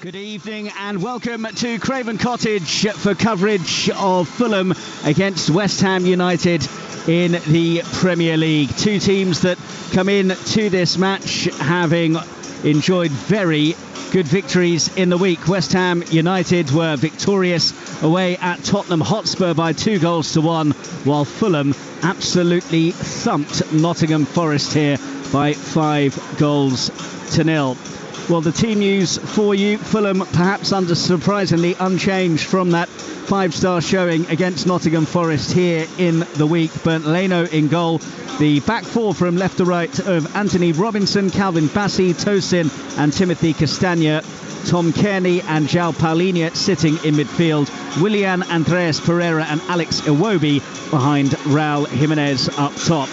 Good evening and welcome to Craven Cottage for coverage of Fulham against West Ham United in the Premier League. Two teams that come in to this match having enjoyed very good victories in the week. West Ham United were victorious away at Tottenham Hotspur by 2-1, while Fulham absolutely thumped Nottingham Forest here by 5-0. Well, the team news for you: Fulham perhaps surprisingly unchanged from that 5-star showing against Nottingham Forest here in the week. Bernd Leno in goal. The back four from left to right of Anthony Robinson, Calvin Bassey, Tosin and Timothy Castagna. Tom Kearney and João Paulinho sitting in midfield. Willian, Andreas Pereira and Alex Iwobi behind Raul Jimenez up top.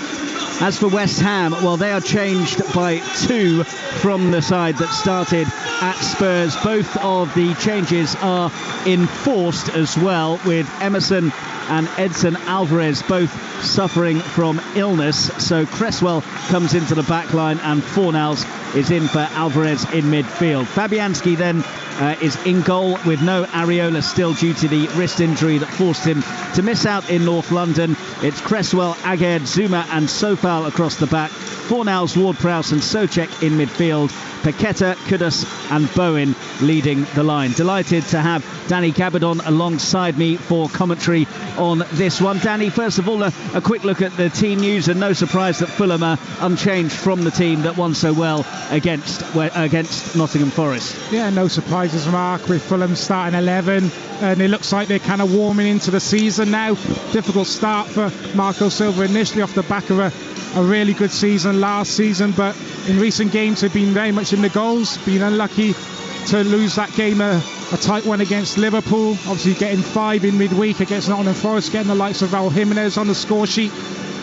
As for West Ham, well, they are changed by two from the side that started at Spurs. Both of the changes are enforced as well, with Emerson and Edson Alvarez both suffering from illness. So Cresswell comes into the back line and Fornals is in for Alvarez in midfield. Fabianski then is in goal with no Areola still due to the wrist injury that forced him to miss out in North London. It's Cresswell, Aguerd, Zuma and Sofal across the back. Fornals, Ward-Prowse and Soucek in midfield. Paqueta, Kudus and Bowen leading the line. Delighted to have Danny Gabardon alongside me for commentary on this one. Danny, first of all, a quick look at the team news, and no surprise that Fulham are unchanged from the team that won so well against Nottingham Forest. Yeah, no surprises, Mark, with Fulham starting 11, and it looks like they're kind of warming into the season now. Difficult start for Marco Silva initially off the back of a really good season last season, but in recent games they've been very much in the goals. Been unlucky to lose that game, a tight one against Liverpool, obviously getting 5 in midweek against Nottingham Forest, getting the likes of Raul Jimenez on the score sheet,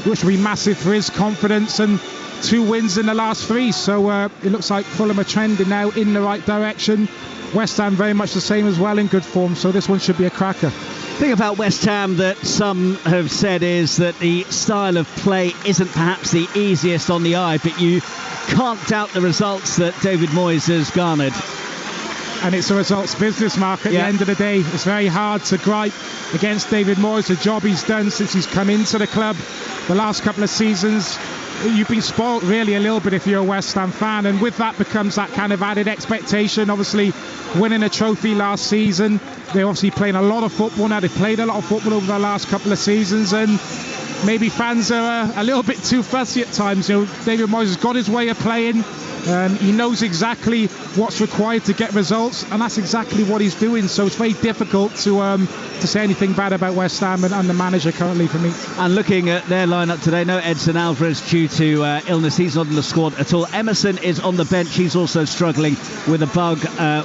which will be massive for his confidence, and 2 wins in the last 3, so it looks like Fulham are trending now in the right direction. West Ham very much the same as well, in good form, so this one should be a cracker. The thing about West Ham that some have said is that the style of play isn't perhaps the easiest on the eye, but you can't doubt the results that David Moyes has garnered. And it's a results business, Mark, at the end of the day. It's very hard to gripe against David Moyes, the job he's done since he's come into the club. The last couple of seasons, you've been spoilt really a little bit if you're a West Ham fan, and with that becomes that kind of added expectation. Obviously winning a trophy last season, they're obviously playing a lot of football now. They've played a lot of football over the last couple of seasons, and maybe fans are a little bit too fussy at times. You know, David Moyes has got his way of playing. He knows exactly what's required to get results, and that's exactly what he's doing. So it's very difficult to say anything bad about West Ham and the manager currently for me. And looking at their lineup today, no Edson Alvarez due to illness. He's not in the squad at all. Emerson is on the bench. He's also struggling with a bug,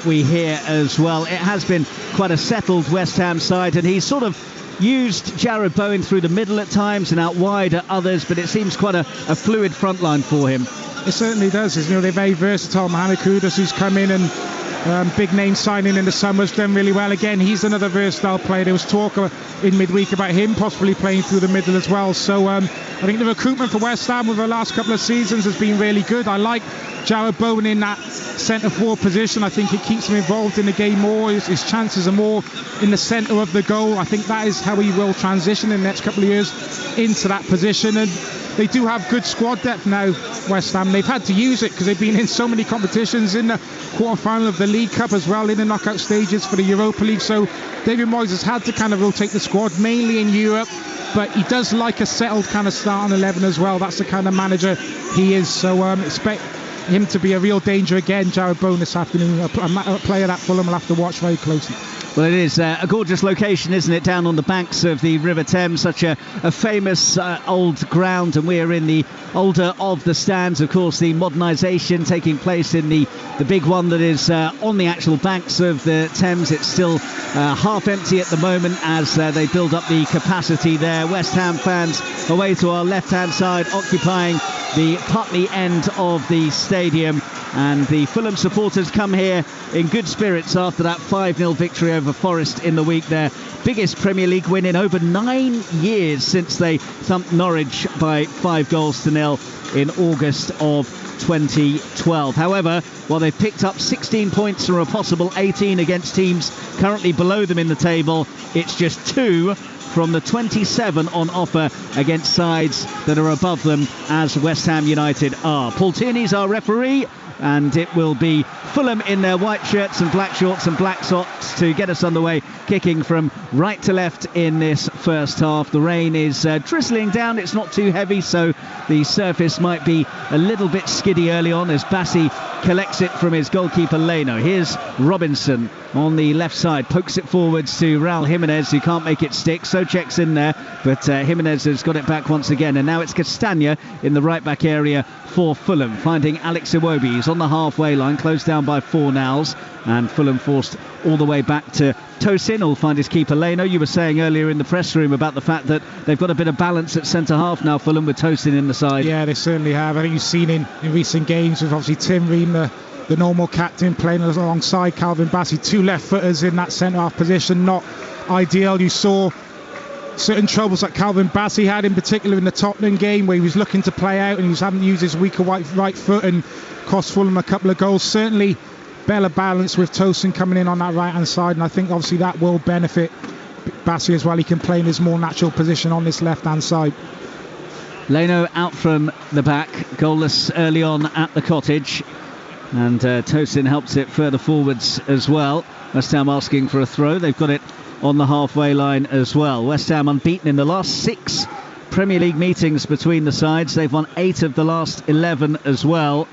we hear as well. It has been quite a settled West Ham side, and he's sort of used Jared Bowen through the middle at times and out wide at others, but it seems quite a fluid front line for him. It certainly does. You know, they're very versatile. Mohamed Kudus, who's come in and big name signing in the summer's done really well. Again, he's another versatile player. There was talk in midweek about him possibly playing through the middle as well. So I think the recruitment for West Ham over the last couple of seasons has been really good. I like Jared Bowen in that centre forward position. I think it keeps him involved in the game more. His chances are more in the centre of the goal. I think that is how he will transition in the next couple of years into that position. And they do have good squad depth now, West Ham. They've had to use it because they've been in so many competitions, in the quarter-final of the League Cup as well, in the knockout stages for the Europa League. So David Moyes has had to kind of rotate the squad, mainly in Europe, but he does like a settled kind of start on 11 as well. That's the kind of manager he is. So expect him to be a real danger again, Jared Bowen, this afternoon. A player that Fulham will have to watch very closely. Well, it is a gorgeous location, isn't it, down on the banks of the River Thames, such a famous old ground, and we're in the older of the stands. Of course, the modernisation taking place in the big one that is on the actual banks of the Thames. It's still half empty at the moment as they build up the capacity there. West Ham fans away to our left-hand side, occupying the Putney end of the stadium. And the Fulham supporters come here in good spirits after that 5-0 victory over Forest in the week. Their biggest Premier League win in over 9 years since they thumped Norwich by 5-0 in August of 2012. However, while they've picked up 16 points from a possible 18 against teams currently below them in the table, it's just 2 from the 27 on offer against sides that are above them, as West Ham United are. Paul Tierney's our referee, and it will be Fulham in their white shirts and black shorts and black socks to get us underway, kicking from right to left in this first half. The rain is drizzling down. It's not too heavy, so the surface might be a little bit skiddy early on as Bassi collects it from his goalkeeper Leno. Here's Robinson on the left side, pokes it forwards to Raul Jimenez, who can't make it stick. Souček's in there, but Jimenez has got it back once again, and now it's Castagna in the right back area for Fulham, finding Alex Iwobi. He's on the halfway line, closed down by Fornals, and Fulham forced all the way back to Tosin, who'll find his keeper Leno. You were saying earlier in the press room about the fact that they've got a bit of balance at centre half now, Fulham, with Tosin in the side. Yeah, they certainly have. I think you've seen in recent games with obviously Tim Ream, the normal captain, playing alongside Calvin Bassey, 2 left footers in that centre half position, not ideal. You saw certain troubles that Calvin Bassey had, in particular in the Tottenham game, where he was looking to play out and he was having to use his weaker right foot and cost Fulham a couple of goals. Certainly better balance with Tosin coming in on that right hand side, and I think obviously that will benefit Bassey as well. He can play in his more natural position on this left hand side. Leno out from the back, goalless early on at the Cottage, and Tosin helps it further forwards as well. West Ham asking for a throw. They've got it on the halfway line as well. West Ham unbeaten in the last 6 Premier League meetings between the sides. They've won 8 of the last 11 as well,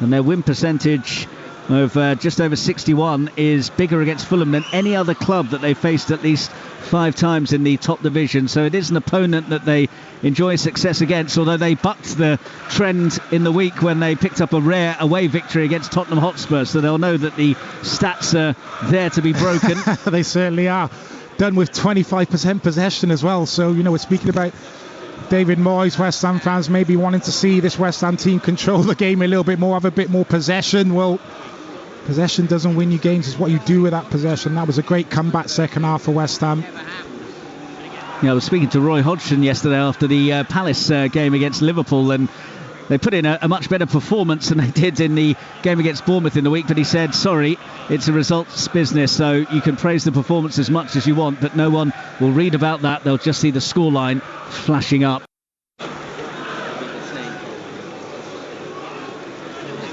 and their win percentage of just over 61 is bigger against Fulham than any other club that they've faced at least 5 times in the top division. So it is an opponent that they enjoy success against, although they bucked the trend in the week when they picked up a rare away victory against Tottenham Hotspur, so they'll know that the stats are there to be broken. They certainly are. Done with 25% possession as well, so we're speaking about David Moyes, West Ham fans maybe wanting to see this West Ham team control the game a little bit more, have a bit more possession. Well, possession doesn't win you games, it's what you do with that possession. That was a great comeback second half for West Ham. Yeah, I was speaking to Roy Hodgson yesterday after the Palace game against Liverpool, and they put in a much better performance than they did in the game against Bournemouth in the week, but he said, sorry, it's a results business, so you can praise the performance as much as you want, but no one will read about that. They'll just see the scoreline flashing up.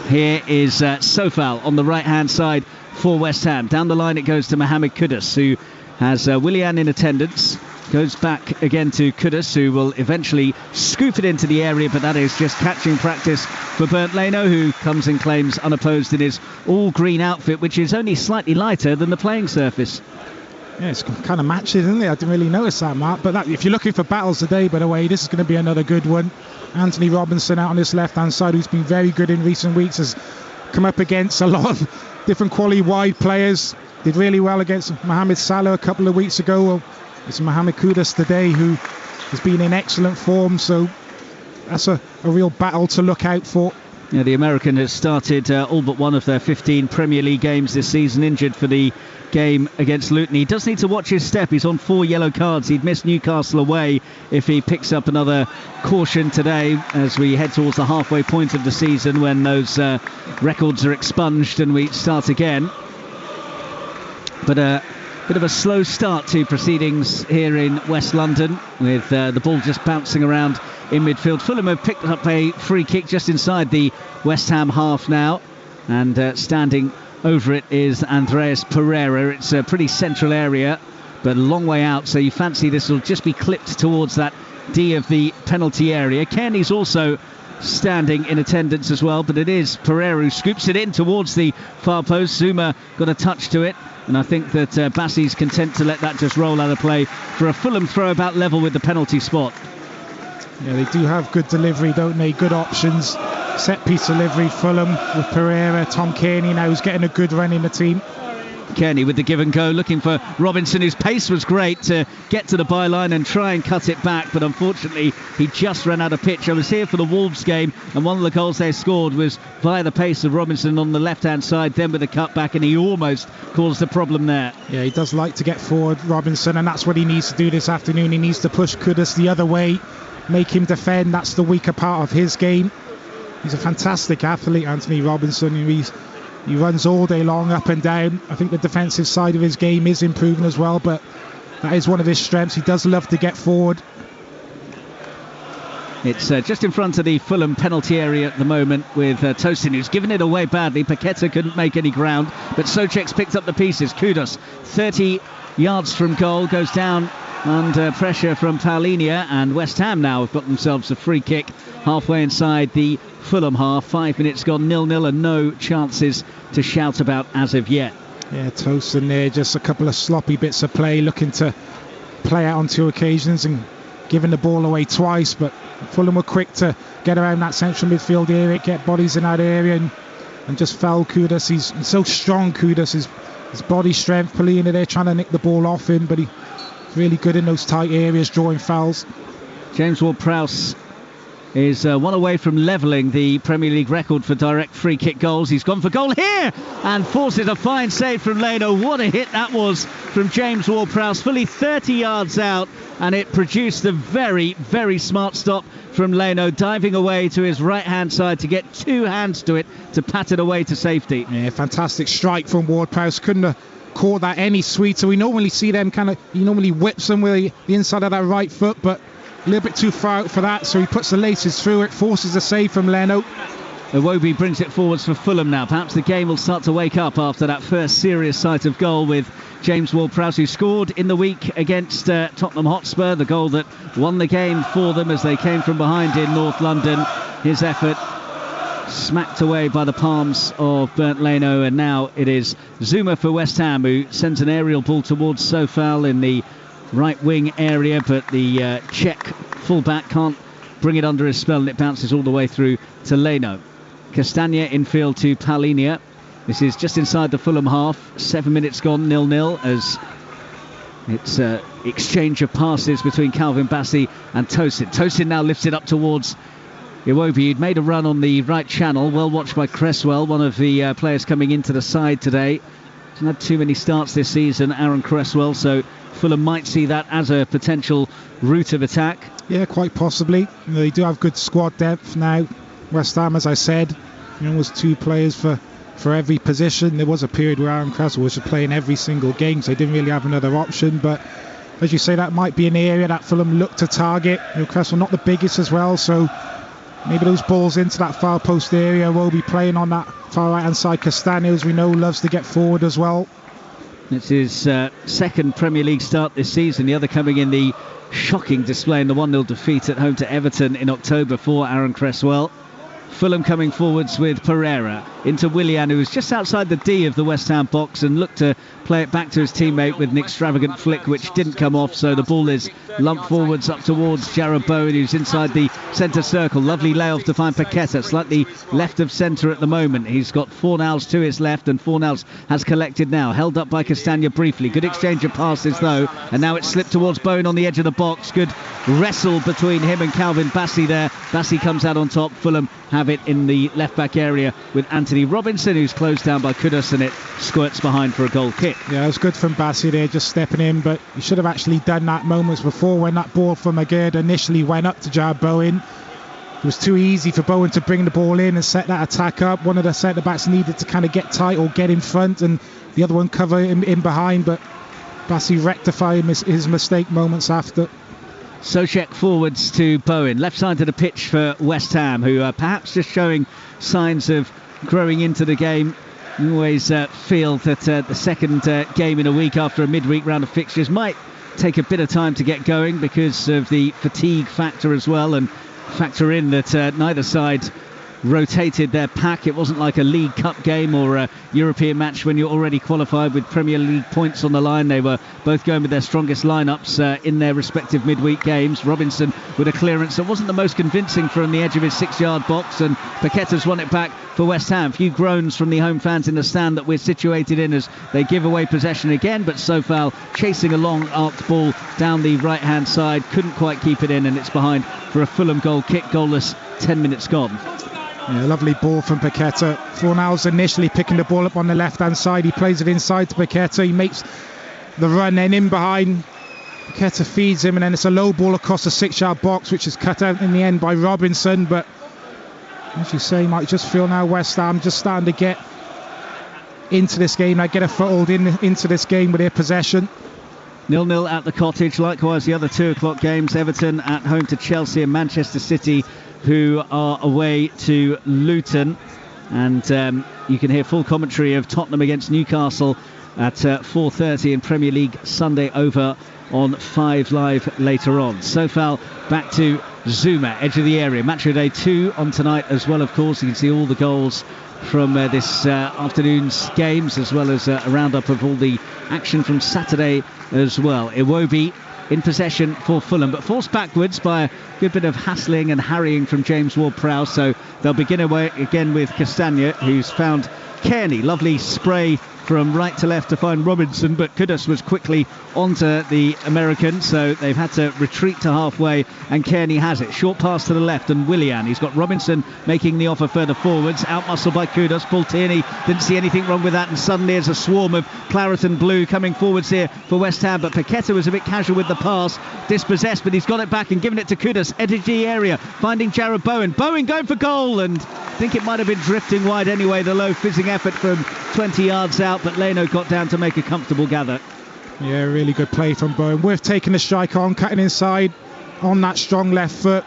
Here is Sofal on the right-hand side for West Ham. Down the line it goes to Mohamed Kudus, who has Willian in attendance. Goes back again to Kudus, who will eventually scoop it into the area, but that is just catching practice for Bernd Leno, who comes and claims unopposed in his all-green outfit, which is only slightly lighter than the playing surface. Yeah, it's kind of matches, isn't it? I didn't really notice that, Mark. But if you're looking for battles today, by the way, this is going to be another good one. Anthony Robinson out on this left-hand side, who's been very good in recent weeks, has come up against a lot of different quality wide players. Did really well against Mohamed Salah a couple of weeks ago. Well, it's Mohamed Kudus today, who has been in excellent form, so that's a real battle to look out for. Yeah, the American has started all but one of their 15 Premier League games this season, injured for the game against Luton. He does need to watch his step. He's on 4 yellow cards. He'd miss Newcastle away if he picks up another caution today, as we head towards the halfway point of the season when those records are expunged and we start again. But a bit of a slow start to proceedings here in West London, with the ball just bouncing around in midfield. Fulham have picked up a free kick just inside the West Ham half now, and standing over it is Andreas Pereira. It's a pretty central area, but a long way out, so you fancy this will just be clipped towards that D of the penalty area. Kearney's also standing in attendance as well, but it is Pereira who scoops it in towards the far post. Zuma got a touch to it, and I think that Bassi's content to let that just roll out of play for a Fulham throw about level with the penalty spot. Yeah, they do have good delivery, don't they? Good options. Set piece delivery, Fulham, with Pereira. Tom Kearney now is getting a good run in the team. Kearney with the give and go, looking for Robinson, whose pace was great to get to the byline and try and cut it back, but unfortunately he just ran out of pitch. I was here for the Wolves game, and one of the goals they scored was via the pace of Robinson on the left-hand side, then with a cut back, and he almost caused a problem there. Yeah, he does like to get forward, Robinson, and that's what he needs to do this afternoon. He needs to push Kudus the other way, make him defend. That's the weaker part of his game. He's a fantastic athlete, Anthony Robinson. He runs all day long, up and down. I think the defensive side of his game is improving as well, but that is one of his strengths. He does love to get forward. It's just in front of the Fulham penalty area at the moment with Tosin, who's given it away badly. Paqueta couldn't make any ground, but Souček's picked up the pieces. Kudus, 30 yards from goal, goes down under pressure from Paulinia, and West Ham now have got themselves a free kick halfway inside the Fulham half. 5 minutes gone, 0-0, and no chances to shout about as of yet. Yeah, Tosin there, just a couple of sloppy bits of play, looking to play out on 2 occasions and giving the ball away twice, but Fulham were quick to get around that central midfield area, get bodies in that area, and just foul Kudus. He's so strong, Kudus, his body strength. Paulinia there trying to nick the ball off him, but he's really good in those tight areas, drawing fouls. James Ward-Prowse is one away from levelling the Premier League record for direct free kick goals. He's gone for goal here and forces a fine save from Leno. What a hit that was from James Ward-Prowse, fully 30 yards out, and it produced a very, very smart stop from Leno, diving away to his right-hand side to get 2 hands to it to pat it away to safety. Yeah, fantastic strike from Ward-Prowse. Couldn't have caught that any sweeter. We normally see them he normally whips them with the inside of that right foot, but a little bit too far out for that, so he puts the laces through it, forces a save from Leno. Iwobi brings it forwards for Fulham now. Perhaps the game will start to wake up after that first serious sight of goal with James Ward-Prowse, who scored in the week against Tottenham Hotspur, the goal that won the game for them as they came from behind in North London. His effort smacked away by the palms of Bernd Leno, and now it is Zuma for West Ham, who sends an aerial ball towards Sofal in the right wing area, but the Czech fullback can't bring it under his spell, and it bounces all the way through to Leno. Castagna infield to Paulinia. This is just inside the Fulham half. 7 minutes gone, 0-0, as it's exchange of passes between Calvin Bassey and Tosin. Tosin now lifts it up towards Iwobi. He'd made a run on the right channel, well watched by Cresswell, one of the players coming into the side today. Hasn't had too many starts this season, Aaron Cresswell, so Fulham might see that as a potential route of attack. Yeah, quite possibly. They do have good squad depth now. West Ham, as I said, was 2 players for every position. There was a period where Aaron Cresswell was playing every single game, so they didn't really have another option, but as you say, that might be an area that Fulham look to target. Cresswell not the biggest as well, so maybe those balls into that far post area will be playing on that far right hand side. Castagna, as we know, loves to get forward as well. It's his second Premier League start this season, the other coming in the shocking display in the 1-0 defeat at home to Everton in October for Aaron Cresswell. Fulham coming forwards with Pereira into Willian, who was just outside the D of the West Ham box and looked to play it back to his teammate with an extravagant flick which didn't come off, so the ball is lumped forwards up towards Jarrod Bowen, who's inside the centre circle. Lovely layoff to find Paqueta, slightly left of centre at the moment. He's got Fornals to his left, and Fornals has collected now, held up by Castagna briefly. Good exchange of passes though, and now it's slipped towards Bowen on the edge of the box. Good wrestle between him and Calvin Bassey there. Bassey comes out on top. Fulham have it in the left back area with Anthony Robinson, who's closed down by Kudus, and it squirts behind for a goal kick. Yeah, it was good from Bassey there, just stepping in, but he should have actually done that moments before when that ball from Agurda initially went up to Jarrod Bowen. It was too easy for Bowen to bring the ball in and set that attack up. One of the centre backs needed to kind of get tight or get in front, and the other one cover him in behind, but Bassey rectified his mistake moments after. Souček forwards to Bowen, left side of the pitch for West Ham, who are perhaps just showing signs of growing into the game. You always feel that the second game in a week after a midweek round of fixtures might take a bit of time to get going because of the fatigue factor as well, and factor in that neither side rotated their pack. It wasn't like a League Cup game or a European match when you're already qualified with Premier League points on the line. They were both going with their strongest lineups in their respective midweek games. Robinson with a clearance that wasn't the most convincing from the edge of his 6-yard box, and Paqueta's won it back for West Ham. Few groans from the home fans in the stand that we're situated in as they give away possession again, but Sofal chasing a long arced ball down the right hand side, couldn't quite keep it in, and it's behind for a Fulham goal kick, goalless, 10 minutes gone. Yeah, lovely ball from Paqueta. Fornals initially picking the ball up on the left hand side, he plays it inside to Paqueta, he makes the run, then in behind, Paqueta feeds him, and then it's a low ball across the 6-yard box, which is cut out in the end by Robinson. But as you say, you might just feel now West Ham just starting to get into this game, get a foothold into this game with their possession. 0-0 at the Cottage. Likewise the other 2 o'clock games, Everton at home to Chelsea and Manchester City, who are away to Luton. And you can hear full commentary of Tottenham against Newcastle at 4:30 in Premier League Sunday over on 5 Live later on. Sofal back to Zuma, edge of the area. Match of Day 2 on tonight as well, of course. You can see all the goals from this afternoon's games, as well as a roundup of all the action from Saturday as well. Iwobi in possession for Fulham, but forced backwards by a good bit of hassling and harrying from James Ward-Prowse. So they'll begin away again with Castagna, who's found Kearney. Lovely spray from right to left to find Robinson, but Kudus was quickly onto the American, so they've had to retreat to halfway, and Kearney has it. Short pass to the left, and Willian, he's got Robinson making the offer further forwards, out-muscled by Kudus. Paul Tierney didn't see anything wrong with that, and suddenly there's a swarm of claret and blue coming forwards here for West Ham, but Paqueta was a bit casual with the pass, dispossessed, but he's got it back and given it to Kudus, edge of the area, finding Jared Bowen going for goal, and I think it might have been drifting wide anyway, the low fizzing effort from 20 yards out, but Leno got down to make a comfortable gather. Yeah, really good play from Bowen. Worth taking the strike on, cutting inside on that strong left foot.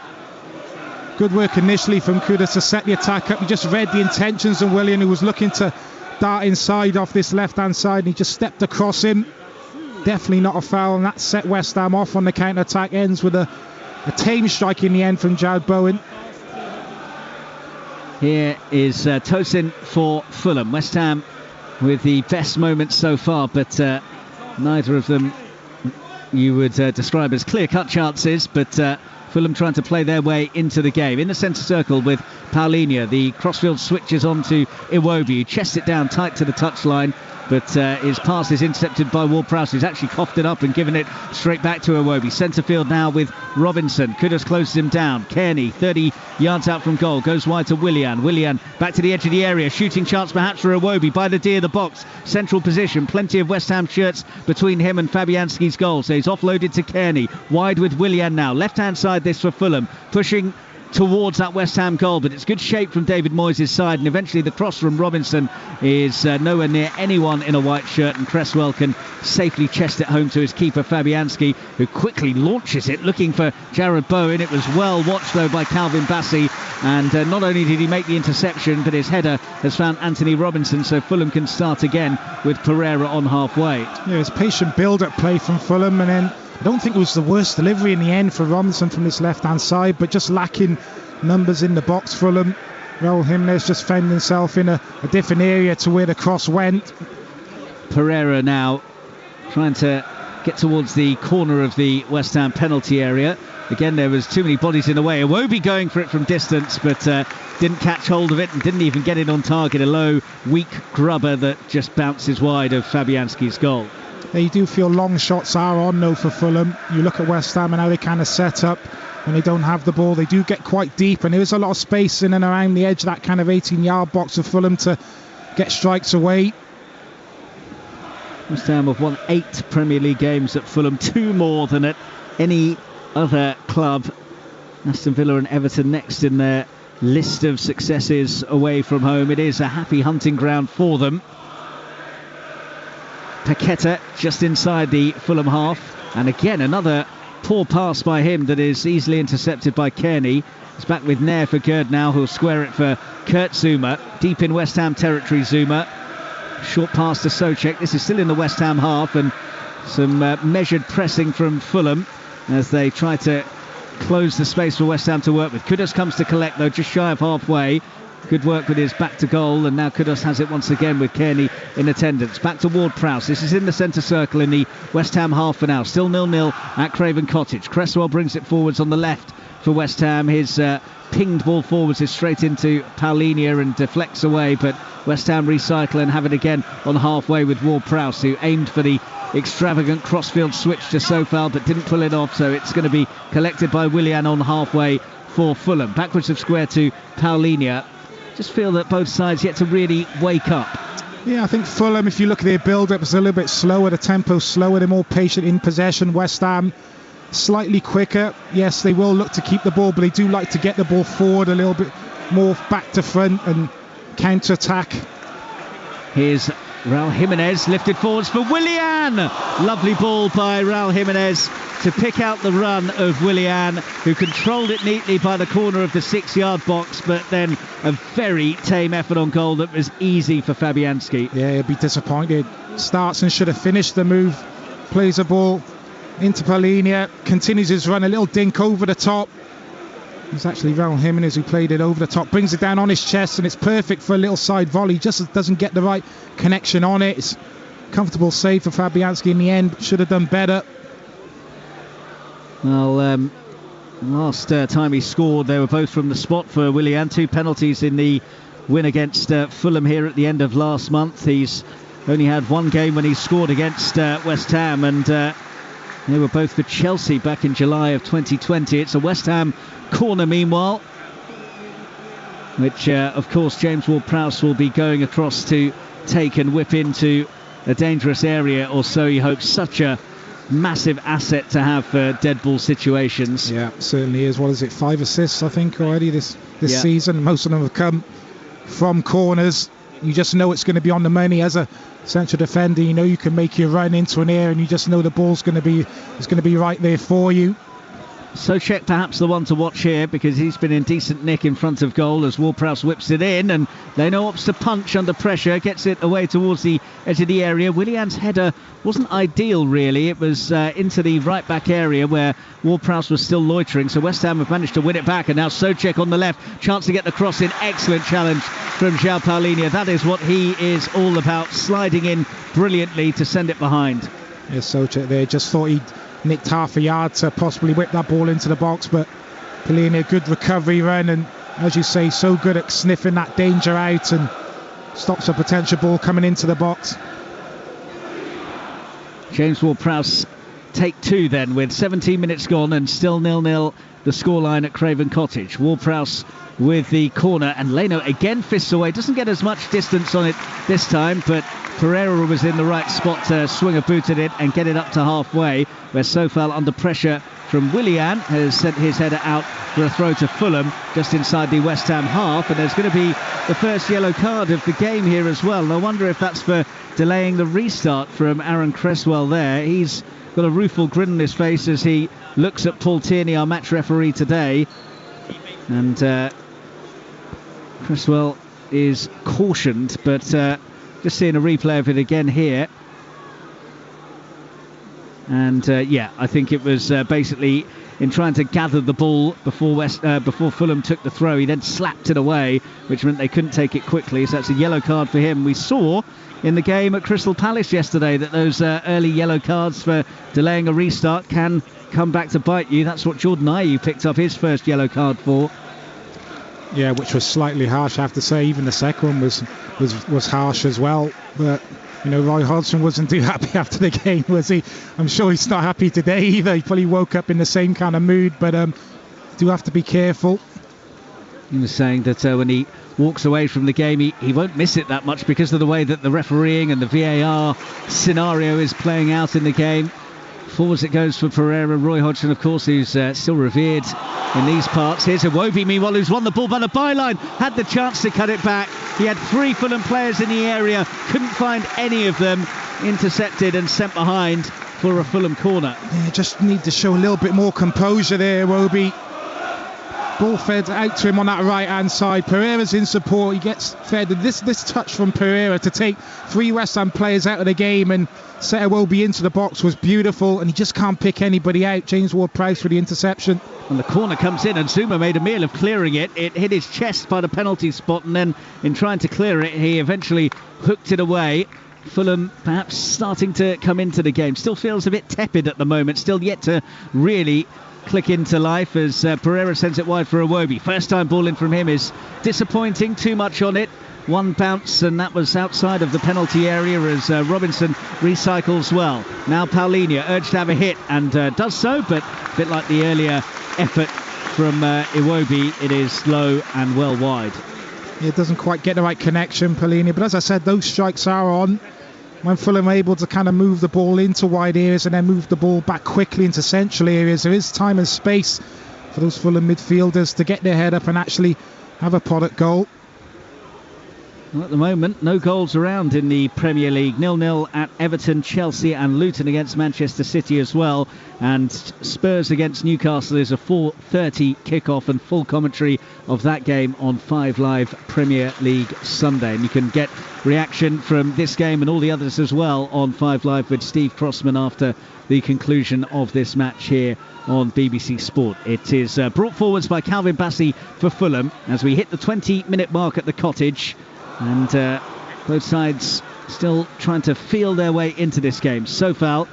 Good work initially from Kudus to set the attack up. He just read the intentions of Willian, who was looking to dart inside off this left-hand side, and he just stepped across him. Definitely not a foul, and that set West Ham off on the counter-attack. Ends with a tame strike in the end from Jared Bowen. Here is Tosin for Fulham. West Ham with the best moments so far, but neither of them you would describe as clear-cut chances, but Fulham trying to play their way into the game. In the centre circle with Paulinho, the crossfield switches on to Iwobi, who chests it down tight to the touchline, but his pass is intercepted by Ward-Prowse, who's actually coughed it up and given it straight back to Iwobi. Centre field now with Robinson. Kudus closes him down. Kearney, 30 yards out from goal, goes wide to Willian. Willian back to the edge of the area. Shooting chance perhaps for Iwobi by the D of the box. Central position. Plenty of West Ham shirts between him and Fabianski's goal. So he's offloaded to Kearney. Wide with Willian now. Left-hand side this for Fulham. Pushing towards that West Ham goal, but it's good shape from David Moyes' side, and eventually the cross from Robinson is nowhere near anyone in a white shirt, and Cresswell can safely chest it home to his keeper Fabianski, who quickly launches it looking for Jared Bowen. It was well watched though by Calvin Bassey, and not only did he make the interception, but his header has found Anthony Robinson, so Fulham can start again with Pereira on halfway. Yeah, it's patient build-up play from Fulham, and then I don't think it was the worst delivery in the end for Robinson from this left-hand side, but just lacking numbers in the box. Fulham. Raul Jimenez just found himself in a different area to where the cross went. Pereira now trying to get towards the corner of the West Ham penalty area. Again, there was too many bodies in the way. Iwobi going for it from distance, but didn't catch hold of it and didn't even get it on target. A low, weak grubber that just bounces wide of Fabianski's goal. You do feel long shots are on though for Fulham. You look at West Ham and how they kind of set up when they don't have the ball. They do get quite deep, and there is a lot of space in and around the edge of that kind of 18-yard box of Fulham to get strikes away. West Ham have won 8 Premier League games at Fulham, 2 more than at any other club. Aston Villa and Everton next in their list of successes away from home. It is a happy hunting ground for them. Paqueta just inside the Fulham half, and again another poor pass by him that is easily intercepted by Kearney. It's back with Nair for Gerd now, who'll square it for Kurt Zouma. Deep in West Ham territory, Zouma. Short pass to Soucek. This is still in the West Ham half, and some measured pressing from Fulham as they try to close the space for West Ham to work with. Kudus comes to collect though, just shy of halfway. Good work with his back to goal, and now Kudus has it once again with Kearney in attendance. Back to Ward-Prowse. This is in the centre circle in the West Ham half for now. Still 0-0 at Craven Cottage. Cresswell brings it forwards on the left for West Ham. His pinged ball forwards is straight into Paulinia and deflects away, but West Ham recycle and have it again on halfway with Ward-Prowse, who aimed for the extravagant crossfield switch to Sofal but didn't pull it off, so it's going to be collected by Willian on halfway for Fulham. Backwards of square to Paulinia. Just feel that both sides yet to really wake up. Yeah, I think Fulham, if you look at their build-up, it's a little bit slower. The tempo's slower. They're more patient in possession. West Ham slightly quicker. Yes, they will look to keep the ball, but they do like to get the ball forward a little bit more, back to front and counter-attack. Here's Raul Jimenez lifted forwards for Willian. Lovely ball by Raul Jimenez to pick out the run of Willian, who controlled it neatly by the corner of the 6-yard box, but then a very tame effort on goal that was easy for Fabianski. Yeah, he'll be disappointed. Starts and should have finished the move. Plays the ball into Paulinia, continues his run, a little dink over the top. It's actually Raul Jimenez who played it over the top, brings it down on his chest, and it's perfect for a little side volley. Just doesn't get the right connection on it. It's comfortable save for Fabianski in the end. Should have done better. Well, last time he scored, they were both from the spot for Willian. 2 penalties in the win against Fulham here at the end of last month. He's only had 1 game when he scored against West Ham, and they were both for Chelsea back in July of 2020. It's a West Ham corner meanwhile, which of course James Ward-Prowse will be going across to take and whip into a dangerous area, or so he hopes. Such a massive asset to have for dead ball situations. Yeah, certainly is. What is it, 5 assists I think already this season? Most of them have come from corners. You just know it's going to be on the money as a central defender. You know you can make your run into an area, and you just know the ball's going to be right there for you. Souček perhaps the one to watch here, because he's been in decent nick in front of goal as Ward-Prowse whips it in, and Leno opts to punch under pressure, gets it away towards the edge of the area. Willian's header wasn't ideal really. It was into the right back area where Ward-Prowse was still loitering, so West Ham have managed to win it back, and now Souček on the left, chance to get the cross in. Excellent challenge from João Paulinia. That is what he is all about, sliding in brilliantly to send it behind. Yeah, Souček there just thought he'd nicked half a yard to possibly whip that ball into the box, but Paulinia, good recovery run, and as you say, so good at sniffing that danger out and stops a potential ball coming into the box. James Ward-Prowse take 2 then, with 17 minutes gone and still 0-0 the scoreline at Craven Cottage. Ward-Prowse with the corner, and Leno again fists away, doesn't get as much distance on it this time, but Pereira was in the right spot to swing a boot at it and get it up to halfway, where Sofal, under pressure from Willian, has sent his header out for a throw to Fulham just inside the West Ham half, and there's going to be the first yellow card of the game here as well. And I wonder if that's for delaying the restart from Aaron Cresswell there. He's got a rueful grin on his face as he looks at Paul Tierney, our match referee today, and Cresswell is cautioned, but just seeing a replay of it again here, and yeah, I think it was basically in trying to gather the ball before Fulham took the throw, he then slapped it away, which meant they couldn't take it quickly, so that's a yellow card for him. We saw in the game at Crystal Palace yesterday that those early yellow cards for delaying a restart can come back to bite you. That's what Jordan Ayew picked up his first yellow card for. Yeah, which was slightly harsh, I have to say. Even the second one was harsh as well. But you know, Roy Hodgson wasn't too happy after the game, was he? I'm sure he's not happy today either. He probably woke up in the same kind of mood, but do have to be careful. He was saying that when he walks away from the game, he won't miss it that much because of the way that the refereeing and the VAR scenario is playing out in the game. Forwards it goes for Pereira. Roy Hodgson, of course, who's still revered in these parts. Here's Iwobi, meanwhile, who's won the ball by the byline, had the chance to cut it back. He had 3 Fulham players in the area, couldn't find any of them, intercepted and sent behind for a Fulham corner. Yeah, just need to show a little bit more composure there, Iwobi. Ball fed out to him on that right hand side. Pereira's in support. He gets fed. This touch from Pereira to take 3 West Ham players out of the game and set Iwobi into the box was beautiful, and he just can't pick anybody out. James Ward-Prowse for the interception. And the corner comes in, and Zuma made a meal of clearing it. It hit his chest by the penalty spot, and then in trying to clear it, he eventually hooked it away. Fulham perhaps starting to come into the game. Still feels a bit tepid at the moment. Still yet to really click into life as Pereira sends it wide for Iwobi. First time ball in from him is disappointing. Too much on it. One bounce, and that was outside of the penalty area as Robinson recycles well. Now Paulinho urged to have a hit and does so, but a bit like the earlier effort from Iwobi, it is low and well wide. It doesn't quite get the right connection, Paulinho, but as I said, those strikes are on when Fulham are able to kind of move the ball into wide areas and then move the ball back quickly into central areas. There is time and space for those Fulham midfielders to get their head up and actually have a product goal. Well, at the moment, no goals around in the Premier League. 0-0 at Everton, Chelsea and Luton against Manchester City as well. And Spurs against Newcastle is a 4:30 kickoff, and full commentary of that game on 5 Live Premier League Sunday. And you can get reaction from this game and all the others as well on 5 Live with Steve Crossman after the conclusion of this match here on BBC Sport. It is brought forwards by Calvin Bassey for Fulham as we hit the 20-minute mark at the Cottage. And both sides still trying to feel their way into this game. Sofal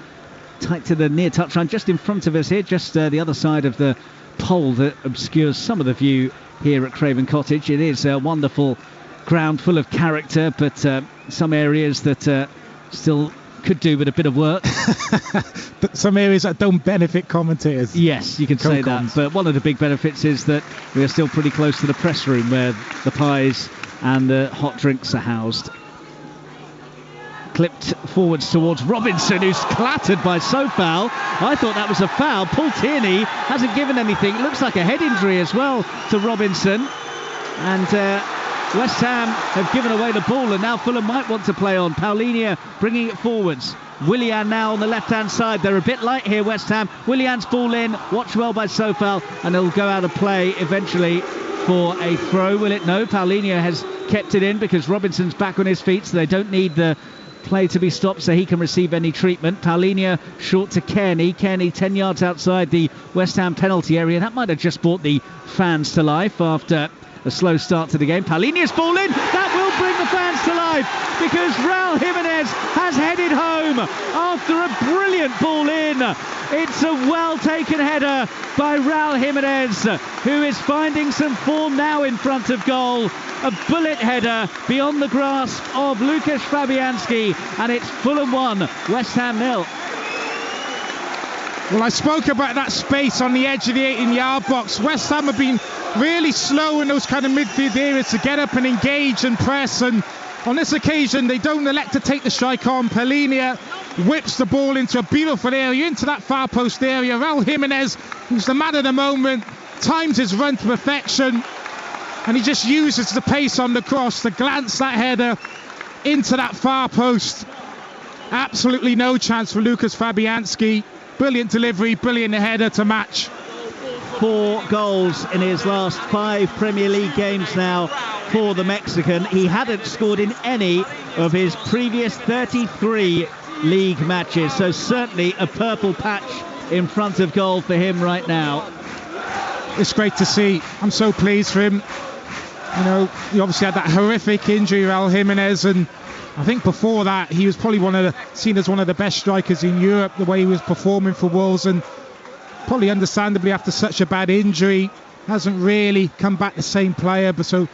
tight to the near touchline just in front of us here, just the other side of the pole that obscures some of the view here at Craven Cottage. It is a wonderful ground full of character, but some areas that still could do with a bit of work. But some areas that don't benefit commentators. Yes, you can say that. But one of the big benefits is that we are still pretty close to the press room where the pies and the hot drinks are housed. Clipped forwards towards Robinson, who's clattered by Sofal. I thought that was a foul. Paul Tierney hasn't given anything. It looks like a head injury as well to Robinson. And West Ham have given away the ball, and now Fulham might want to play on. Paulinho bringing it forwards. Willian now on the left-hand side. They're a bit light here, West Ham. Willian's ball in, watched well by Sofal, and it'll go out of play eventually for a throw, will it? No, Paulinho has kept it in because Robinson's back on his feet, so they don't need the play to be stopped so he can receive any treatment. Paulinho short to Kearney. Kearney 10 yards outside the West Ham penalty area. That might have just brought the fans to life after a slow start to the game. Paulinho's ball in. That will bring the fans to life because Raul Jimenez has headed home after a brilliant ball in. It's a well-taken header by Raul Jimenez, who is finding some form now in front of goal. A bullet header beyond the grasp of Lukasz Fabianski, and it's Fulham 1, West Ham 0. Well, I spoke about that space on the edge of the 18-yard box. West Ham have been really slow in those kind of midfield areas to get up and engage and press, and on this occasion they don't elect to take the strike on. Paulinho whips the ball into a beautiful area, into that far post area. Raul Jimenez, who's the man of the moment, times his run to perfection, and he just uses the pace on the cross to glance that header into that far post. Absolutely no chance for Lukasz Fabianski. Brilliant delivery, brilliant header to match. 4 goals in his last 5 Premier League games now for the Mexican. He hadn't scored in any of his previous 33 league matches, so certainly a purple patch in front of goal for him right now. It's great to see. I'm so pleased for him. You know, he obviously had that horrific injury, Raul Jimenez, and I think before that he was probably seen as one of the best strikers in Europe, the way he was performing for Wolves, and probably understandably after such a bad injury hasn't really come back the same player. But so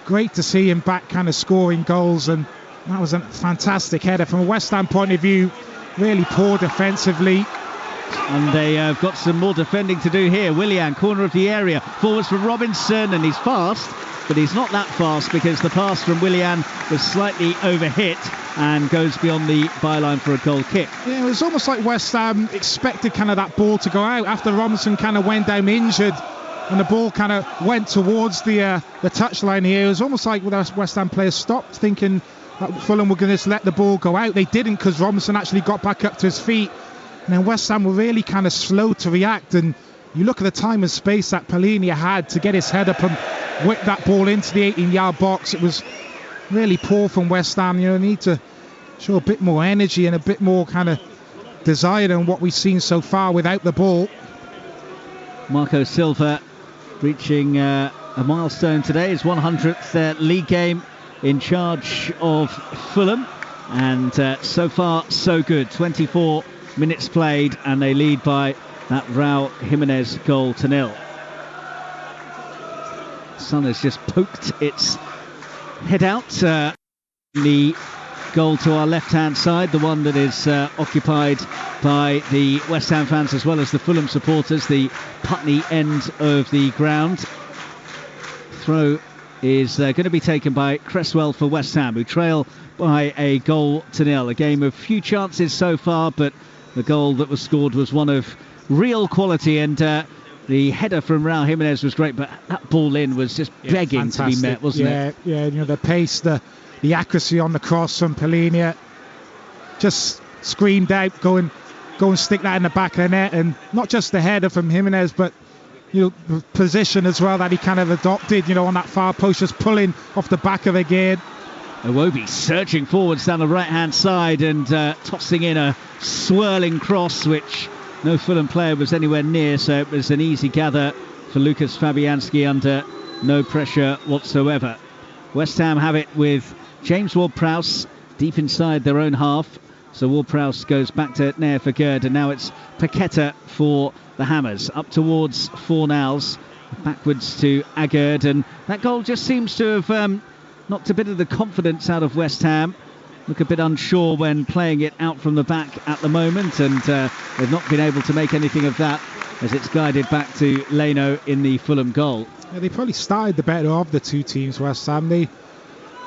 great to see him back kind of scoring goals, and that was a fantastic header from a West Ham point of view. Really poor defensively. And they have got some more defending to do here. Willian, corner of the area, forwards from Robinson, and he's fast, but he's not that fast because the pass from Willian was slightly overhit and goes beyond the byline for a goal kick. Yeah, it was almost like West Ham expected kind of that ball to go out after Robinson kind of went down injured, and the ball kind of went towards the touchline here. It was almost like the West Ham players stopped thinking that Fulham were going to just let the ball go out. They didn't, because Robinson actually got back up to his feet. And then West Ham were really kind of slow to react, and you look at the time and space that Palhinha had to get his head up and whip that ball into the 18-yard box. It was really poor from West Ham. You know, need to show a bit more energy and a bit more kind of desire than what we've seen so far without the ball. Marco Silva reaching a milestone today, his 100th league game in charge of Fulham, and so far so good. 24 minutes played and they lead by that Raul Jimenez goal to 0. Sun has just poked its head out. The goal to our left-hand side, the one that is occupied by the West Ham fans as well as the Fulham supporters, the Putney end of the ground. Throw is going to be taken by Cresswell for West Ham, who trail by a goal to 0. A game of few chances so far, but the goal that was scored was one of real quality, and the header from Raul Jimenez was great, but that ball in was just begging to be met, wasn't it? Yeah, you know, the pace, the accuracy on the cross from Palhinha, just screamed out, go and stick that in the back of the net. And not just the header from Jimenez, but you know, the position as well that he kind of adopted, you know, on that far post, just pulling off the back of the gear. Iwobi surging forwards down the right-hand side and tossing in a swirling cross, which no Fulham player was anywhere near, so it was an easy gather for Lucas Fabianski under no pressure whatsoever. West Ham have it with James Ward-Prowse deep inside their own half. So Ward-Prowse goes back to Nair for Gerd, and now it's Paqueta for the Hammers. Up towards Fornals, backwards to Agerd, and that goal just seems to have knocked a bit of the confidence out of West Ham. Look a bit unsure when playing it out from the back at the moment, and they've not been able to make anything of that as it's guided back to Leno in the Fulham goal. Yeah, they probably started the better of the two teams, West Ham. They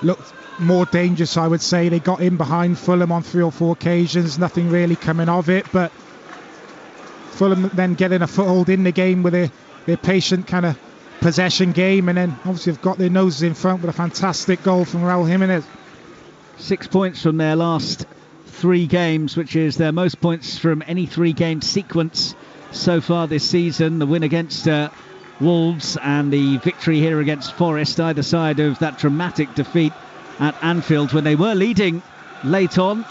looked more dangerous, I would say. They got in behind Fulham on 3 or 4 occasions, nothing really coming of it, but Fulham then getting a foothold in the game with their patient kind of possession game, and then obviously have got their noses in front with a fantastic goal from Raul Jimenez. 6 points from their last 3 games, which is their most points from any 3-game sequence so far this season. The win against Wolves and the victory here against Forest, either side of that dramatic defeat at Anfield when they were leading late on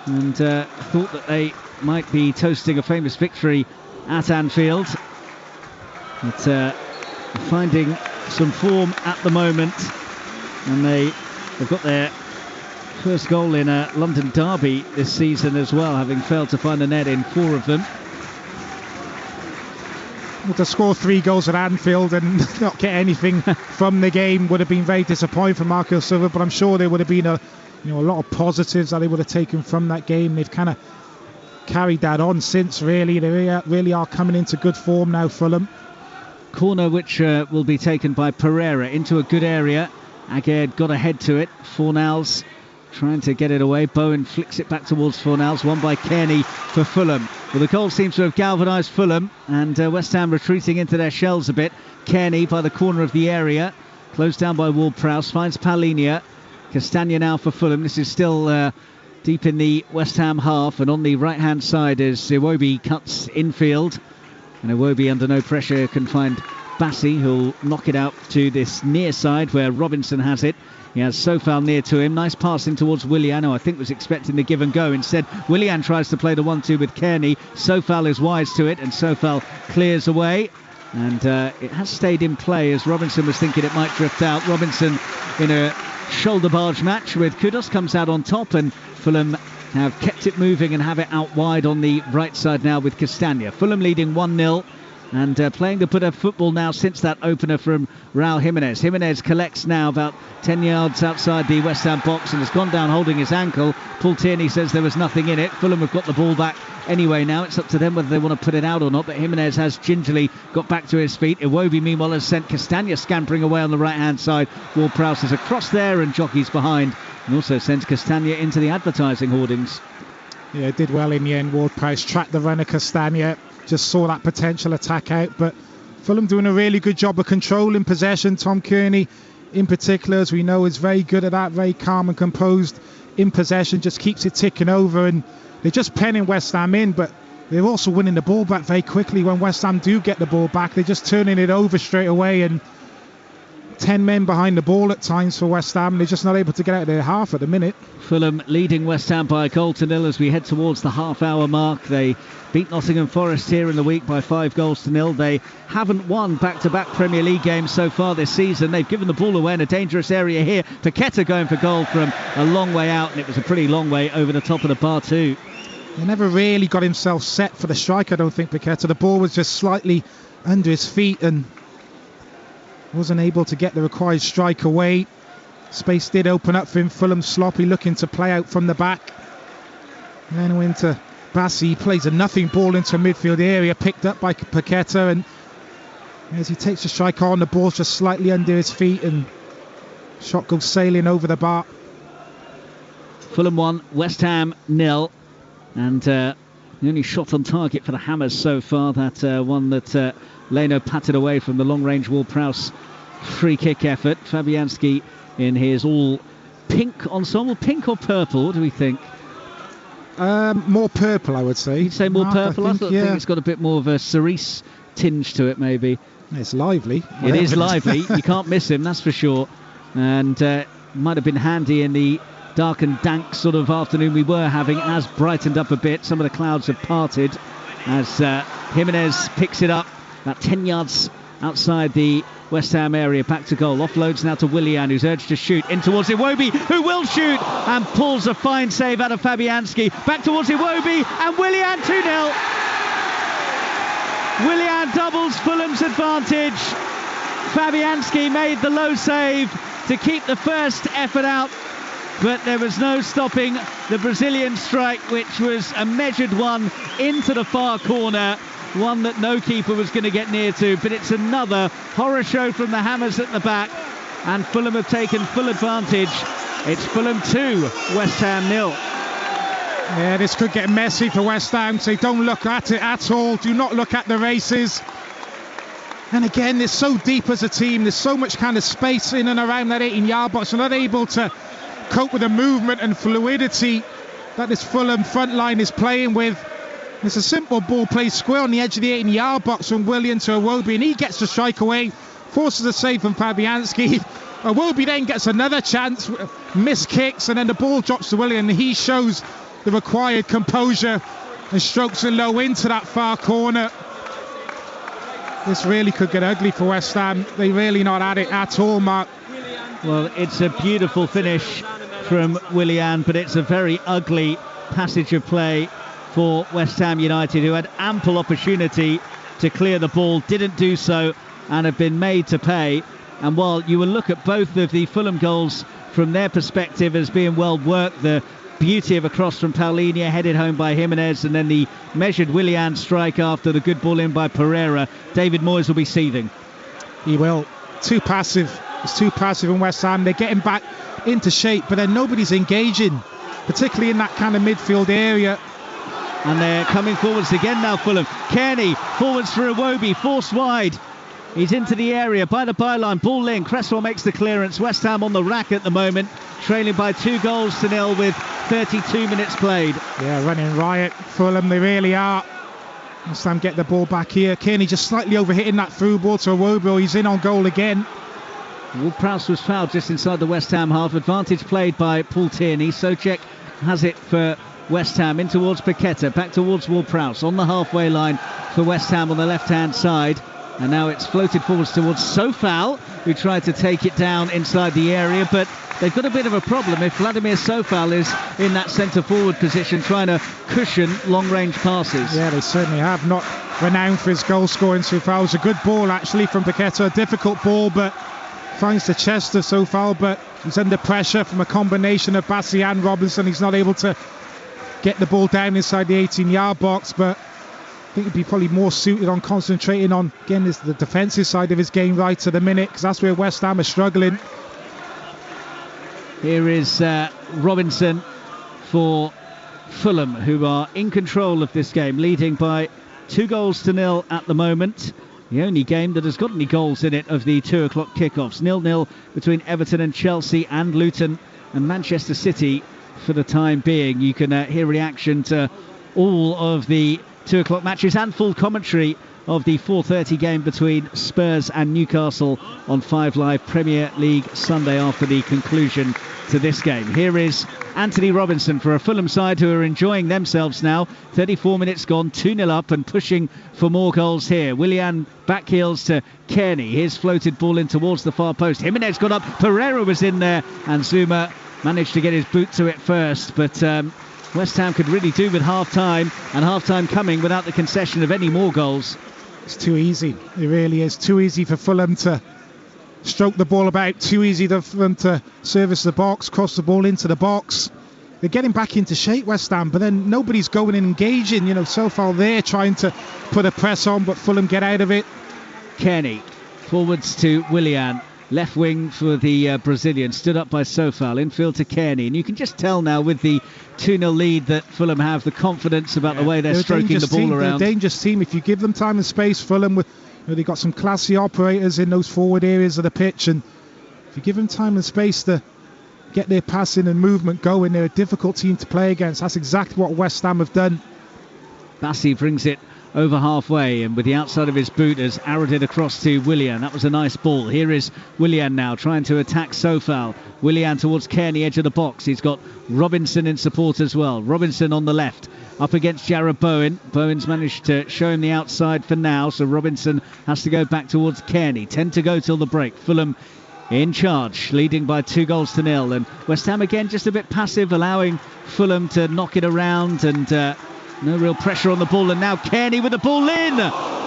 and thought that they might be toasting a famous victory at Anfield. But finding some form at the moment, and they've got their first goal in a London derby this season as well, having failed to find the net in 4 of them. Well, to score 3 goals at Anfield and not get anything from the game would have been very disappointing for Marco Silva, but I'm sure there would have been a lot of positives that they would have taken from that game. They've kind of carried that on since, really. They really are coming into good form now, Fulham. Corner which will be taken by Pereira into a good area. Agerd got ahead to it. Fornals trying to get it away. Bowen flicks it back towards Fornals. Won by Kearney for Fulham. Well, the goal seems to have galvanised Fulham, and West Ham retreating into their shells a bit. Kearney by the corner of the area, closed down by Ward-Prowse, finds Palhinha. Castagna now for Fulham. This is still deep in the West Ham half, and on the right hand side as Iwobi cuts infield, and Iwobi under no pressure can find Bassi, who'll knock it out to this near side where Robinson has it. He has Sofal near to him. Nice pass in towards Willian, who I think was expecting the give and go. Instead, Willian tries to play the 1-2 with Kearney. Sofal is wise to it, and Sofal clears away. And it has stayed in play as Robinson was thinking it might drift out. Robinson in a shoulder barge match with Kudus comes out on top, and Fulham have kept it moving and have it out wide on the right side now with Castagna. Fulham leading 1-0. And playing the bit of football now since that opener from Raul Jimenez. Jimenez collects now about 10 yards outside the West Ham box and has gone down holding his ankle. Paul Tierney says there was nothing in it. Fulham have got the ball back anyway now. It's up to them whether they want to put it out or not, but Jimenez has gingerly got back to his feet. Iwobi meanwhile has sent Castagna scampering away on the right hand side. Ward-Prowse is across there and jockeys behind, and also sends Castagna into the advertising hoardings. Yeah, did well in the end. Ward-Prowse tracked the runner Castagna, just saw that potential attack out, but Fulham doing a really good job of controlling possession. Tom Kearney in particular, as we know, is very good at that, very calm and composed in possession, just keeps it ticking over, and they're just penning West Ham in, but they're also winning the ball back very quickly. When West Ham do get the ball back, they're just turning it over straight away, and 10 men behind the ball at times for West Ham. They're just not able to get out of their half at the minute. Fulham leading West Ham by 1-0 as we head towards the half-hour mark. They beat Nottingham Forest here in the week by 5-0. They haven't won back-to-back Premier League games so far this season. They've given the ball away in a dangerous area here. Paqueta going for goal from a long way out, and it was a pretty long way over the top of the bar too. He never really got himself set for the strike, I don't think, Paqueta. The ball was just slightly under his feet and wasn't able to get the required strike away. Space did open up for him. Fulham sloppy, looking to play out from the back. And then went to Bassi. He plays a nothing ball into a midfield area, picked up by Paqueta, and as he takes the strike on, the ball's just slightly under his feet and shot goes sailing over the bar. Fulham 1, West Ham 0, and the only shot on target for the Hammers so far, that one that Leno patted away from the long-range Ward-Prowse free kick effort. Fabianski in his all pink ensemble. Pink or purple? What do we think? More purple, I would say. You'd say more Mark, purple? I think it's got a bit more of a cerise tinge to it, maybe. It's lively. It is lively. You can't miss him, that's for sure. And might have been handy in the dark and dank sort of afternoon we were having. Has brightened up a bit. Some of the clouds have parted as Jimenez picks it up about 10 yards outside the West Ham area. Back to goal. Offloads now to Willian, who's urged to shoot. In towards Iwobi, who will shoot and pulls a fine save out of Fabianski. Back towards Iwobi, and Willian 2-0. Willian doubles Fulham's advantage. Fabianski made the low save to keep the first effort out, but there was no stopping the Brazilian strike, which was a measured one into the far corner. One that no keeper was going to get near to, but it's another horror show from the Hammers at the back, and Fulham have taken full advantage. It's Fulham 2, West Ham 0. Yeah, this could get messy for West Ham, so don't look at it at all. Do not look at the races. And again, they're so deep as a team. There's so much kind of space in and around that 18-yard box. They're not able to cope with the movement and fluidity that this Fulham front line is playing with. It's a simple ball played square on the edge of the 18-yard box from Willian to Iwobi, and he gets the strike away, forces a save from Fabianski. Iwobi then gets another chance, missed kicks, and then the ball drops to Willian, and he shows the required composure and strokes it low into that far corner. This really could get ugly for West Ham. They're really not at it at all, Mark. Well, it's a beautiful finish from Willian, but it's a very ugly passage of play for West Ham United, who had ample opportunity to clear the ball, didn't do so, and have been made to pay. And while you will look at both of the Fulham goals from their perspective as being well worked, the beauty of a cross from Paulinho headed home by Jimenez, and then the measured Willian strike after the good ball in by Pereira, David Moyes will be seething. He will. Too passive. It's too passive in West Ham. They're getting back into shape, but then nobody's engaging, particularly in that kind of midfield area. And they're coming forwards again now, Fulham. Kearney forwards for Iwobi, forced wide. He's into the area by the byline. Ball in. Cresswell makes the clearance. West Ham on the rack at the moment, trailing by 2-0 with 32 minutes played. Yeah, running riot. Fulham, they really are. West Ham get the ball back here. Kearney just slightly overhitting that through ball to Iwobi. He's in on goal again. Ward-Prowse was fouled just inside the West Ham half. Advantage played by Paul Tierney. Souček has it for West Ham, in towards Paqueta, back towards Ward-Prowse on the halfway line for West Ham on the left-hand side. And now it's floated forwards towards Sofal, who tried to take it down inside the area, but they've got a bit of a problem if Vladimir Sofal is in that centre-forward position trying to cushion long-range passes. Yeah, they certainly have. Not renowned for his goal-scoring. Sofal was a good ball, actually, from Paqueta. A difficult ball, but finds the chest of Sofal, but he's under pressure from a combination of Bassi and Robinson. He's not able to get the ball down inside the 18-yard box, but I think he'd be probably more suited on concentrating on, again, the defensive side of his game right at the minute, because that's where West Ham are struggling. Here is Robinson for Fulham, who are in control of this game, leading by 2-0 at the moment. The only game that has got any goals in it of the 2 o'clock kickoffs. 0-0 between Everton and Chelsea and Luton and Manchester City for the time being. You can hear reaction to all of the 2 o'clock matches and full commentary of the 4:30 game between Spurs and Newcastle on 5 Live Premier League Sunday after the conclusion to this game. Here is Anthony Robinson for a Fulham side who are enjoying themselves now. 34 minutes gone, 2-0 up and pushing for more goals here. Willian back heels to Kearney. His floated ball in towards the far post. Jimenez got up, Pereira was in there, and Zuma managed to get his boot to it first, but West Ham could really do with half-time, and half-time coming without the concession of any more goals. It's too easy. It really is too easy for Fulham to stroke the ball about, too easy for them to service the box, cross the ball into the box. They're getting back into shape, West Ham, but then nobody's going and engaging. So far they're trying to put a press on, but Fulham get out of it. Kearney forwards to Willian. Left wing for the Brazilian, stood up by Sofal, infield to Kearney, and you can just tell now with the 2-0 lead that Fulham have the confidence about the way they're stroking the ball around. They're a dangerous team if you give them time and space. Fulham, they've got some classy operators in those forward areas of the pitch, and if you give them time and space to get their passing and movement going, they're a difficult team to play against. That's exactly what West Ham have done. Bassi brings it over halfway, and with the outside of his boot has arrowed it across to Willian. That was a nice ball. Here is Willian now trying to attack Sofal. Willian towards Kearney, edge of the box. He's got Robinson in support as well. Robinson on the left up against Jarrod Bowen. Bowen's managed to show him the outside for now, so Robinson has to go back towards Kearney. 10 to go till the break. Fulham in charge, leading by 2-0, and West Ham again just a bit passive, allowing Fulham to knock it around, and no real pressure on the ball. And now Kearney with the ball in,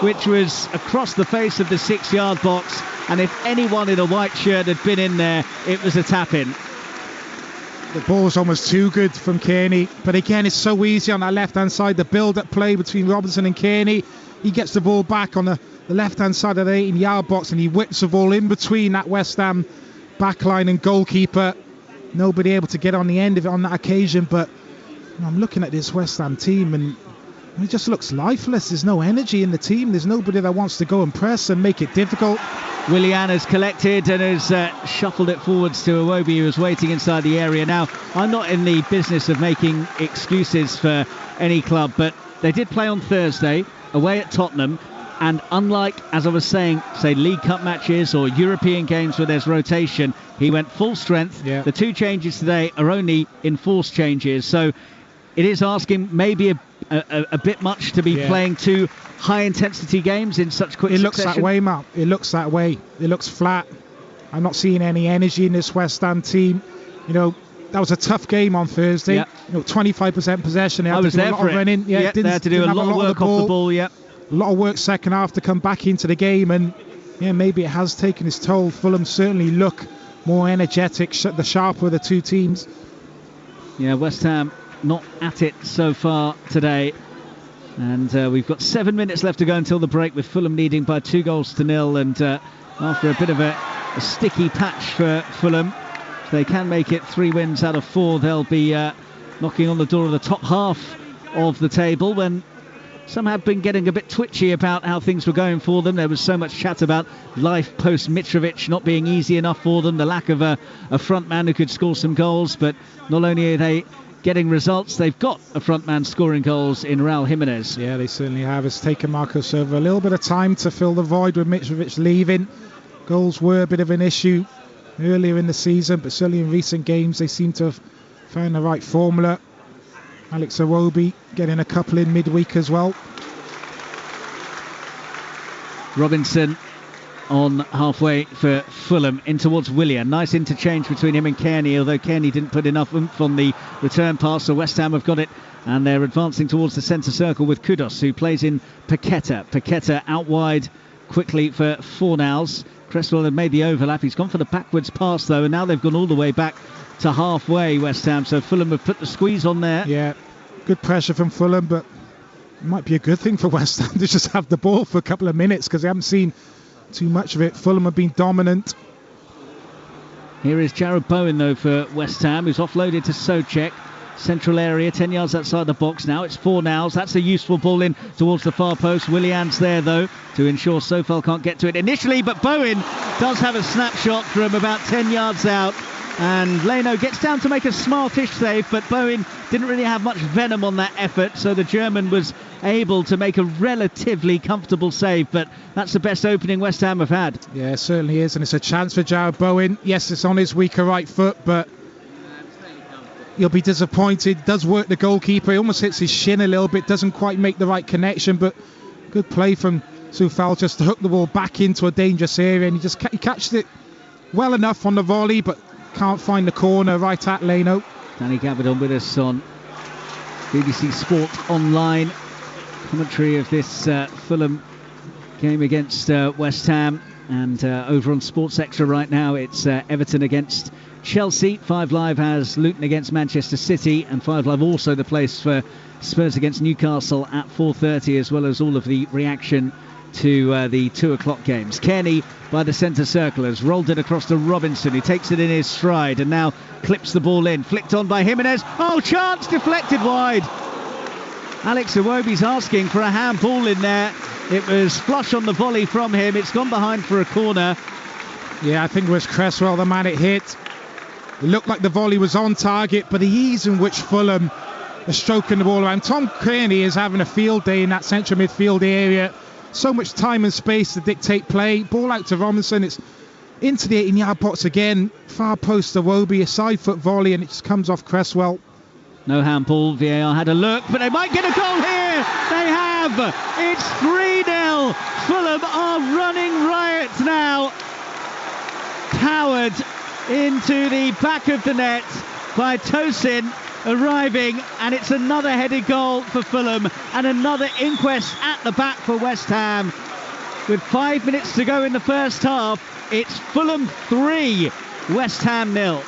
which was across the face of the 6-yard box, and if anyone in a white shirt had been in there, it was a tap-in. The ball's almost too good from Kearney, but again it's so easy on that left hand side. The build-up play between Robinson and Kearney, he gets the ball back on the left hand side of the 18-yard box, and he whips the ball in between that West Ham backline and goalkeeper. Nobody able to get on the end of it on that occasion, but I'm looking at this West Ham team and it just looks lifeless. There's no energy in the team. There's nobody that wants to go and press and make it difficult. Willian has collected and has shuffled it forwards to Iwobi, who was waiting inside the area. Now, I'm not in the business of making excuses for any club, but they did play on Thursday away at Tottenham, and unlike, as I was saying, say League Cup matches or European games where there's rotation, he went full strength. Yeah. The 2 changes today are only enforced changes, so it is asking maybe a bit much to be playing 2 high-intensity games in such quick succession. It looks that way, Matt. It looks that way. It looks flat. I'm not seeing any energy in this West Ham team. That was a tough game on Thursday. Yeah. 25% possession. They had I was to do there a lot for of it. running. They had to do a lot of work off the ball. Yeah. A lot of work second half to come back into the game, and maybe it has taken its toll. Fulham certainly look more energetic, the sharper of the 2 teams. Yeah, West Ham not at it so far today, and we've got 7 minutes left to go until the break, with Fulham leading by 2-0, and after a bit of a sticky patch for Fulham, if they can make it 3 wins out of 4, they'll be knocking on the door of the top half of the table, when some have been getting a bit twitchy about how things were going for them. There was so much chat about life post Mitrovic not being easy enough for them, the lack of a front man who could score some goals, but not only are they getting results, they've got a front man scoring goals in Raul Jimenez. Yeah, they certainly have. It's taken Marco Silva a little bit of time to fill the void with Mitrovic leaving. Goals were a bit of an issue earlier in the season, but certainly in recent games they seem to have found the right formula. Alex Iwobi getting a couple in midweek as well. Robinson on halfway for Fulham, in towards Willian. Nice interchange between him and Kearney, although Kearney didn't put enough oomph on the return pass, so West Ham have got it, and they're advancing towards the centre circle with Kudos, who plays in Paqueta. Paqueta out wide quickly for Fornals. Cresswell had made the overlap. He's gone for the backwards pass though, and now they've gone all the way back to halfway, West Ham, so Fulham have put the squeeze on there. Yeah, good pressure from Fulham, but it might be a good thing for West Ham to just have the ball for a couple of minutes, because they haven't seen too much of it. Fulham have been dominant. Here is Jarrod Bowen though for West Ham, who's offloaded to Soucek. Central area, 10 yards outside the box now. It's Fornals. That's a useful ball in towards the far post. Willian's there though to ensure Sofal can't get to it initially, but Bowen does have a snapshot from about 10 yards out And Leno gets down to make a smartish save, but Bowen didn't really have much venom on that effort, so the German was able to make a relatively comfortable save. But that's the best opening West Ham have had. Yeah, it certainly is, and it's a chance for Jarrod Bowen. Yes, it's on his weaker right foot, but you'll be disappointed. Does work the goalkeeper. He almost hits his shin a little bit, doesn't quite make the right connection, but good play from Soufal just to hook the ball back into a dangerous area, and he catched it well enough on the volley, but can't find the corner right at Leno. Danny Gabardon with us on BBC Sport Online. Commentary of this Fulham game against West Ham. And over on Sports Extra right now, it's Everton against Chelsea. 5 Live has Luton against Manchester City, and 5 Live also the place for Spurs against Newcastle at 4:30, as well as all of the reaction to the 2 o'clock games. Kearney by the centre circle has rolled it across to Robinson, who takes it in his stride and now clips the ball in, flicked on by Jimenez. Oh, chance, deflected wide. Alex Iwobi's asking for a handball in there. It was flush on the volley from him. It's gone behind for a corner. Yeah, I think it was Cresswell, the man it hit. It looked like the volley was on target, but the ease in which Fulham are stroking the ball around. Tom Kearney is having a field day in that central midfield area. So much time and space to dictate play. Ball out to Robinson. It's into the 18-yard box again. Far post to Iwobi, a side foot volley, and it just comes off Cresswell. No handball. VAR had a look, but they might get a goal here. They have. It's 3-0. Fulham are running riot now. Powered into the back of the net by Tosin arriving, and it's another headed goal for Fulham and another inquest at the back for West Ham. With 5 minutes to go in the first half, it's Fulham 3, West Ham 0.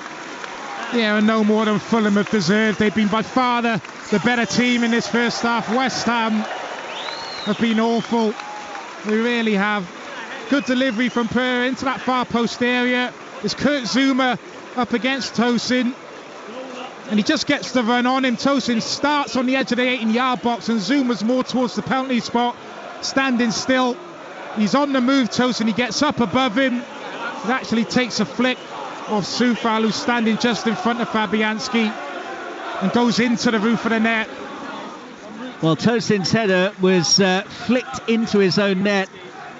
Yeah, and no more than Fulham have deserved. They've been by far the better team in this first half. West Ham have been awful. They really have. Good delivery from Per into that far post area. It's Kurt Zouma up against Tosin, and he just gets the run on him. Tosin starts on the edge of the 18-yard box, and Zouma's more towards the penalty spot, standing still. He's on the move, Tosin. He gets up above him. It actually takes a flick off Soufal, who's standing just in front of Fabianski, and goes into the roof of the net. Well, Tosin's header was flicked into his own net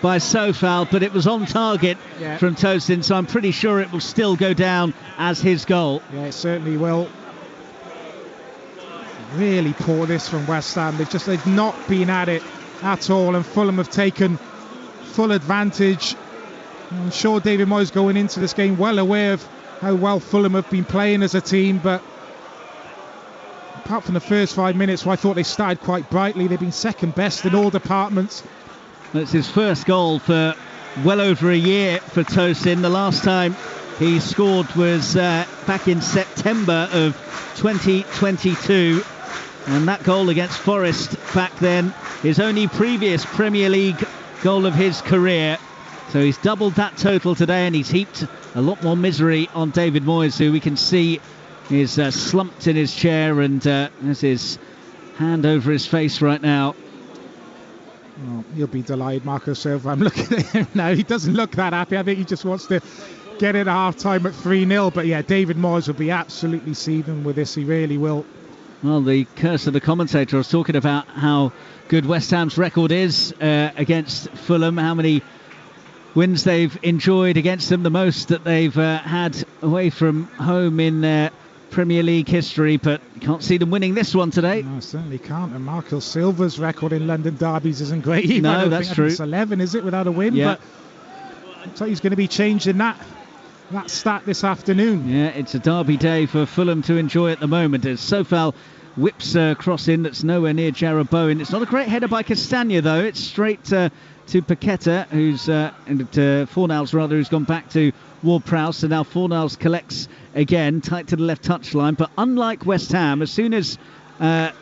by Soufal, but it was on target from Tosin, so I'm pretty sure it will still go down as his goal. Yeah, it certainly will. Really poor this from West Ham. They've not been at it at all, and Fulham have taken full advantage. I'm sure David Moyes going into this game well aware of how well Fulham have been playing as a team, but apart from the first 5 minutes where I thought they started quite brightly, they've been second best in all departments. That's his first goal for well over a year for Tosin. The last time he scored was back in September of 2022, and that goal against Forest back then, his only previous Premier League goal of his career. So he's doubled that total today, and he's heaped a lot more misery on David Moyes, who we can see is slumped in his chair, and has his hand over his face right now. Oh, you'll be delighted, Marco Silva. I'm looking at him now. He doesn't look that happy. I think he just wants to get it at half-time at 3-0. But yeah, David Moyes will be absolutely seething with this. He really will. Well, the curse of the commentator. I was talking about how good West Ham's record is against Fulham, how many wins they've enjoyed against them, the most that they've had away from home in their Premier League history, but you can't see them winning this one today. No, certainly can't. And Marco Silva's record in London derbies isn't great either. No, that's true. It's 11, is it, without a win? Yeah. But looks like he's going to be changing that stat this afternoon. Yeah, it's a derby day for Fulham to enjoy at the moment, as Soufal whips a cross in that's nowhere near Jarrod Bowen. It's not a great header by Castagna, though. It's straight to Paqueta, who's Fornals rather, who's gone back to Ward-Prowse, and now Fornals collects again, tight to the left touchline. But unlike West Ham, as soon as the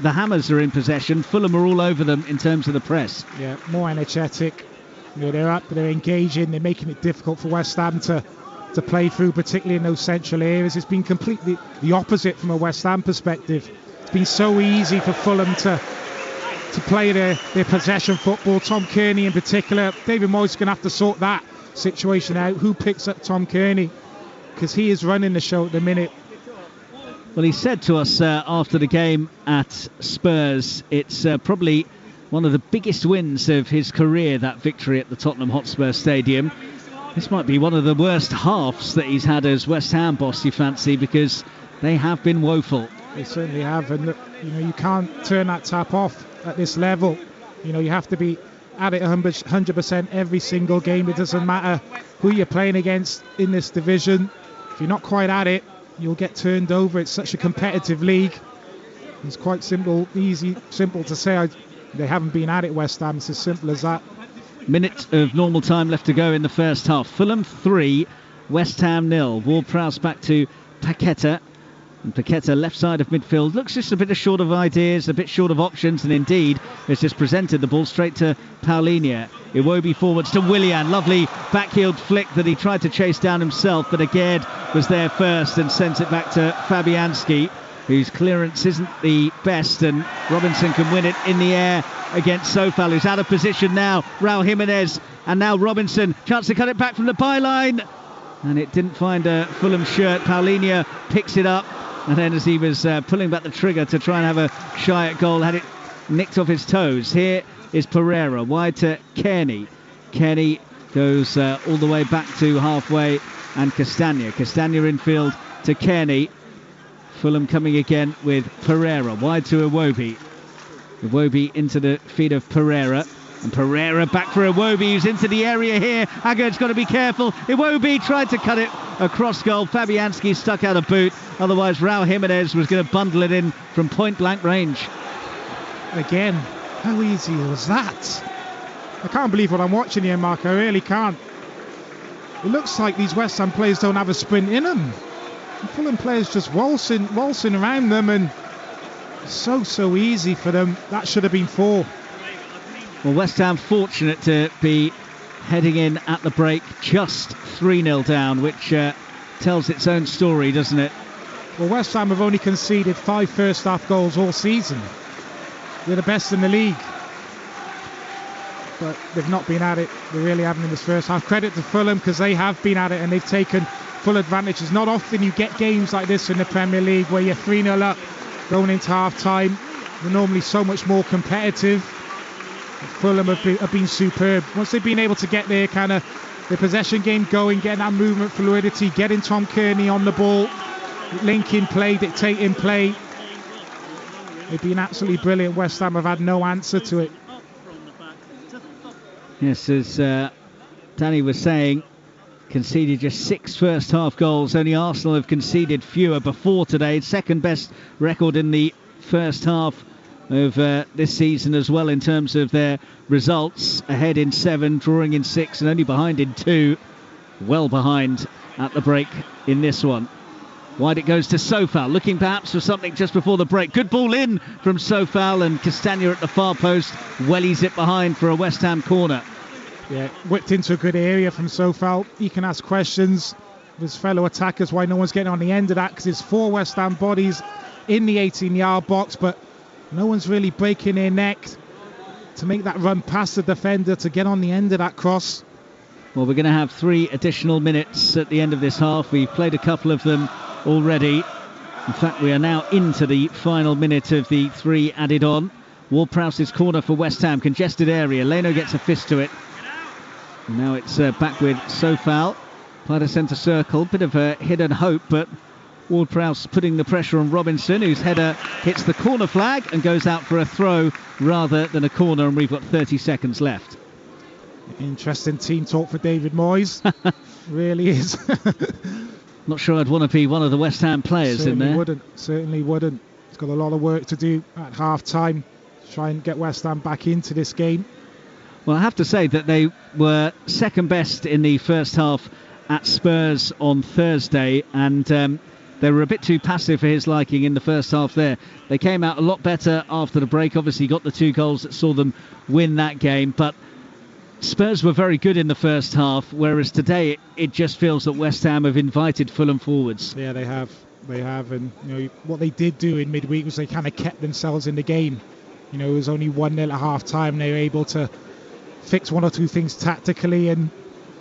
Hammers are in possession, Fulham are all over them in terms of the press. Yeah, more energetic. They're up, they're engaging, they're making it difficult for West Ham to play through, particularly in those central areas. It's been completely the opposite from a West Ham perspective. It's been so easy for Fulham to play their possession football. Tom Kearney in particular. David Moyes is going to have to sort that situation out. Who picks up Tom Kearney? because he is running the show at the minute. Well, he said to us after the game at Spurs, it's probably one of the biggest wins of his career, that victory at the Tottenham Hotspur Stadium. This might be one of the worst halves that he's had as West Ham boss, you fancy, because they have been woeful. They certainly have, and look, you can't turn that tap off at this level. You have to be at it 100% every single game. It doesn't matter who you're playing against in this division. If you're not quite at it, you'll get turned over. It's such a competitive league. It's quite simple to say. They haven't been at it, West Ham. It's as simple as that. Minute of normal time left to go in the first half. Fulham 3, West Ham 0. Ward-Prowse back to Paqueta. And Paqueta, left side of midfield, looks just a bit short of ideas, a bit short of options, and indeed has just presented the ball straight to Paulinho. Iwobi forwards to Willian. Lovely backheel flick that he tried to chase down himself, but Aguerd was there first and sent it back to Fabianski, whose clearance isn't the best, and Robinson can win it in the air against Sofal, who's out of position now. Raul Jimenez, and now Robinson, chance to cut it back from the byline, and it didn't find a Fulham shirt. Paulinho picks it up, and then as he was pulling back the trigger to try and have a shy at goal, had it nicked off his toes. Here is Pereira, wide to Kearney. Kearney goes all the way back to halfway, and Castagna infield to Kearney. Fulham coming again with Pereira, wide to Iwobi. Iwobi into the feet of Pereira, and Pereira back for Iwobi, who's into the area here. Aguerd's got to be careful. Iwobi tried to cut it across goal. Fabianski stuck out a boot. Otherwise, Raul Jimenez was going to bundle it in from point-blank range. Again, how easy was that? I can't believe what I'm watching here, Mark. I really can't. It looks like these West Ham players don't have a sprint in them. The Fulham players just waltzing around them, and so easy for them. That should have been 4. Well, West Ham fortunate to be heading in at the break just 3-0 down, which tells its own story, doesn't it? Well, West Ham have only conceded 5 first half goals all season. They're the best in the league, but they've not been at it. They really haven't in this first half. Credit to Fulham, because they have been at it and they've taken full advantage. It's not often you get games like this in the Premier League where you're 3-0 up going into half time. They're normally so much more competitive. Fulham have been superb. Once they've been able to get their possession game going, getting that movement fluidity, getting Tom Kearney on the ball, linking play, dictating play, they've been absolutely brilliant. West Ham have had no answer to it. Yes, as Danny was saying, conceded just 6 first half goals. Only Arsenal have conceded fewer before today. Second best record in the first half of this season as well in terms of their results. Ahead in 7, drawing in 6, and only behind in 2. Well behind at the break in this one. Wide it goes to Sofal, looking perhaps for something just before the break. Good ball in from Sofal, and Castagna at the far post wellies it behind for a West Ham corner. Yeah, whipped into a good area from Sofal. He can ask questions of his fellow attackers why no one's getting on the end of that, because there's 4 West Ham bodies in the 18-yard box, but no one's really breaking their neck to make that run past the defender to get on the end of that cross. Well, we're going to have 3 additional minutes at the end of this half. We've played a couple of them already. In fact, we are now into the final minute of the 3 added on. Ward-Prowse's corner for West Ham, congested area. Leno gets a fist to it. And now it's back with Sofal, part of centre circle. Bit of a hidden hope, but Ward-Prowse putting the pressure on Robinson, whose header hits the corner flag and goes out for a throw rather than a corner, and we've got 30 seconds left. Interesting team talk for David Moyes. Really is. Not sure I'd want to be one of the West Ham players Certainly in there. Certainly wouldn't. He's got a lot of work to do at half time to try and get West Ham back into this game. Well, I have to say that they were second best in the first half at Spurs on Thursday, and they were a bit too passive for his liking in the first half there. They came out a lot better after the break, obviously got the 2 goals that saw them win that game, but Spurs were very good in the first half, whereas today it just feels that West Ham have invited Fulham forwards. Yeah, they have, and what they did do in midweek was they kind of kept themselves in the game. It was only 1-0 at half time. They were able to fix 1 or 2 things tactically, and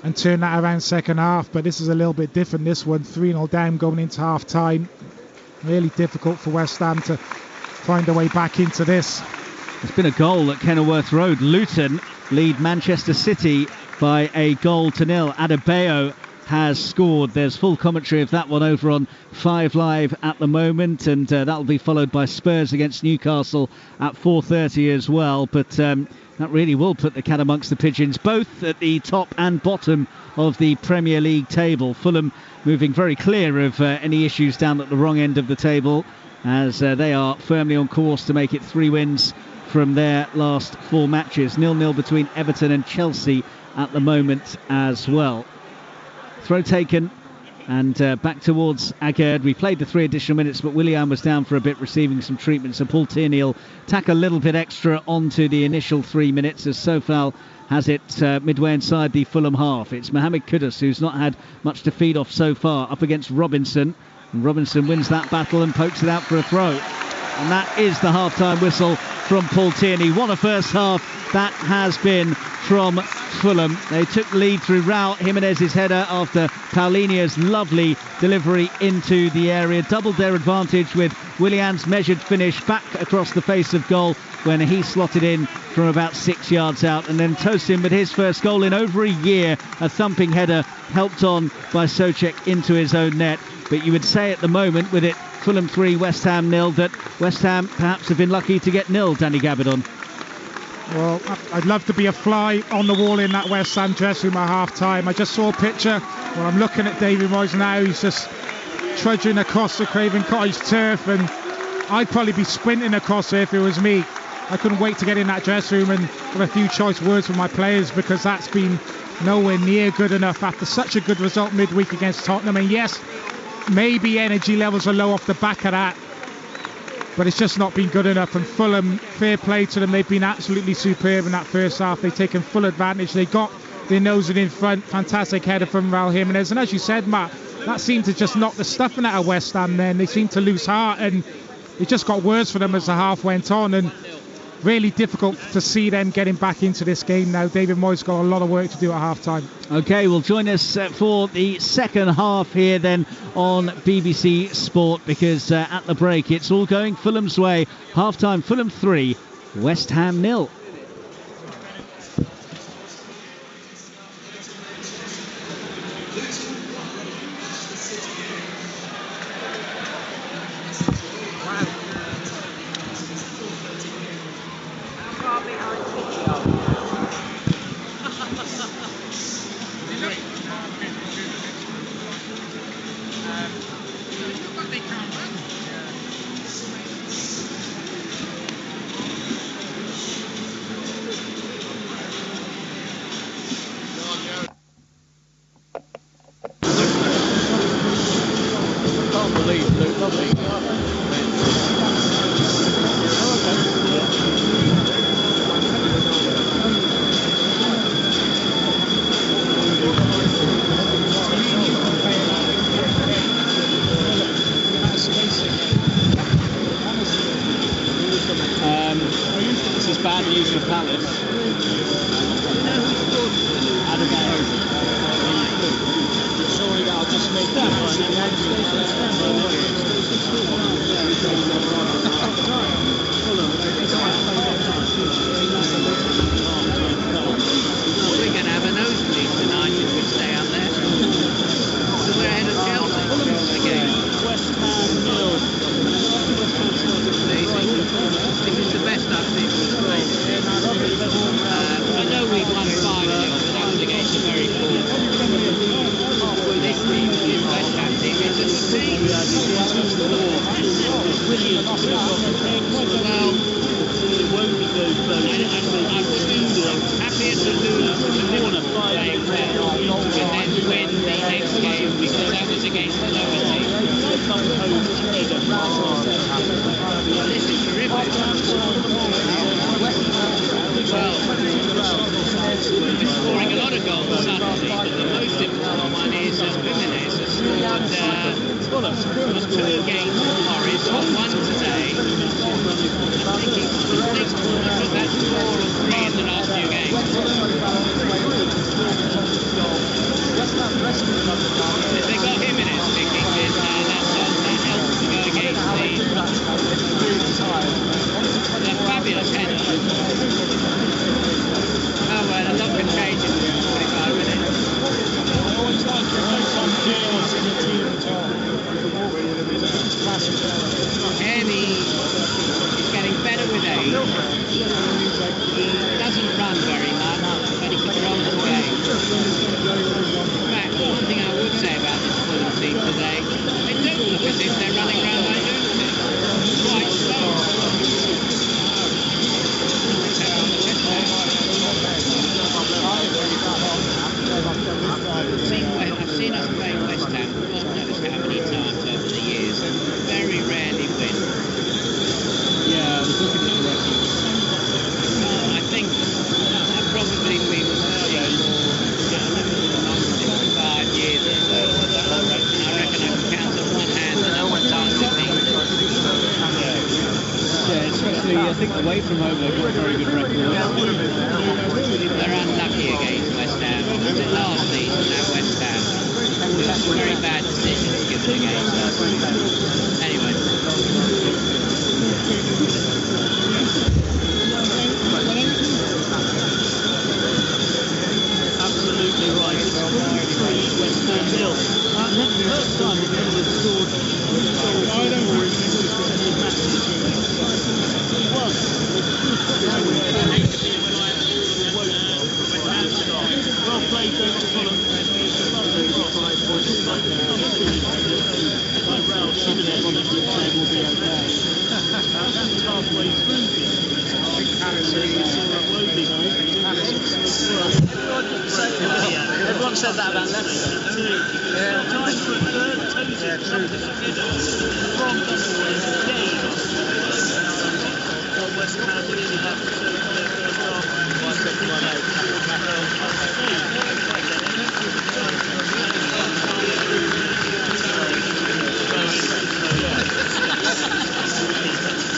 and turn that around second half. But this is a little bit different, this one. 3-0 down going into half time. Really difficult for West Ham to find a way back into this. There's been a goal at Kenilworth Road. Luton lead Manchester City by a 0-0. Adebayo has scored. There's full commentary of that one over on 5 Live at the moment, and that'll be followed by Spurs against Newcastle at 4:30 as well. But that really will put the cat amongst the pigeons, both at the top and bottom of the Premier League table. Fulham moving very clear of any issues down at the wrong end of the table, as they are firmly on course to make it 3 wins from their last 4 matches. 0-0 between Everton and Chelsea at the moment as well. Throw taken and back towards Agard. We played the 3 additional minutes, but Willian was down for a bit, receiving some treatment, so Paul Tierney will tack a little bit extra onto the initial 3 minutes as Sofal has it midway inside the Fulham half. It's Mohamed Kudus, who's not had much to feed off so far, up against Robinson, and Robinson wins that battle and pokes it out for a throw. And that is the half-time whistle from Paul Tierney. What a first half that has been from Fulham. They took the lead through Raul Jimenez's header after Paulinho's lovely delivery into the area. Doubled their advantage with Willian's measured finish back across the face of goal when he slotted in from about 6 yards out. And then Tosin with his first goal in over a year. A thumping header helped on by Souček into his own net. But you would say at the moment, with it Fulham 3, West Ham 0, that West Ham perhaps have been lucky to get 0, Danny Gabardon. Well, I'd love to be a fly on the wall in that West Ham dressing room at half-time. I just saw a picture. Well, I'm looking at David Moyes now. He's just trudging across the Craven Cottage turf, and I'd probably be sprinting across there if it was me. I couldn't wait to get in that dressing room and have a few choice words from my players, because that's been nowhere near good enough after such a good result midweek against Tottenham. And yes, maybe energy levels are low off the back of that, but it's just not been good enough. And Fulham, fair play to them, they've been absolutely superb in that first half. They've taken full advantage. They got their noses in front. Fantastic header from Raul Jimenez. And as you said, Matt, that seemed to just knock the stuffing out of West Ham then. They seemed to lose heart, and it just got worse for them as the half went on, and really difficult to see them getting back into this game now. David Moyes got a lot of work to do at half-time. OK, well, join us for the second half here then on BBC Sport, because at the break it's all going Fulham's way. Half-time, Fulham 3, West Ham 0. This is bad news for Palace. Sorry, I'll just make that. We're going to have a nosebleed tonight if we stay up there. So we're ahead of Chelsea again. West Ham 0. This is the best I've seen for the I know we won 5-0, but that was against a very poor this team, this West Ham team. It's a good team. I would be happier to lose to Liverpool playing well and then win the next game, because that was against the lower team. This is terrific. Well, we're scoring a lot of goals suddenly, but the most important one is that Jimenez has scored 2 against Forest, one today. I think he took that 4 or 3 in the last few games. from home, they've got a very good record. They're unlucky against West Ham. Last season at West Ham, very bad decisions given against us. Anyway. Absolutely right. It's 3-3 West Ham nil. That's the first time that Fulham have scored 3 goals or more in consecutive matches. Well played though for Fulham. 5 points tonight. Like Raul Jimenez, will be okay. Halfway through the everyone said that about Leicester. Yeah. Time for a third total from the game. West Ham really have to say their first half.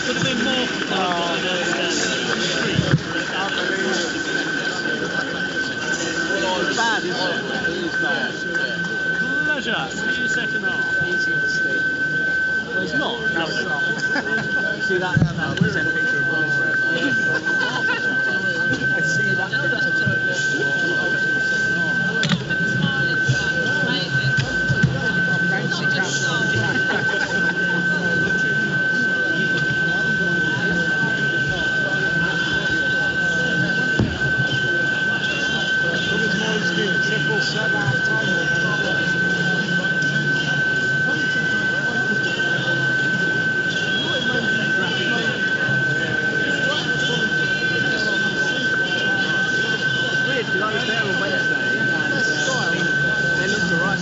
Could have been more bad, isn't it? It is bad. Pleasure. See you second half. Easy mistake. Well, it's not. No, it's not. See that? That was a picture of Ross. I see that simple set out time. Weird because I was there on Wednesday and they looked alright.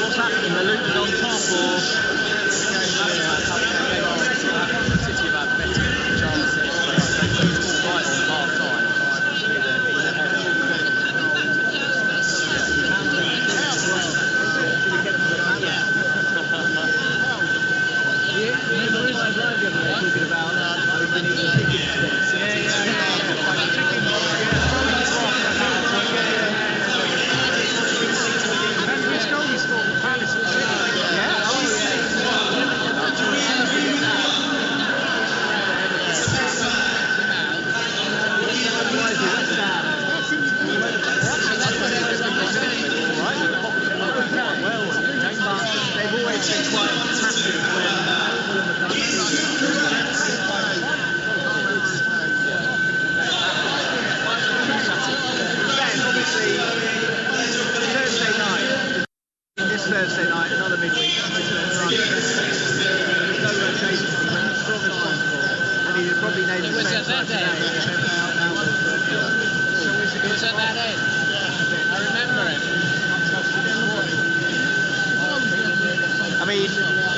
What's happening? They're looping on top, or City have had better chances. They moved all right on half time. Talking about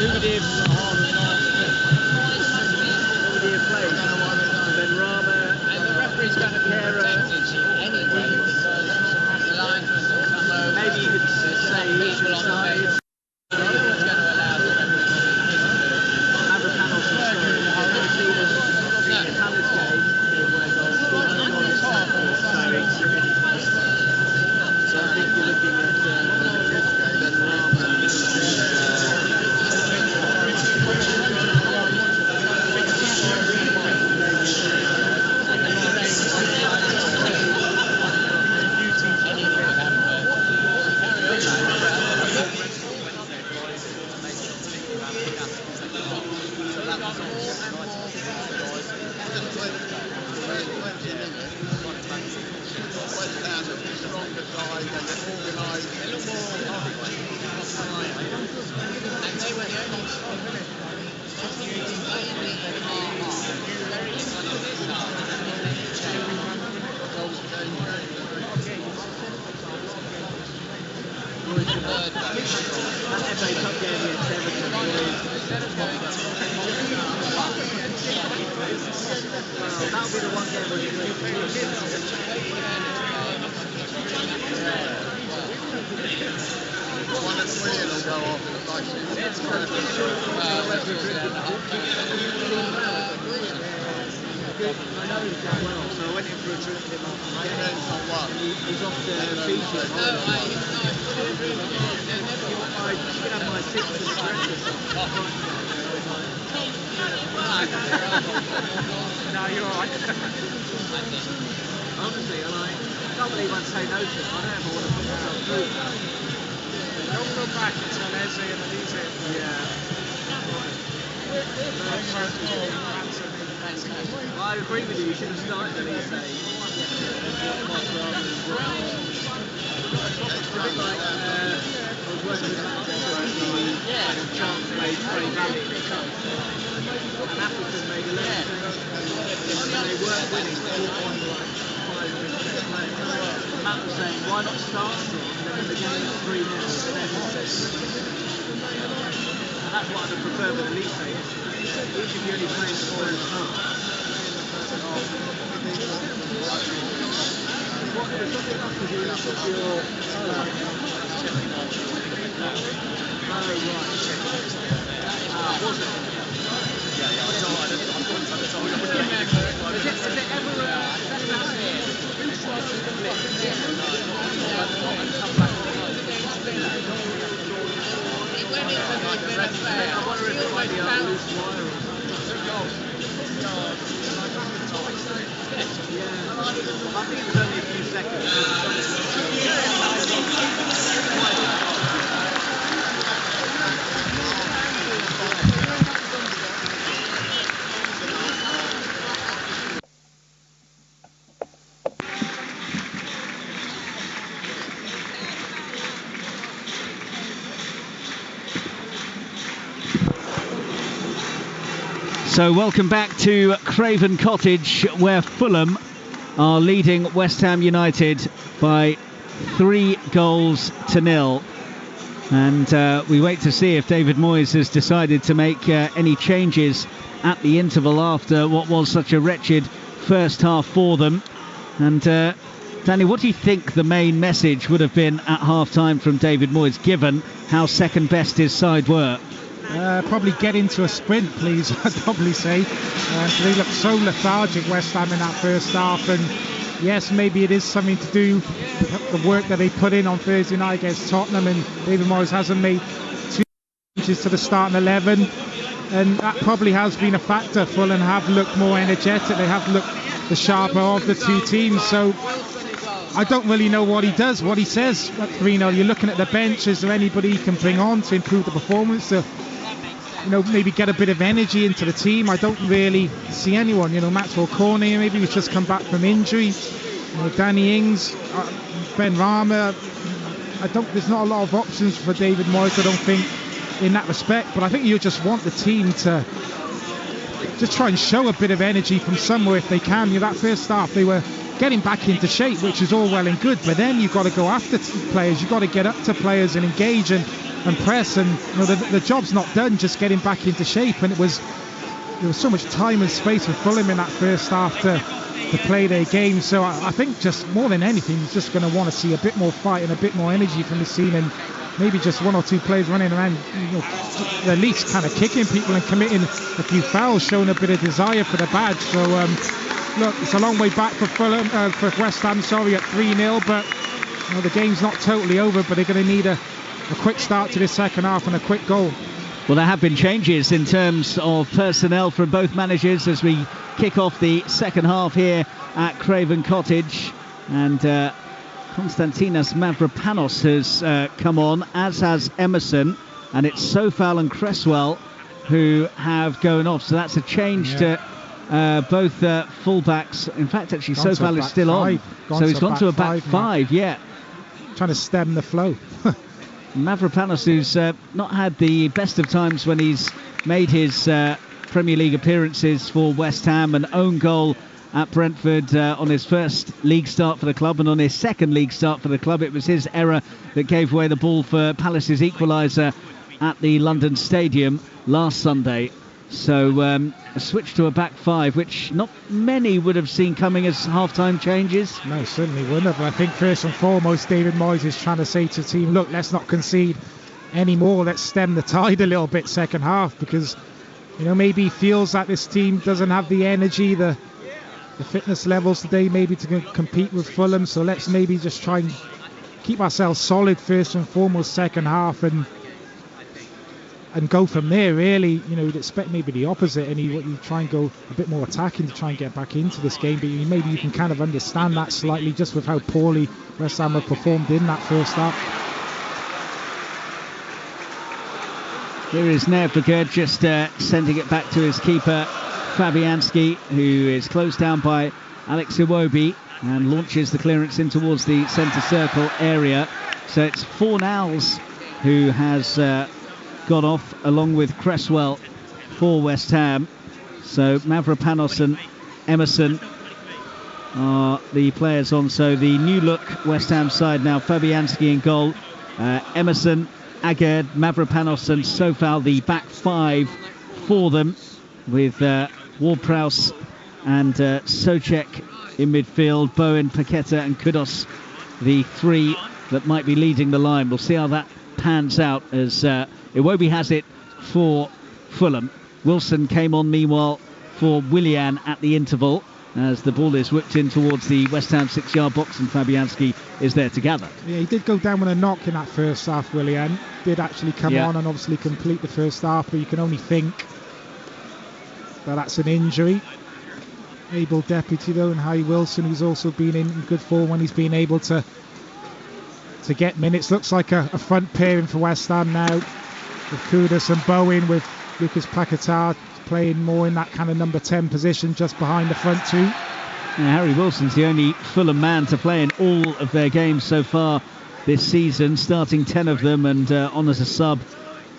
And the referee's going to be protected anyway because the linesman's will come over. Maybe you could say people on the bench. No one's going to allow the referee to have a penalty. So I think you're looking at that'll be the one game where you one at Fulham will go off like it's I know he's done well, so I went in for a drink with him after the game. He's off the feature. I can have my six for the breakfast. No, you're alright. Honestly, I can't believe I'd say no to him. I don't ever want to put myself through that. Don't go back until Leslie and Elise. Yeah. I agree with you. You should have started Elise. Like, I was working with Manchester Chance made very valid. And Appleton made 11 and they weren't winning. They were on like 5 minutes playing. Matt was saying, why not start still? And then when the game was 3-0, and that's what I'd prefer with the league phase. Each of you only playing 4 and a half. What there's something else to do with your was it? I wonder if it might be on a loose wire or something. I think it was only a few seconds. So welcome back to Craven Cottage, where Fulham are leading West Ham United by 3-0. And we wait to see if David Moyes has decided to make any changes at the interval after what was such a wretched first half for them. And Danny, what do you think the main message would have been at half-time from David Moyes, given how second best his side were? Probably get into a sprint, please. I'd probably say. They looked so lethargic, West Ham, in that first half. And yes, maybe it is something to do with the work that they put in on Thursday night against Tottenham. And David Moyes hasn't made 2 changes to the starting 11. And that probably has been a factor. Fulham have looked more energetic. They have looked the sharper of the two teams. So I don't really know what he does, what he says at 3-0. You're looking at the bench. Is there anybody he can bring on to improve the performance? Maybe get a bit of energy into the team. I don't really see anyone. Maxwell Cornet maybe was just come back from injury. Danny Ings, Ben Rama. There's not a lot of options for David Moyes, I don't think, in that respect. But I think you just want the team to just try and show a bit of energy from somewhere if they can. That first half they were getting back into shape, which is all well and good. But then you've got to go after players. You've got to get up to players and engage. And and press, and the job's not done just getting back into shape. And there was so much time and space for Fulham in that first half to play their game. So I think just more than anything, he's just going to want to see a bit more fight and a bit more energy from the scene, and maybe just one or two players running around, at least kind of kicking people and committing a few fouls, showing a bit of desire for the badge. So look, it's a long way back for Fulham, for West Ham, sorry, at 3-0, but the game's not totally over, but they're going to need a quick start to this second half and a quick goal. Well, there have been changes in terms of personnel from both managers as we kick off the second half here at Craven Cottage, and Konstantinos Mavropanos has come on, as has Emerson, and it's Sofal and Cresswell who have gone off. So that's a change to both full-backs. In fact, actually, Sofal is still on. So he's gone to a back five, yeah. Trying to stem the flow. Mavropanos, who's not had the best of times when he's made his Premier League appearances for West Ham, an own goal at Brentford on his first league start for the club, and on his second league start for the club it was his error that gave away the ball for Palace's equaliser at the London Stadium last Sunday. So a switch to a back five, which not many would have seen coming as half-time changes. No, certainly wouldn't have. I think first and foremost David Moyes is trying to say to the team, look, let's not concede anymore, let's stem the tide a little bit second half, because maybe he feels that this team doesn't have the energy, the fitness levels today maybe to compete with Fulham. So let's maybe just try and keep ourselves solid first and foremost second half, and go from there. Really, you'd expect maybe the opposite, and you try and go a bit more attacking to try and get back into this game. But maybe you can kind of understand that slightly just with how poorly West Ham have performed in that first half. Here is Neerpeke just sending it back to his keeper Fabianski, who is closed down by Alex Iwobi and launches the clearance in towards the centre circle area. So it's Fornals who has gone off along with Cresswell for West Ham. So Mavropanos and Emerson are the players on. So the new look West Ham side now, Fabianski in goal, Emerson, Agard, Mavropanos and Sofal, the back five for them, with Ward-Prowse and Souček in midfield, Bowen, Paqueta and Kudos, the three that might be leading the line. We'll see how that pans out, as Iwobi has it for Fulham. Wilson came on meanwhile for Willian at the interval, as the ball is whipped in towards the West Ham 6-yard box, and Fabianski is there to gather. Yeah, he did go down with a knock in that first half, Willian. Did actually come on and obviously complete the first half, but you can only think that that's an injury. Able deputy though, and Harry Wilson, who's also been in good form when he's been able to get minutes. Looks like a front pairing for West Ham now, with Kudus and Bowen, with Lucas Paquetá playing more in that kind of number 10 position just behind the front two. Yeah, Harry Wilson's the only Fulham man to play in all of their games so far this season, starting 10 of them and on as a sub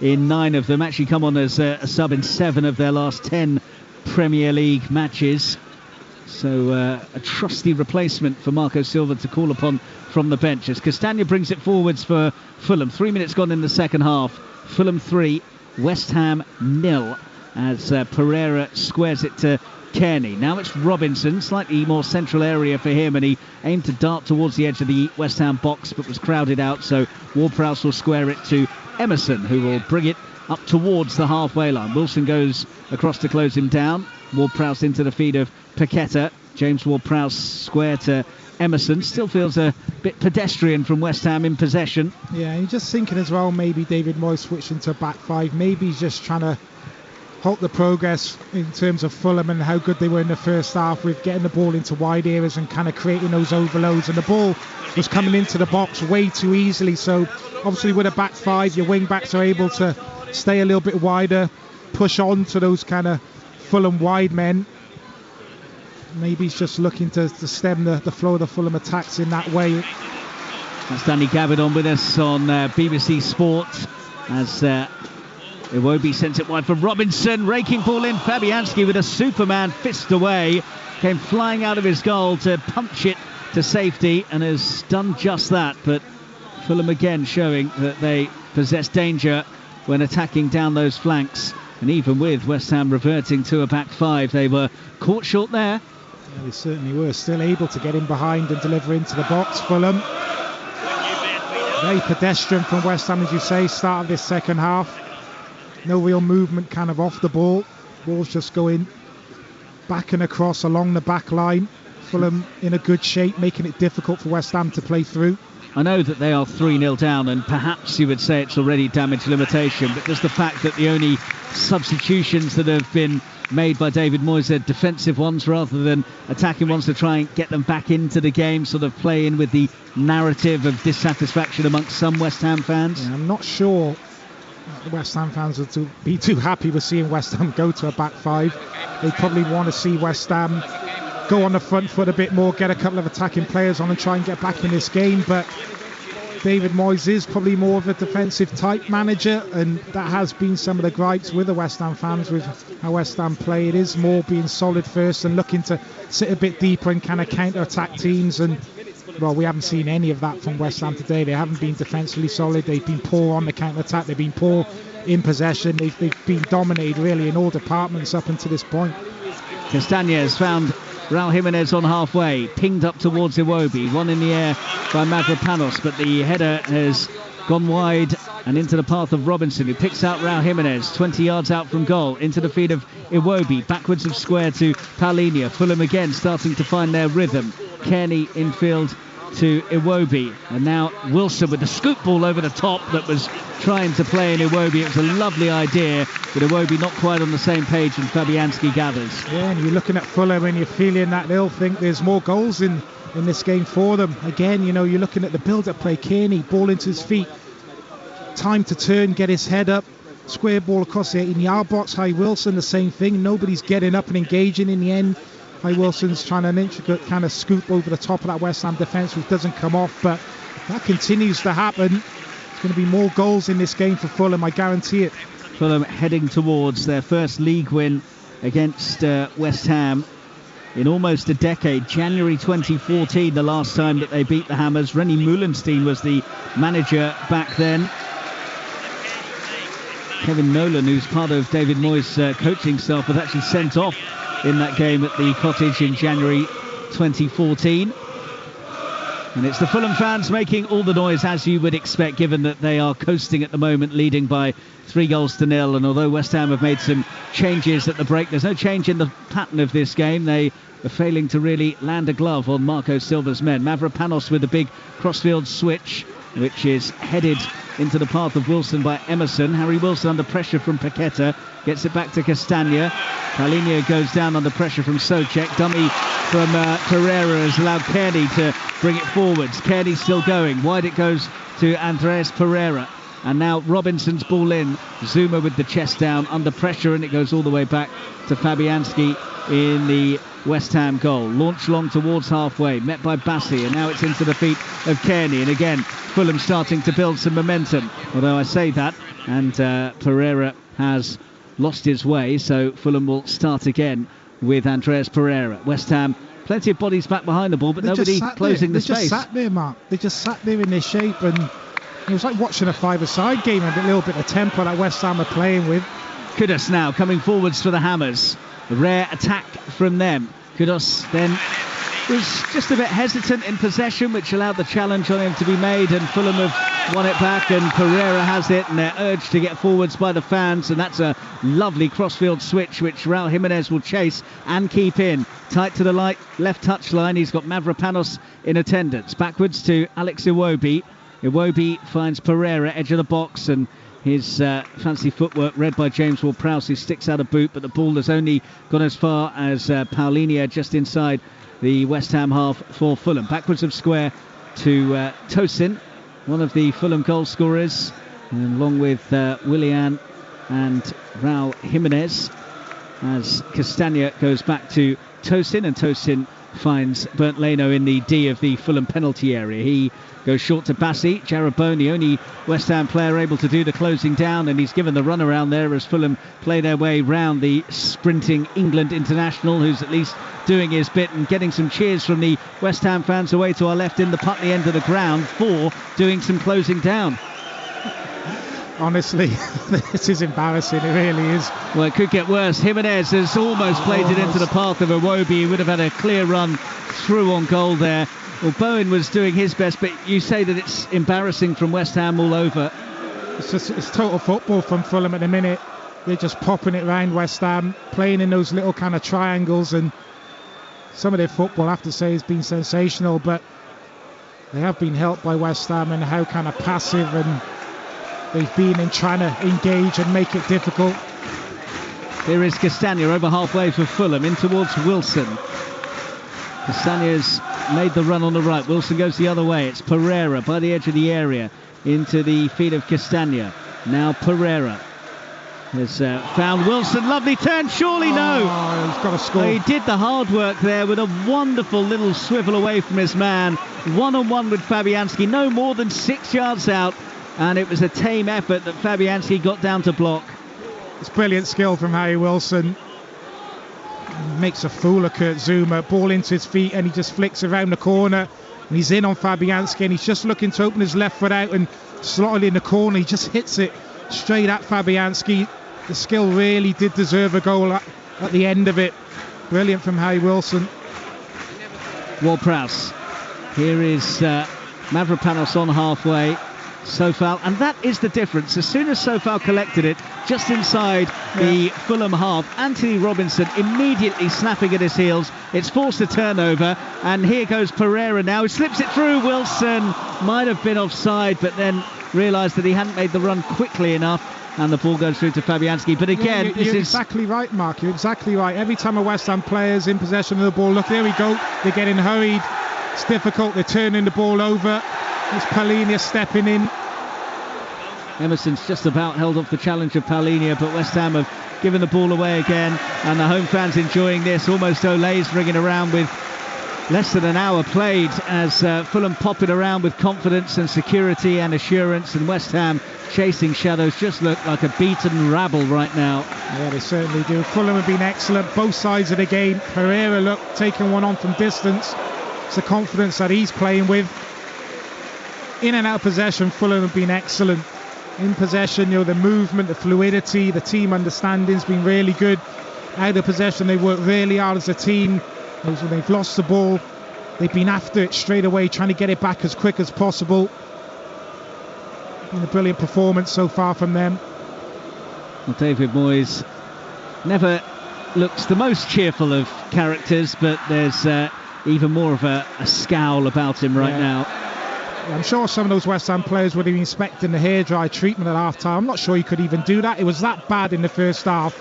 in 9 of them. Actually come on as a sub in 7 of their last 10 Premier League matches. So a trusty replacement for Marco Silva to call upon from the bench, as Castagna brings it forwards for Fulham. 3 minutes gone in the second half. Fulham 3, West Ham 0, as Pereira squares it to Kearney. Now it's Robinson, slightly more central area for him, and he aimed to dart towards the edge of the West Ham box but was crowded out, so Ward-Prowse will square it to Emerson, who will bring it up towards the halfway line. Wilson goes across to close him down. Ward-Prowse into the feed of Paqueta. James Ward-Prowse square to Emerson. Still feels a bit pedestrian from West Ham in possession. Yeah, you're just thinking as well, maybe David Moyes switching to back five. Maybe he's just trying to halt the progress in terms of Fulham and how good they were in the first half with getting the ball into wide areas and kind of creating those overloads, and the ball was coming into the box way too easily. So obviously with a back five, your wing backs are able to stay a little bit wider, push on to those kind of Fulham wide men. Maybe he's just looking to stem the flow of the Fulham attacks in that way. That's Danny Gavin with us on BBC Sport, as Iwobi sends it wide for Robinson, raking ball in. Fabianski with a Superman fist away, came flying out of his goal to punch it to safety, and has done just that. But Fulham again showing that they possess danger when attacking down those flanks. And even with West Ham reverting to a back five, they were caught short there. Yeah, they certainly were. Still able to get in behind and deliver into the box. Fulham, very pedestrian from West Ham, as you say, start of this second half. No real movement kind of off the ball. Ball's just going back and across along the back line. Fulham in a good shape, making it difficult for West Ham to play through. I know that they are 3-0 down, and perhaps you would say it's already damage limitation, but just the fact that the only substitutions that have been made by David Moyes are defensive ones rather than attacking ones to try and get them back into the game, sort of play in with the narrative of dissatisfaction amongst some West Ham fans. Yeah, I'm not sure the West Ham fans would be too happy with seeing West Ham go to a back five. They probably want to see West Ham go on the front foot a bit more, get a couple of attacking players on and try and get back in this game. But David Moyes is probably more of a defensive type manager, and that has been some of the gripes with the West Ham fans with how West Ham play. It is more being solid first and looking to sit a bit deeper and kind of counter-attack teams. And well, we haven't seen any of that from West Ham today. They haven't been defensively solid. They've been poor on the counter-attack. They've been poor in possession. They've been dominated really in all departments up until this point. Castagna has found Raul Jimenez on halfway, pinged up towards Iwobi, one in the air by Mavropanos, but the header has gone wide and into the path of Robinson, who picks out Raul Jimenez 20 yards out from goal, into the feet of Iwobi, backwards of square to Paulinho. Fulham again starting to find their rhythm. Kearney infield to Iwobi, and now Wilson with the scoop ball over the top that was trying to play in Iwobi. It was a lovely idea, but Iwobi not quite on the same page, and Fabianski gathers. Yeah, and you're looking at Fulham and you're feeling that they'll think there's more goals in this game for them. Again, you know, you're looking at the build-up play. Kearney, ball into his feet, time to turn, get his head up, square ball across the 18-yard box. Harry Wilson, the same thing. Nobody's getting up and engaging in the end. Harry Wilson's trying an intricate kind of scoop over the top of that West Ham defence, which doesn't come off, but that continues to happen. There's going to be more goals in this game for Fulham, I guarantee it. Fulham heading towards their first league win against West Ham in almost a decade. January 2014, the last time that they beat the Hammers. Rennie Moulenstein was the manager back then. Kevin Nolan, who's part of David Moyes' coaching staff, was actually sent off in that game at the Cottage in January 2014. And it's the Fulham fans making all the noise, as you would expect, given that they are coasting at the moment, leading by 3-0. And although West Ham have made some changes at the break, there's no change in the pattern of this game. They are failing to really land a glove on Marco Silva's men. Mavropanos with a big crossfield switch, which is headed into the path of Wilson by Emerson. Harry Wilson under pressure from Paqueta, gets it back to Castagna. Paulinho goes down under pressure from Soucek. Dummy from Pereira has allowed Kearney to bring it forwards. Kearney still going. Wide it goes to Andreas Pereira. And now Robinson's ball in. Zuma with the chest down under pressure, and it goes all the way back to Fabianski in the West Ham goal. Launched long towards halfway, met by Bassi, and now it's into the feet of Kearney. And again, Fulham starting to build some momentum. Although I say that, and Pereira has lost his way, so Fulham will start again with Andreas Pereira. West Ham, plenty of bodies back behind the ball, but nobody closing the space. They just sat there, Mark. They just sat there in their shape, and it was like watching a five-a-side game, a little bit of tempo that West Ham are playing with. Kudus now coming forwards for the Hammers. A rare attack from them. Kudus then was just a bit hesitant in possession, which allowed the challenge on him to be made, and Fulham have won it back, and Pereira has it, and they're urged to get forwards by the fans, and that's a lovely crossfield switch which Raul Jimenez will chase and keep in. Tight to the left touchline. He's got Mavropanos in attendance. Backwards to Alex Iwobi. Iwobi finds Pereira, edge of the box, and his fancy footwork read by James Ward-Prowse, who sticks out a boot, but the ball has only gone as far as Paulinho just inside the West Ham half for Fulham. Backwards of square to Tosin, one of the Fulham goal scorers, and along with Willian and Raul Jimenez, as Castagna goes back to Tosin, and Tosin finds Bernd Leno in the D of the Fulham penalty area. He goes short to Bassi. Jarabone, the only West Ham player able to do the closing down, and he's given the run around there as Fulham play their way round the sprinting England international, who's at least doing his bit and getting some cheers from the West Ham fans away to our left in the Putney end of the ground for doing some closing down. Honestly, this is embarrassing. It really is. Well, it could get worse. Jimenez has almost played it into the path of Iwobi. He would have had a clear run through on goal there. Well, Bowen was doing his best, but you say that it's embarrassing from West Ham all over. It's total football from Fulham at the minute. They're just popping it round West Ham, playing in those little kind of triangles, and some of their football, I have to say, has been sensational, but they have been helped by West Ham and how kind of passive and they've been in trying to engage and make it difficult. Here is Castagna over halfway for Fulham, in towards Wilson. Castagna's made the run on the right. Wilson goes the other way. It's Pereira by the edge of the area into the feet of Castagna. Now Pereira has found Wilson. Lovely turn. Surely no. He's got to score. He did the hard work there with a wonderful little swivel away from his man. One-on-one with Fabianski. No more than 6 yards out. And it was a tame effort that Fabianski got down to block. It's brilliant skill from Harry Wilson. Makes a fool of Kurt Zuma. Ball into his feet and he just flicks around the corner. And he's in on Fabianski and he's just looking to open his left foot out and slotted in the corner. He just hits it straight at Fabianski. The skill really did deserve a goal at the end of it. Brilliant from Harry Wilson. Ward-Prowse. Here is Mavropanos on halfway. Sofal, and that is the difference. As soon as Sofal collected it just inside the Fulham half, Anthony Robinson immediately snapping at his heels. It's forced a turnover, and here goes Pereira now. He slips it through. Wilson might have been offside, but then realised that he hadn't made the run quickly enough, and the ball goes through to Fabianski. But again, you're exactly right, Mark. You're exactly right. Every time a West Ham player's in possession of the ball, look, there we go. They're getting hurried. It's difficult. They're turning the ball over. It's Palhinha stepping in. Emerson's just about held off the challenge of Palhinha, but West Ham have given the ball away again, and the home fans enjoying this. Almost Olay's ringing around with less than an hour played as Fulham pop it around with confidence and security and assurance, and West Ham chasing shadows just look like a beaten rabble right now. Yeah, they certainly do. Fulham have been excellent, both sides of the game. Pereira, look, taking one on from distance. It's the confidence that he's playing with. In and out of possession, Fulham have been excellent. In possession, the movement, the fluidity, the team understanding's been really good. Out of possession, they work really hard as a team. When they've lost the ball, they've been after it straight away, trying to get it back as quick as possible. Been a brilliant performance so far from them. Well, David Moyes never looks the most cheerful of characters, but there's even more of a scowl about him right now. I'm sure some of those West Ham players would have been expecting the hairdryer treatment at half-time. I'm not sure you could even do that. It was that bad in the first half.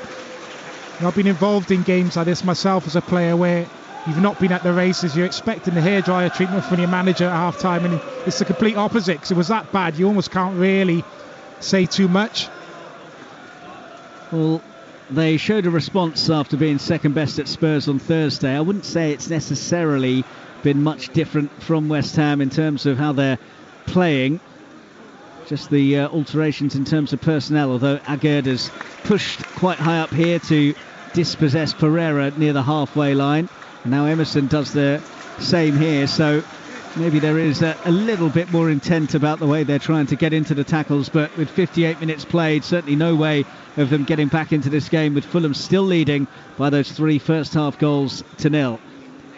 I've been involved in games like this myself as a player where you've not been at the races. You're expecting the hairdryer treatment from your manager at half-time, and it's the complete opposite because it was that bad. You almost can't really say too much. Well, they showed a response after being second best at Spurs on Thursday. I wouldn't say it's necessarily been much different from West Ham in terms of how they're playing. Just the alterations in terms of personnel, although Agerd has pushed quite high up here to dispossess Pereira near the halfway line. And now Emerson does the same here, so maybe there is a little bit more intent about the way they're trying to get into the tackles, but with 58 minutes played, certainly no way of them getting back into this game, with Fulham still leading by those 3 first half goals to nil.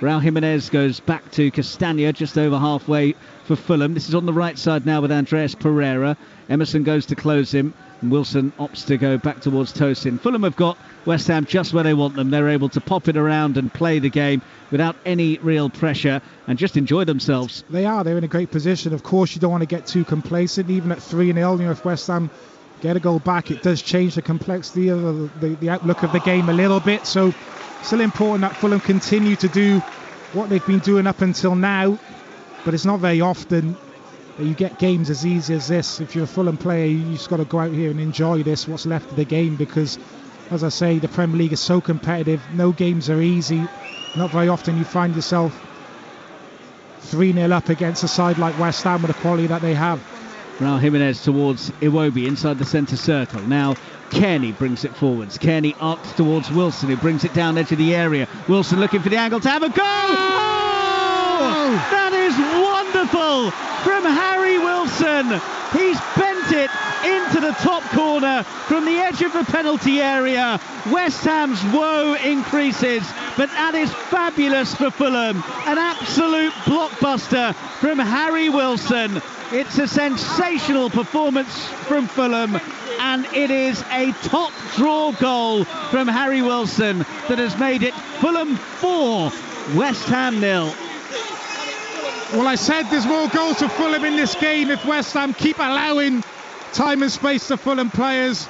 Raul Jimenez goes back to Castagna just over halfway for Fulham. This is on the right side now with Andreas Pereira. Emerson goes to close him, and Wilson opts to go back towards Tosin. Fulham have got West Ham just where they want them. They're able to pop it around and play the game without any real pressure and just enjoy themselves. They are. They're in a great position. Of course, you don't want to get too complacent. Even at 3-0, if West Ham get a goal back, it does change the complexity of the outlook of the game a little bit. So still important that Fulham continue to do what they've been doing up until now, but it's not very often that you get games as easy as this. If you're a Fulham player, you just got to go out here and enjoy this, what's left of the game, because as I say, the Premier League is so competitive. No games are easy. Not very often you find yourself 3-0 up against a side like West Ham with the quality that they have. Raul Jimenez towards Iwobi inside the centre circle. Now Kearney brings it forwards. Kearney arcs towards Wilson, who brings it down edge of the area. Wilson looking for the angle to have a go! Oh! That is wonderful from Harry Wilson. He's bent it into the top corner from the edge of the penalty area. West Ham's woe increases, but that is fabulous for Fulham. An absolute blockbuster from Harry Wilson. It's a sensational performance from Fulham, and it is a top draw goal from Harry Wilson that has made it Fulham 4, West Ham 0. Well, I said there's more goals for Fulham in this game if West Ham keep allowing time and space to Fulham players.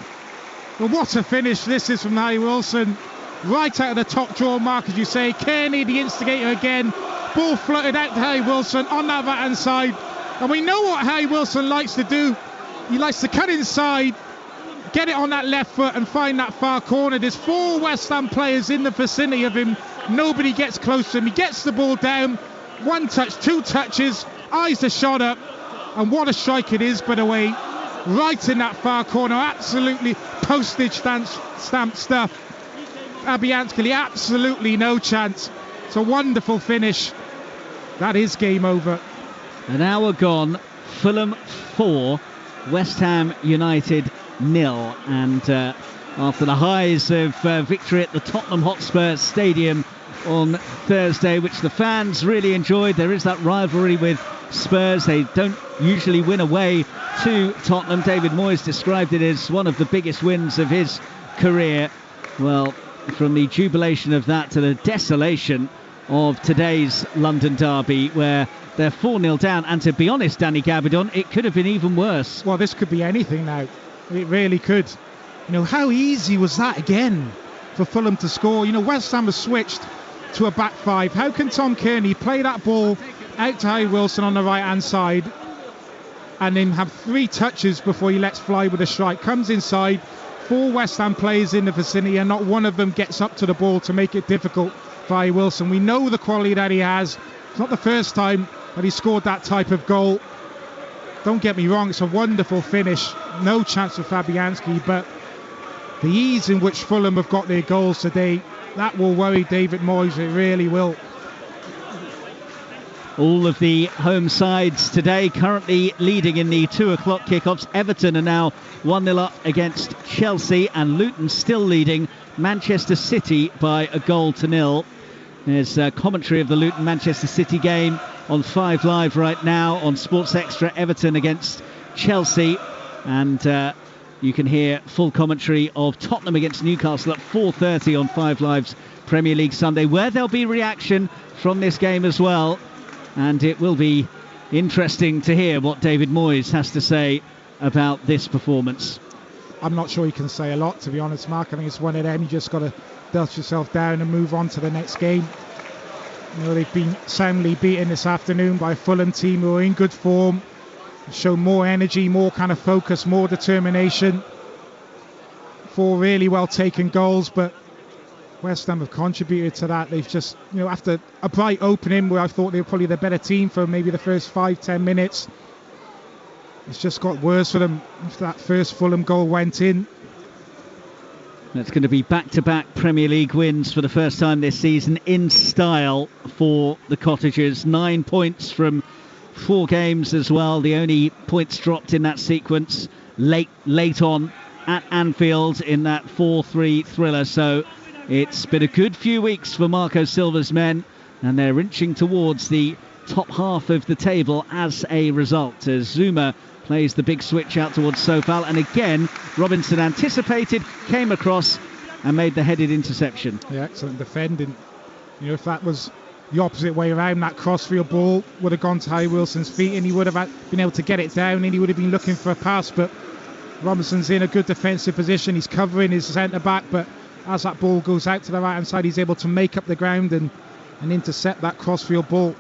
But what a finish this is from Harry Wilson. Right out of the top draw mark, as you say. Kearney, the instigator again. Ball fluttered out to Harry Wilson on that right-hand side. And we know what Harry Wilson likes to do. He likes to cut inside, get it on that left foot and find that far corner. There's 4 West Ham players in the vicinity of him. Nobody gets close to him. He gets the ball down. 1 touch, 2 touches, eyes the shot up, and what a strike it is, by the way, right in that far corner. Absolutely postage stamp stuff. Fabianski, absolutely no chance. It's a wonderful finish. That is game over. An hour gone, Fulham 4, West Ham United 0, and after the highs of victory at the Tottenham Hotspur Stadium on Thursday, which the fans really enjoyed. There is that rivalry with Spurs. They don't usually win away to Tottenham. David Moyes described it as one of the biggest wins of his career. Well, from the jubilation of that to the desolation of today's London derby, where they're 4-0 down, and to be honest, Danny Gabardon, it could have been even worse. Well, this could be anything now. It really could. You know, how easy was that again for Fulham to score? You know, West Ham has switched to a back 5. How can Tom Kearney play that ball out to Harry Wilson on the right hand side and then have 3 touches before he lets fly with a strike? Comes inside, 4 West Ham players in the vicinity, and not one of them gets up to the ball to make it difficult for Harry Wilson. We know the quality that he has. It's not the first time that he scored that type of goal. Don't get me wrong, it's a wonderful finish. No chance for Fabianski, but the ease in which Fulham have got their goals today, that will worry David Moyes. It really will. All of the home sides today currently leading in the 2 o'clock kickoffs. Everton are now 1-0 up against Chelsea, and Luton still leading Manchester City by 1-0. There's commentary of the Luton-Manchester City game on 5 Live right now on Sports Extra. Everton against Chelsea, and you can hear full commentary of Tottenham against Newcastle at 4:30 on 5 Live's Premier League Sunday, where there'll be reaction from this game as well. And it will be interesting to hear what David Moyes has to say about this performance. I'm not sure he can say a lot, to be honest, Mark. I think it's one of them. You just got to dust yourself down and move on to the next game. You know, they've been soundly beaten this afternoon by a Fulham team who are in good form, show more energy, more kind of focus, more determination. 4 really well taken goals, but West Ham have contributed to that. They've just, you know, after a bright opening where I thought they were probably the better team for maybe the first 5-10 minutes, it's just got worse for them after that first Fulham goal went in. That's going to be back-to-back Premier League wins for the first time this season in style for the Cottagers. 9 points from 4 games as well. The only points dropped in that sequence late on at Anfield in that 4-3 thriller. So it's been a good few weeks for Marco Silva's men, and they're inching towards the top half of the table as a result, as Zuma plays the big switch out towards Sofal, and again Robinson anticipated, came across and made the headed interception. Yeah, excellent defending. You know, if that was the opposite way around, that crossfield ball would have gone to Harry Wilson's feet and he would have been able to get it down, and he would have been looking for a pass, but Robinson's in a good defensive position. He's covering his centre back, but as that ball goes out to the right hand side, he's able to make up the ground and intercept that crossfield ball.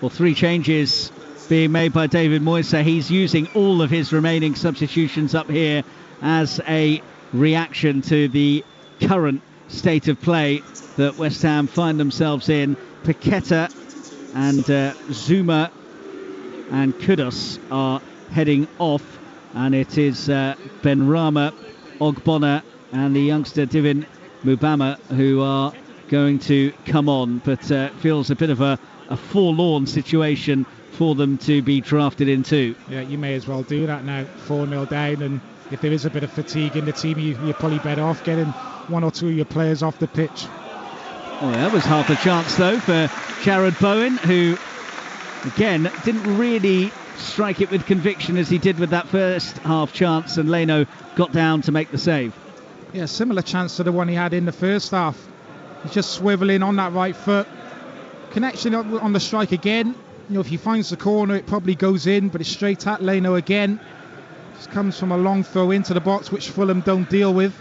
Well, 3 changes being made by David Moyes, so he's using all of his remaining substitutions up here as a reaction to the current state of play that West Ham find themselves in. Paqueta and Zuma and Kudus are heading off, and it is Benrahma, Ogbonna and the youngster Divin Mubama who are going to come on, but feels a bit of a a forlorn situation for them to be drafted into. Yeah, you may as well do that now. 4-0 down, and if there is a bit of fatigue in the team, you're probably better off getting one or two of your players off the pitch. Oh, that was half a chance though for Jared Bowen, who again didn't really strike it with conviction as he did with that first half chance, and Leno got down to make the save. Yeah, similar chance to the one he had in the first half. He's just swiveling on that right foot. Connection on the strike again. You know, if he finds the corner, it probably goes in, but it's straight at Leno again. Just comes from a long throw into the box, which Fulham don't deal with.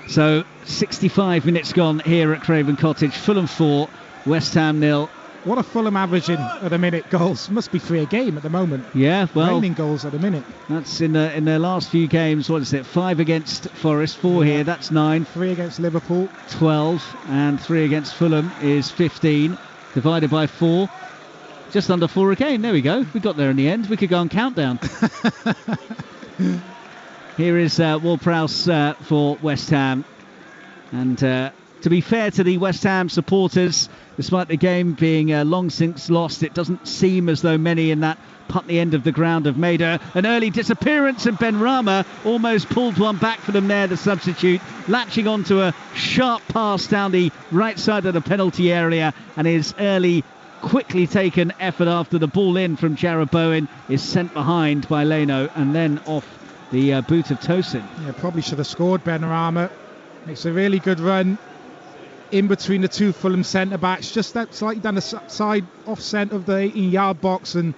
So 65 minutes gone here at Craven Cottage. Fulham 4, West Ham 0. What a Fulham averaging at the minute goals. Must be 3 a game at the moment. Yeah, well, raining goals at the minute. That's in their last few games. What is it? 5 against Forest, 4 here. That's 9. 3 against Liverpool, 12, and 3 against Fulham is 15. Divided by 4, just under 4 a game. There we go. We got there in the end. We could go on countdown. Here is Ward-Prowse for West Ham, and to be fair to the West Ham supporters, despite the game being long since lost, it doesn't seem as though many in that Putney end of the ground have made an early disappearance, and Ben Rama almost pulled one back for them there, the substitute, latching onto a sharp pass down the right side of the penalty area, and his early, quickly taken effort after the ball in from Jared Bowen is sent behind by Leno and then off the boot of Tosin. Yeah, probably should have scored. Ben Rama makes a really good run in between the two Fulham centre-backs, just that slightly down the side off centre of the 18-yard box, and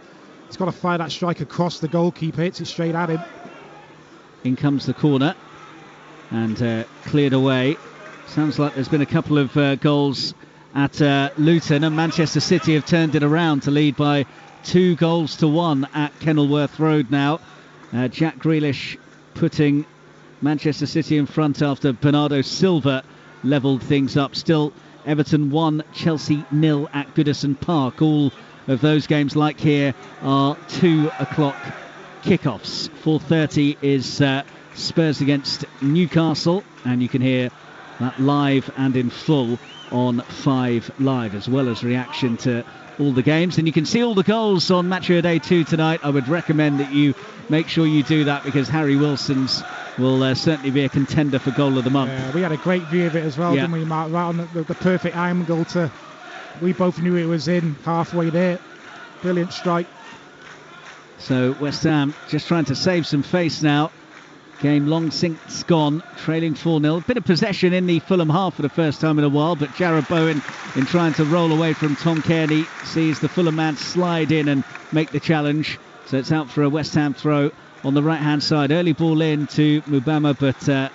he's got to fire that strike across the goalkeeper, hits it straight at him. In comes the corner and cleared away. Sounds like there's been a couple of goals at Luton, and Manchester City have turned it around to lead by 2-1 at Kenilworth Road now. Jack Grealish putting Manchester City in front after Bernardo Silva levelled things up. Still Everton 1, Chelsea 0 at Goodison Park. All of those games, like here, are 2 o'clock kickoffs. 4:30 is Spurs against Newcastle, and you can hear that live and in full on 5 Live, as well as reaction to all the games, and you can see all the goals on Match of the Day 2 tonight. I would recommend that you make sure you do that, because Harry Wilson's will certainly be a contender for goal of the month. Yeah, we had a great view of it as well, didn't we, Mark? Right on the perfect angle to, we both knew it was in halfway there. Brilliant strike. So West Ham just trying to save some face now. Game long since gone, trailing 4-0. A bit of possession in the Fulham half for the first time in a while, but Jared Bowen, in trying to roll away from Tom Kearney, sees the Fulham man slide in and make the challenge. So it's out for a West Ham throw on the right-hand side. Early ball in to Mubama, but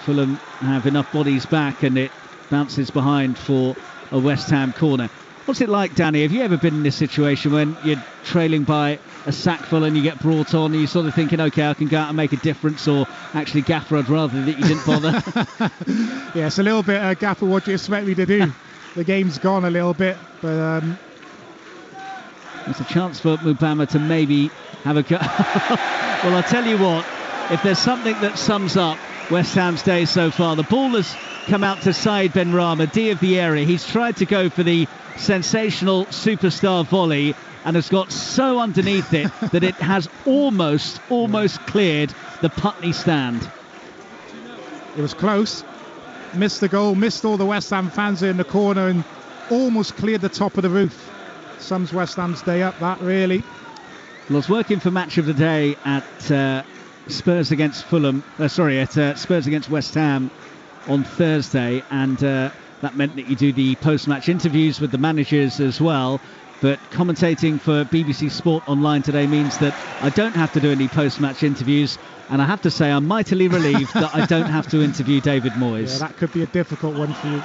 Fulham have enough bodies back, and it bounces behind for a West Ham corner. What's it like, Danny? Have you ever been in this situation when you're trailing by a sackful and you get brought on and you're sort of thinking, OK, I can go out and make a difference, or actually, Gaffer, I'd rather that you didn't bother? Yeah, it's a little bit, Gaffer, what do you expect me to do? The game's gone a little bit, but... There's a chance for Mubama to maybe have a go. Well, I'll tell you what, if there's something that sums up West Ham's day so far, the ball has come out to side Ben Rama, D of the area. He's tried to go for the sensational superstar volley and has got so underneath it that it has almost cleared the Putney stand. It was close. Missed the goal, missed all the West Ham fans in the corner, and almost cleared the top of the roof. Sums West Ham's day up, that really. Well, I was working for Match of the Day at Spurs against Fulham, Spurs against West Ham on Thursday, and that meant that you do the post-match interviews with the managers as well. But commentating for BBC Sport Online today means that I don't have to do any post-match interviews, and I have to say I'm mightily relieved that I don't have to interview David Moyes. Yeah, that could be a difficult one for you.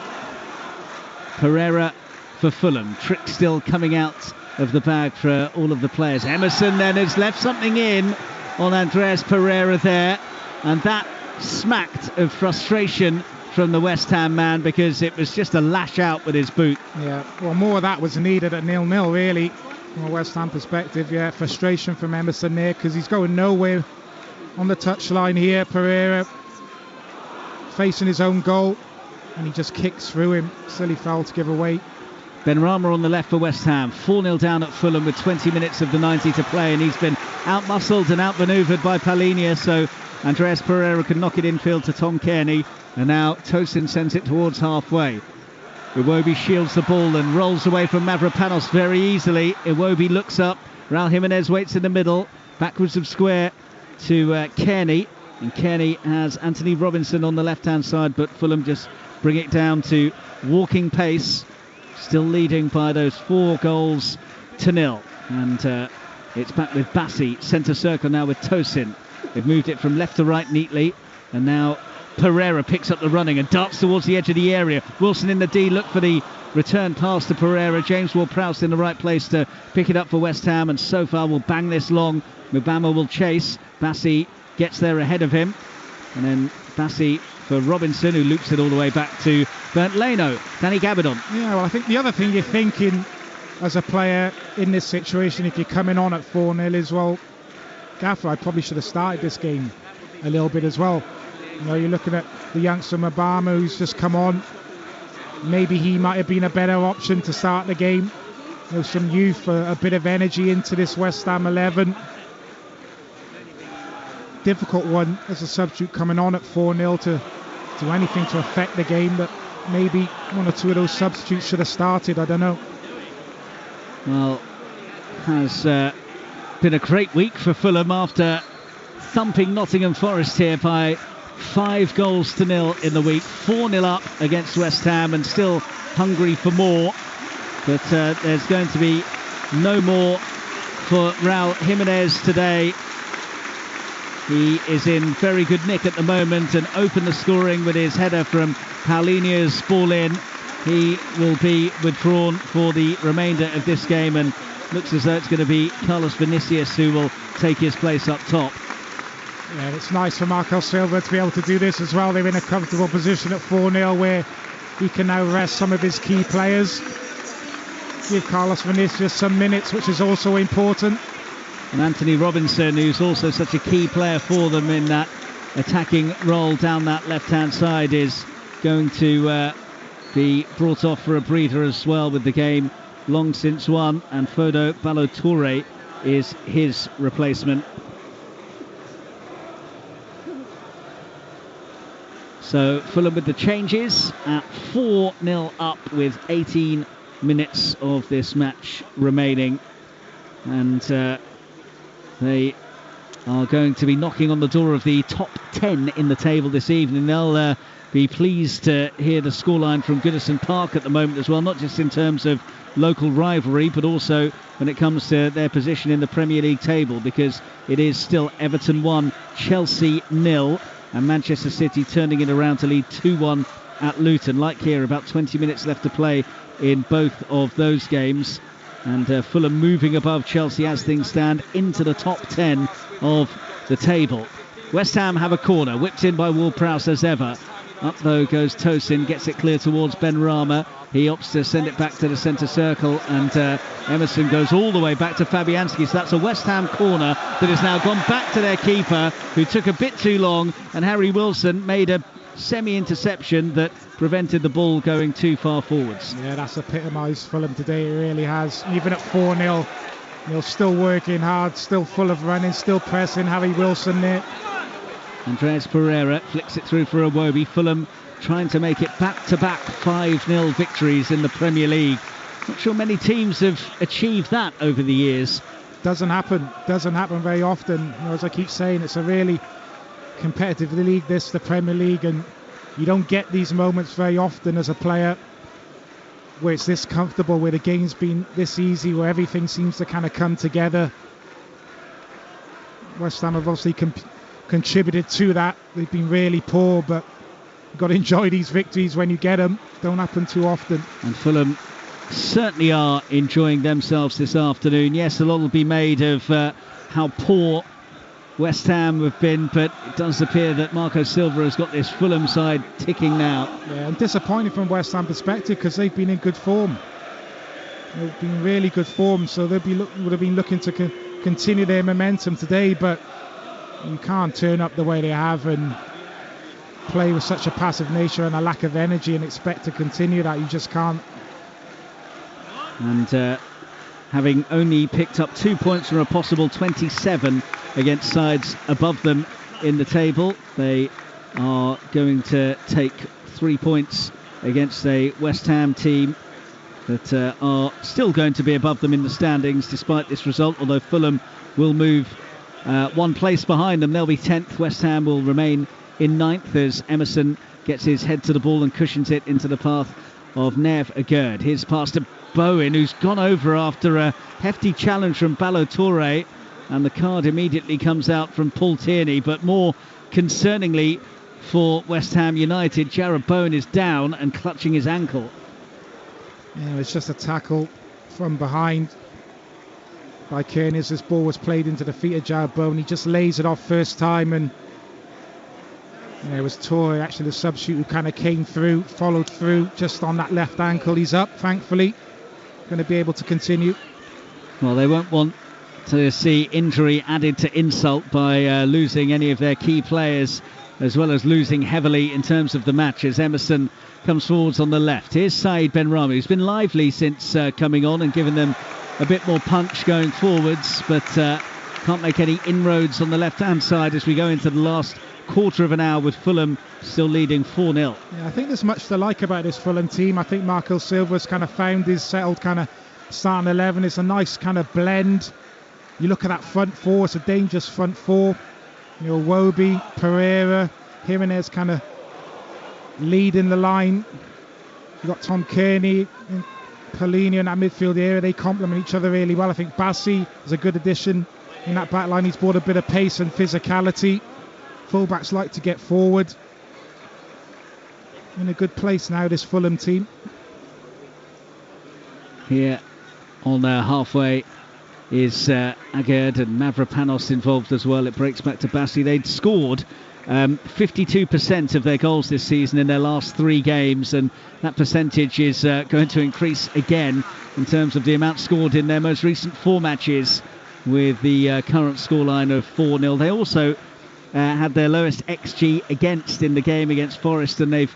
Pereira for Fulham. Trick still coming out of the bag for all of the players. Emerson then has left something in on Andreas Pereira there, and that smacked of frustration from the West Ham man, because it was just a lash out with his boot. Yeah, well, more of that was needed at 0-0 really, from a West Ham perspective. Yeah, frustration from Emerson there, because he's going nowhere on the touchline here. Pereira facing his own goal, and he just kicks through him. Silly foul to give away. Benrahma on the left for West Ham. 4-0 down at Fulham with 20 minutes of the 90 to play, and he's been out-muscled and out-manoeuvred by Palhinha, so Andreas Pereira can knock it infield to Tom Kearney, and now Tosin sends it towards halfway. Iwobi shields the ball and rolls away from Mavropanos very easily. Iwobi looks up. Raul Jimenez waits in the middle. Backwards of square to Kearney. And Kearney has Anthony Robinson on the left-hand side, but Fulham just bring it down to walking pace. Still leading by those 4-0. And it's back with Bassi. Centre circle now with Tosin. They've moved it from left to right neatly. And now Pereira picks up the running and darts towards the edge of the area. Wilson in the D, look for the return pass to Pereira. James Ward-Prowse in the right place to pick it up for West Ham, and so far will bang this long. Mubama will chase. Bassi gets there ahead of him, and then Bassi for Robinson, who loops it all the way back to Bernd Leno. Danny Gabardon. Yeah, well, I think the other thing you're thinking as a player in this situation, if you're coming on at 4-0, is, well, Gaffer, I probably should have started this game a little bit as well. You know, you're looking at the youngster Mubama, who's just come on. Maybe he might have been a better option to start the game. You know, some youth, a bit of energy into this West Ham 11. Difficult one as a substitute coming on at 4-0 to do anything to affect the game, but maybe one or two of those substitutes should have started. I don't know. Well, has been a great week for Fulham after thumping Nottingham Forest here by 5-0 in the week. 4-0 up against West Ham and still hungry for more. But there's going to be no more for Raul Jimenez today. He is in very good nick at the moment and opened the scoring with his header from Paulinho's ball in. He will be withdrawn for the remainder of this game, and looks as though it's going to be Carlos Vinicius who will take his place up top. Yeah, it's nice for Marco Silva to be able to do this as well. They're in a comfortable position at 4-0 where he can now rest some of his key players. Give Carlos Vinicius some minutes, which is also important. And Anthony Robinson, who's also such a key player for them in that attacking role down that left-hand side, is going to be brought off for a breather as well, with the game long since won, and Fodo Ballo-Touré is his replacement. So Fulham with the changes at 4-0 up with 18 minutes of this match remaining, and they are going to be knocking on the door of the top 10 in the table this evening. They'll be pleased to hear the scoreline from Goodison Park at the moment as well, not just in terms of local rivalry, but also when it comes to their position in the Premier League table, because it is still Everton 1, Chelsea 0, and Manchester City turning it around to lead 2-1 at Luton. Like here, about 20 minutes left to play in both of those games, and Fulham moving above Chelsea as things stand into the top 10 of the table. West Ham have a corner, whipped in by Ward-Prowse as ever. Up though goes Tosin, gets it clear towards Benrahma. He opts to send it back to the centre circle, and Emerson goes all the way back to Fabianski. So that's a West Ham corner that has now gone back to their keeper, who took a bit too long, and Harry Wilson made a semi-interception that prevented the ball going too far forwards. Yeah, that's epitomised Fulham today, it really has. Even at 4-0, they're still working hard, still full of running, still pressing. Harry Wilson there. Andreas Pereira flicks it through for Iwobi. Fulham trying to make it back-to-back 5-0 victories in the Premier League. Not sure many teams have achieved that over the years. Doesn't happen very often. You know, as I keep saying, it's a really competitive league, this, the Premier League, and you don't get these moments very often as a player where it's this comfortable, where the game's been this easy, where everything seems to kind of come together. West Ham have obviously contributed to that. They've been really poor, but you've got to enjoy these victories when you get them. Don't happen too often. And Fulham certainly are enjoying themselves this afternoon. Yes, a lot will be made of how poor West Ham have been, but it does appear that Marco Silva has got this Fulham side ticking now. Yeah, and disappointing from West Ham perspective, because they've been in good form. They've been really good form, so would have been looking to continue their momentum today, but You can't turn up the way they have and play with such a passive nature and a lack of energy and expect to continue that. You just can't. And having only picked up 2 points from a possible 27 against sides above them in the table, they are going to take 3 points against a West Ham team that are still going to be above them in the standings despite this result, although Fulham will move 1 place behind them. They'll be 10th. West Ham will remain in 9th as Emerson gets his head to the ball and cushions it into the path of Nev Agerd. Here's pass to Bowen, who's gone over after a hefty challenge from Ballo-Touré, and the card immediately comes out from Paul Tierney. But more concerningly for West Ham United, Jarrod Bowen is down and clutching his ankle. Yeah, it's just a tackle from behind by Kearney as this ball was played into the feet of Jarrod Bowen. He just lays it off first time, and it was Touré, actually the substitute, who kind of came through, followed through just on that left ankle. He's up, thankfully, going to be able to continue. Well, they won't want to see injury added to insult by losing any of their key players, as well as losing heavily in terms of the match as Emerson comes forwards on the left. Here's Saeed Benrahma, who's been lively since coming on and given them a bit more punch going forwards, but can't make any inroads on the left-hand side as we go into the last quarter of an hour with Fulham still leading 4-0. Yeah, I think there's much to like about this Fulham team. I think Marco Silva's kind of found his settled kind of starting 11. It's a nice kind of blend. You look at that front four, it's a dangerous front four. Wobie, Pereira, Jimenez kind of leading the line. You've got Tom Kearney and Polini in that midfield area. They complement each other really well. I think Bassi is a good addition in that back line. He's brought a bit of pace and physicality. Fullbacks like to get forward. In a good place now, this Fulham team. Here on halfway is Agerd, and Mavropanos involved as well. It breaks back to Bassi. They'd scored 52% of their goals this season in their last 3 games, and that percentage is going to increase again in terms of the amount scored in their most recent 4 matches, with the current scoreline of 4-0. They also had their lowest XG against in the game against Forest, and they've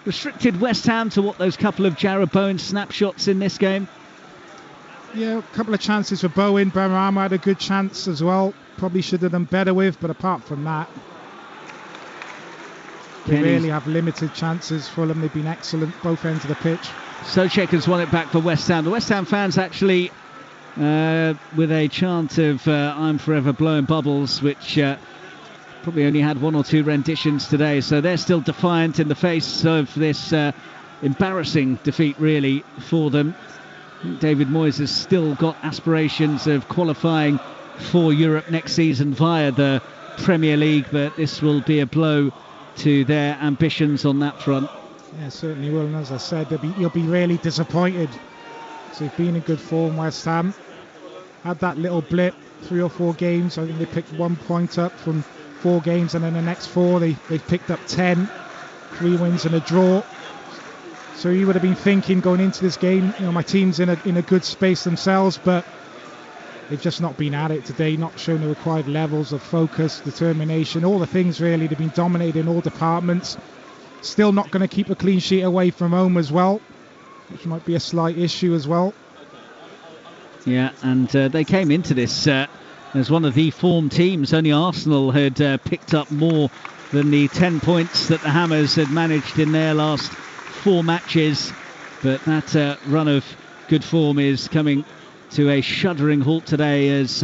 restricted West Ham to what, those couple of Jarrod Bowen snapshots in this game. Yeah, a couple of chances for Bowen. Benrahma had a good chance as well. Probably should have done better with, but apart from that, they really have limited chances. Fulham, they've been excellent both ends of the pitch. Souček has won it back for West Ham. The West Ham fans actually with a chant of I'm forever blowing bubbles, which probably only had 1 or 2 renditions today, so they're still defiant in the face of this embarrassing defeat really for them. David Moyes has still got aspirations of qualifying for Europe next season via the Premier League, but this will be a blow to their ambitions on that front. Yeah, certainly will, and as I said, you'll be really disappointed. So they've been in good form, West Ham. Had that little blip, 3 or 4 games. I think they picked 1 point up from 4 games, and then the next 4 they've picked up 10, 3 wins and a draw. So you would have been thinking going into this game, my team's in a good space themselves, but they've just not been at it today, not shown the required levels of focus, determination, all the things really. They've been dominated in all departments. Still not going to keep a clean sheet away from home as well, which might be a slight issue as well. Yeah, and they came into this as one of the form teams. Only Arsenal had picked up more than the 10 points that the Hammers had managed in their last 4 matches, but that run of good form is coming to a shuddering halt today as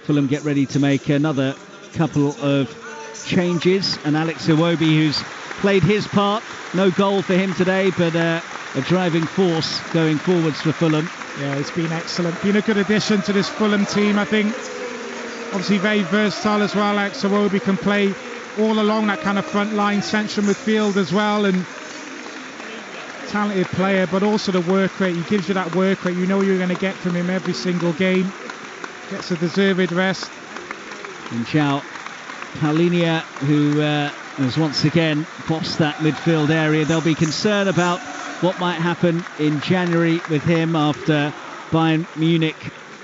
Fulham get ready to make another couple of changes. And Alex Iwobi, who's played his part, no goal for him today, but a driving force going forwards for Fulham. Yeah, it's been excellent, been a good addition to this Fulham team. I think obviously very versatile as well. Alex Iwobi can play all along that kind of front line, central midfield as well, and talented player, but also the work rate. He gives you that work rate. You know you're going to get from him every single game. Gets a deserved rest. And João Paulinho, who has once again bossed that midfield area. There'll be concern about what might happen in January with him after Bayern Munich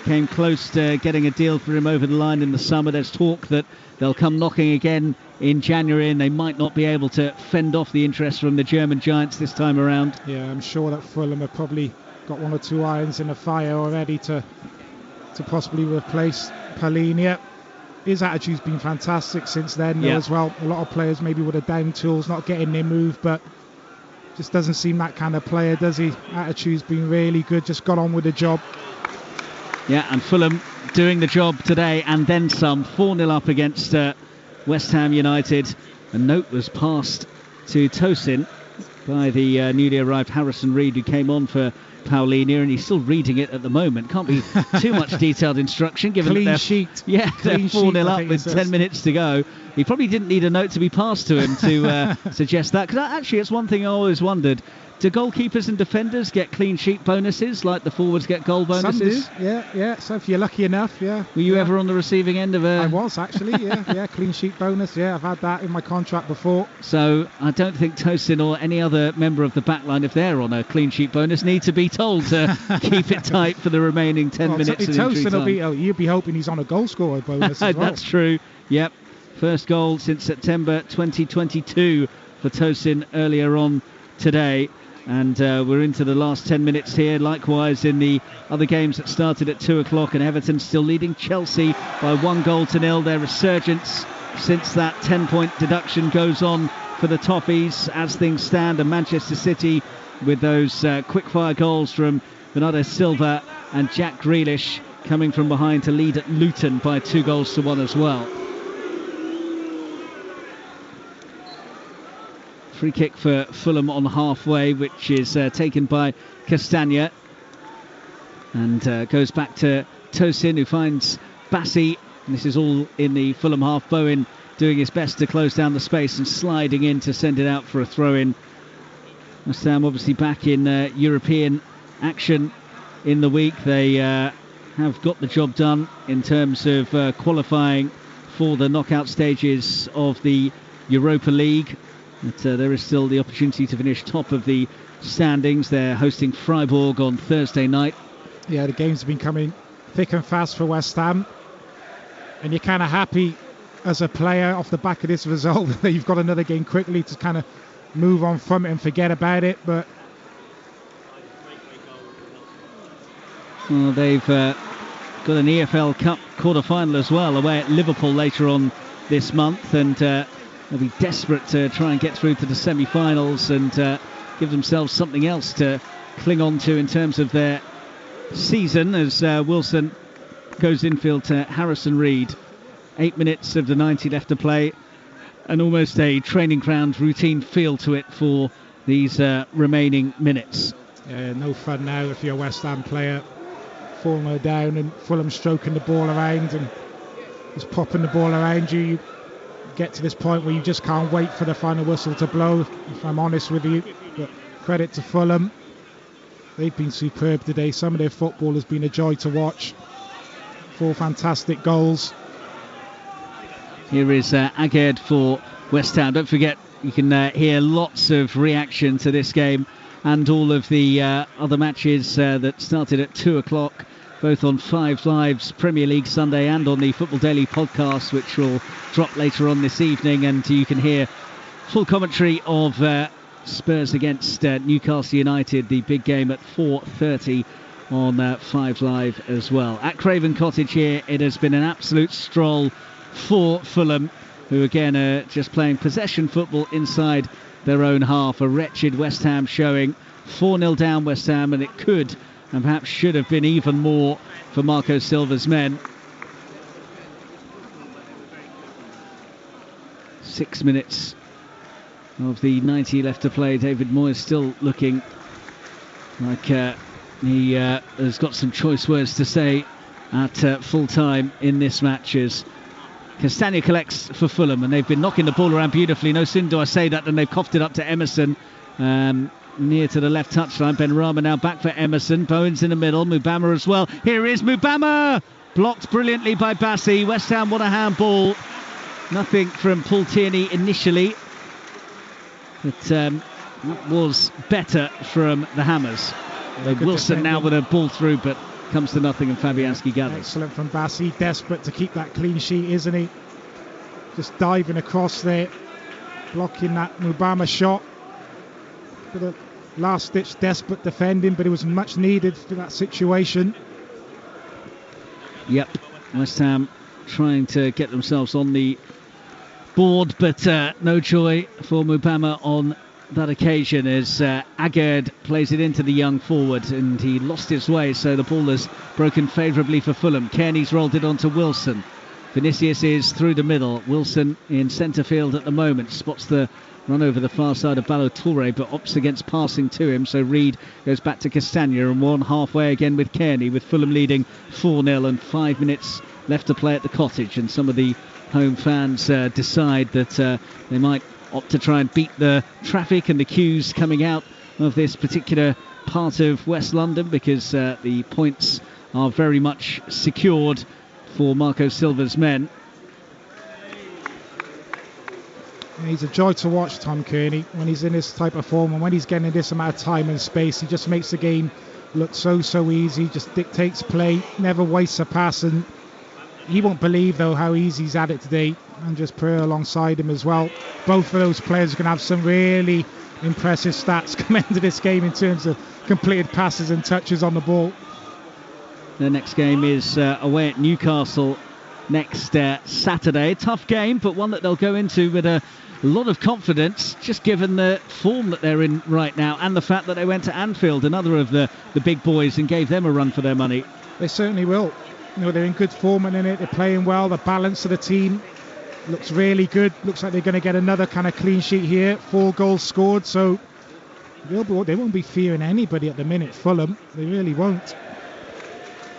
came close to getting a deal for him over the line in the summer. There's talk that they'll come knocking again in January, and they might not be able to fend off the interest from the German giants this time around. Yeah, I'm sure that Fulham have probably got one or two irons in the fire already to possibly replace Palhinha. His attitude's been fantastic since then, though, as well. A lot of players maybe with the down tools, not getting their move, but just doesn't seem that kind of player, does he? Attitude's been really good, just got on with the job. Yeah, and Fulham doing the job today and then some. 4-0 up against West Ham United. A note was passed to Tosin by the newly arrived Harrison Reed, who came on for Palhinha, and he's still reading it at the moment. Can't be too much detailed instruction given Clean that sheet. Yeah, they're 4-0 up with 10 minutes to go. He probably didn't need a note to be passed to him to suggest that, because actually it's one thing I always wondered. Do goalkeepers and defenders get clean sheet bonuses like the forwards get goal bonuses? Some do, yeah. So if you're lucky enough, yeah. Were you ever on the receiving end of a... I was, actually, yeah. Clean sheet bonus, yeah. I've had that in my contract before. So I don't think Tosin or any other member of the backline, if they're on a clean sheet bonus, need to be told to keep it tight for the remaining 10 minutes of injury time. You'd be hoping he's on a goal scorer bonus as well. That's true, yep. First goal since September 2022 for Tosin earlier on today. And we're into the last 10 minutes here. Likewise in the other games that started at 2 o'clock, and Everton still leading Chelsea by 1-0. Their resurgence since that 10-point deduction goes on for the Toffees as things stand, and Manchester City with those quick-fire goals from Bernardo Silva and Jack Grealish coming from behind to lead at Luton by 2-1 as well. Free kick for Fulham on halfway, which is taken by Castagna, and goes back to Tosin, who finds Bassi. And this is all in the Fulham half. Bowen doing his best to close down the space and sliding in to send it out for a throw-in. West Ham obviously back in European action in the week. They have got the job done in terms of qualifying for the knockout stages of the Europa League. But there is still the opportunity to finish top of the standings. They're hosting Freiburg on Thursday night. Yeah, the games have been coming thick and fast for West Ham. And you're kind of happy as a player off the back of this result that you've got another game quickly to kind of move on from it and forget about it. But well, they've got an EFL Cup quarter-final as well, away at Liverpool later on this month. And they'll be desperate to try and get through to the semi-finals and give themselves something else to cling on to in terms of their season, as Wilson goes infield to Harrison Reed. 8 minutes of the 90 left to play, and almost a training ground routine feel to it for these remaining minutes. Yeah, no fun now if you're a West Ham player. 4-0 down and Fulham stroking the ball around and just popping the ball around you. You get to this point where you just can't wait for the final whistle to blow, if I'm honest with you. But credit to Fulham. They've been superb today. Some of their football has been a joy to watch. 4 fantastic goals. Here is Aged for West Ham. Don't forget, you can hear lots of reaction to this game and all of the other matches that started at 2 o'clock, both on 5 Live's Premier League Sunday and on the Football Daily podcast, which will drop later on this evening. And you can hear full commentary of Spurs against Newcastle United, the big game at 4:30 on 5 Live as well. At Craven Cottage here, it has been an absolute stroll for Fulham, who again are just playing possession football inside their own half. A wretched West Ham showing. 4-0 down West Ham, and it could and perhaps should have been even more for Marco Silva's men. 6 minutes of the 90 left to play. David Moyes still looking like he has got some choice words to say at full time in this match, as Castagna collects for Fulham, and they've been knocking the ball around beautifully. No sooner do I say that than they've coughed it up to Emerson near to the left touchline. Benrahma now back for Emerson. Bowen's in the middle. Mubama as well. Here is Mubama, blocked brilliantly by Bassi. West Ham want a handball. Nothing from Paul Tierney initially, but that was better from the Hammers. Wilson now with a ball through, but comes to nothing and Fabianski gathers. Excellent from Bassi, desperate to keep that clean sheet, isn't he? Just diving across there, blocking that Mubama shot. For the last-ditch desperate defending, but it was much needed for that situation. Yep, West Ham trying to get themselves on the board, but no joy for Mubama on that occasion as Agard plays it into the young forward, and he lost his way, so the ball has broken favourably for Fulham. Kearney's rolled it onto Wilson. Vinicius is through the middle. Wilson in centre field at the moment, spots the run over the far side of Ballo-Touré, but opts against passing to him, so Reed goes back to Castagna and one halfway again with Kearney, with Fulham leading 4-0 and 5 minutes left to play at the Cottage, and some of the home fans decide that they might opt to try and beat the traffic and the queues coming out of this particular part of West London, because the points are very much secured for Marco Silva's men. He's a joy to watch, Tom Kearney, when he's in this type of form, and when he's getting this amount of time and space, he just makes the game look so easy, just dictates play, never wastes a pass, and he won't believe though how easy he's had it today. And just Pereira alongside him as well. Both of those players are going to have some really impressive stats coming into this game in terms of completed passes and touches on the ball. The next game is away at Newcastle next Saturday. Tough game, but one that they'll go into with a lot of confidence, just given the form that they're in right now and the fact that they went to Anfield, another of the big boys, and gave them a run for their money. They certainly will. You know, they're in good form in it. They're playing well. The balance of the team looks really good. Looks like they're going to get another kind of clean sheet here. 4 goals scored, so they won't be fearing anybody at the minute, Fulham. They really won't.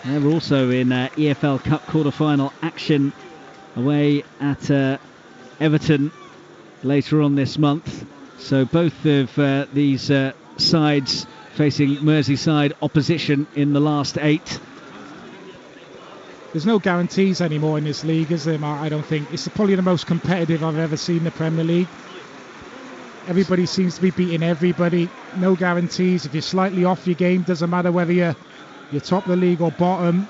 And we're also in EFL Cup quarter-final action away at Everton later on this month. So both of these sides facing Merseyside opposition in the last 8. There's no guarantees anymore in this league, is there, Mark? I don't think. It's probably the most competitive I've ever seen in the Premier League. Everybody seems to be beating everybody. No guarantees. If you're slightly off your game, doesn't matter whether you're top of the league or bottom.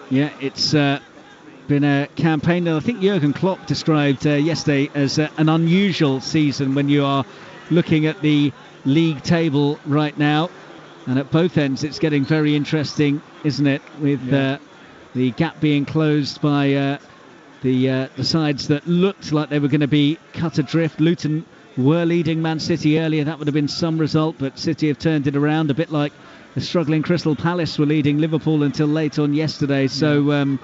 Yeah, it's been a campaign that I think Jurgen Klopp described yesterday as an unusual season when you are looking at the league table right now. And at both ends, it's getting very interesting, isn't it? With the gap being closed by the sides that looked like they were going to be cut adrift. Luton were leading Man City earlier. That would have been some result, but City have turned it around, a bit like the struggling Crystal Palace were leading Liverpool until late on yesterday. So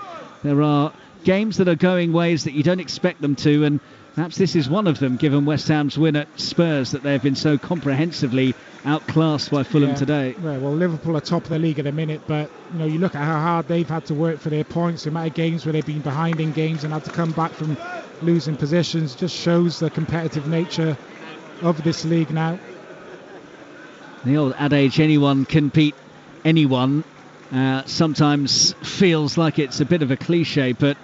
there are games that are going ways that you don't expect them to, and perhaps this is one of them, given West Ham's win at Spurs, that they've been so comprehensively outclassed by Fulham today. Yeah, well, Liverpool are top of the league at the minute, but you look at how hard they've had to work for their points. The amount of games where they've been behind in games and had to come back from losing positions just shows the competitive nature of this league now. The old adage, anyone can beat anyone, sometimes feels like it's a bit of a cliche, but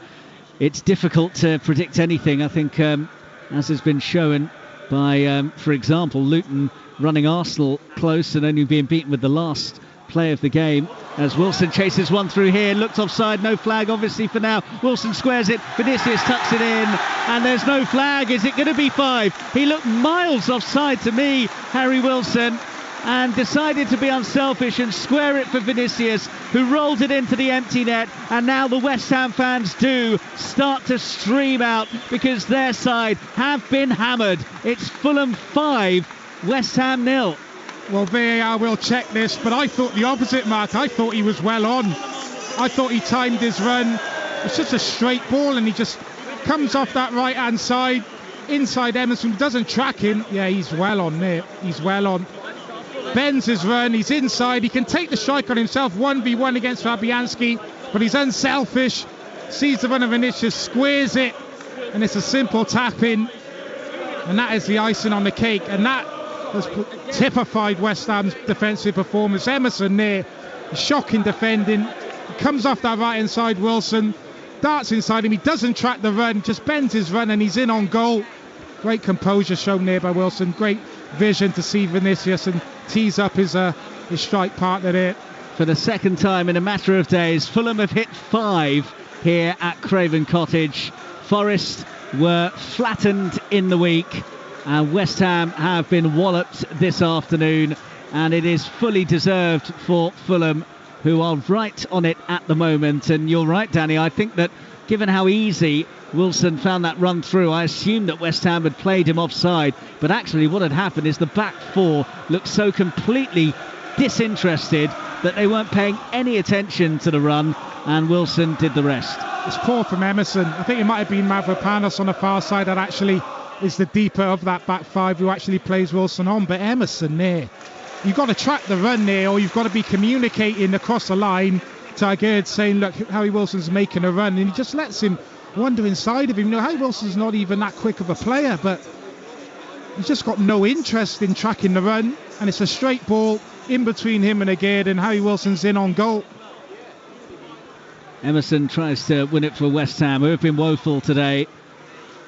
it's difficult to predict anything. I think, as has been shown by, for example, Luton running Arsenal close and only being beaten with the last play of the game, as Wilson chases one through here, looked offside, no flag obviously for now. Wilson squares it, Vinicius tucks it in, and there's no flag. Is it going to be 5? He looked miles offside to me, Harry Wilson, and decided to be unselfish and square it for Vinicius, who rolled it into the empty net. And now the West Ham fans do start to stream out, because their side have been hammered. It's Fulham 5, West Ham 0. Well, VAR will check this, but I thought the opposite, Mark. I thought he was well on. I thought he timed his run. It's just a straight ball, and he just comes off that right-hand side, inside Emerson, doesn't track him. Yeah, he's well on there. He's well on. Bends his run, he's inside, he can take the strike on himself, 1v1 against Fabianski, but he's unselfish, sees the run of Vinicius, squares it, and it's a simple tap in, and that is the icing on the cake, and that has typified West Ham's defensive performance. Emerson there, shocking defending, he comes off that right hand side, Wilson darts inside him, he doesn't track the run, just bends his run and he's in on goal. Great composure shown there by Wilson, great vision to see Vinicius and tease up his strike partner there. for the second time in a matter of days. Fulham have hit 5 here at Craven Cottage. Forest were flattened in the week, and West Ham have been walloped this afternoon, and it is fully deserved for Fulham, who are right on it at the moment. And you're right, Danny, I think that given how easy Wilson found that run through, I assumed that West Ham had played him offside, but actually what had happened is the back four looked so completely disinterested that they weren't paying any attention to the run, and Wilson did the rest. It's poor from Emerson. I think it might have been Mavropanos on the far side that actually is the deeper of that back five who actually plays Wilson on, but Emerson there, you've got to track the run there, or you've got to be communicating across the line to Agard saying, look, Harry Wilson's making a run, and he just lets him wander inside of him. You know, Harry Wilson's not even that quick of a player, but he's just got no interest in tracking the run, and it's a straight ball in between him and Agard, and Harry Wilson's in on goal. Emerson tries to win it for West Ham, who have been woeful today,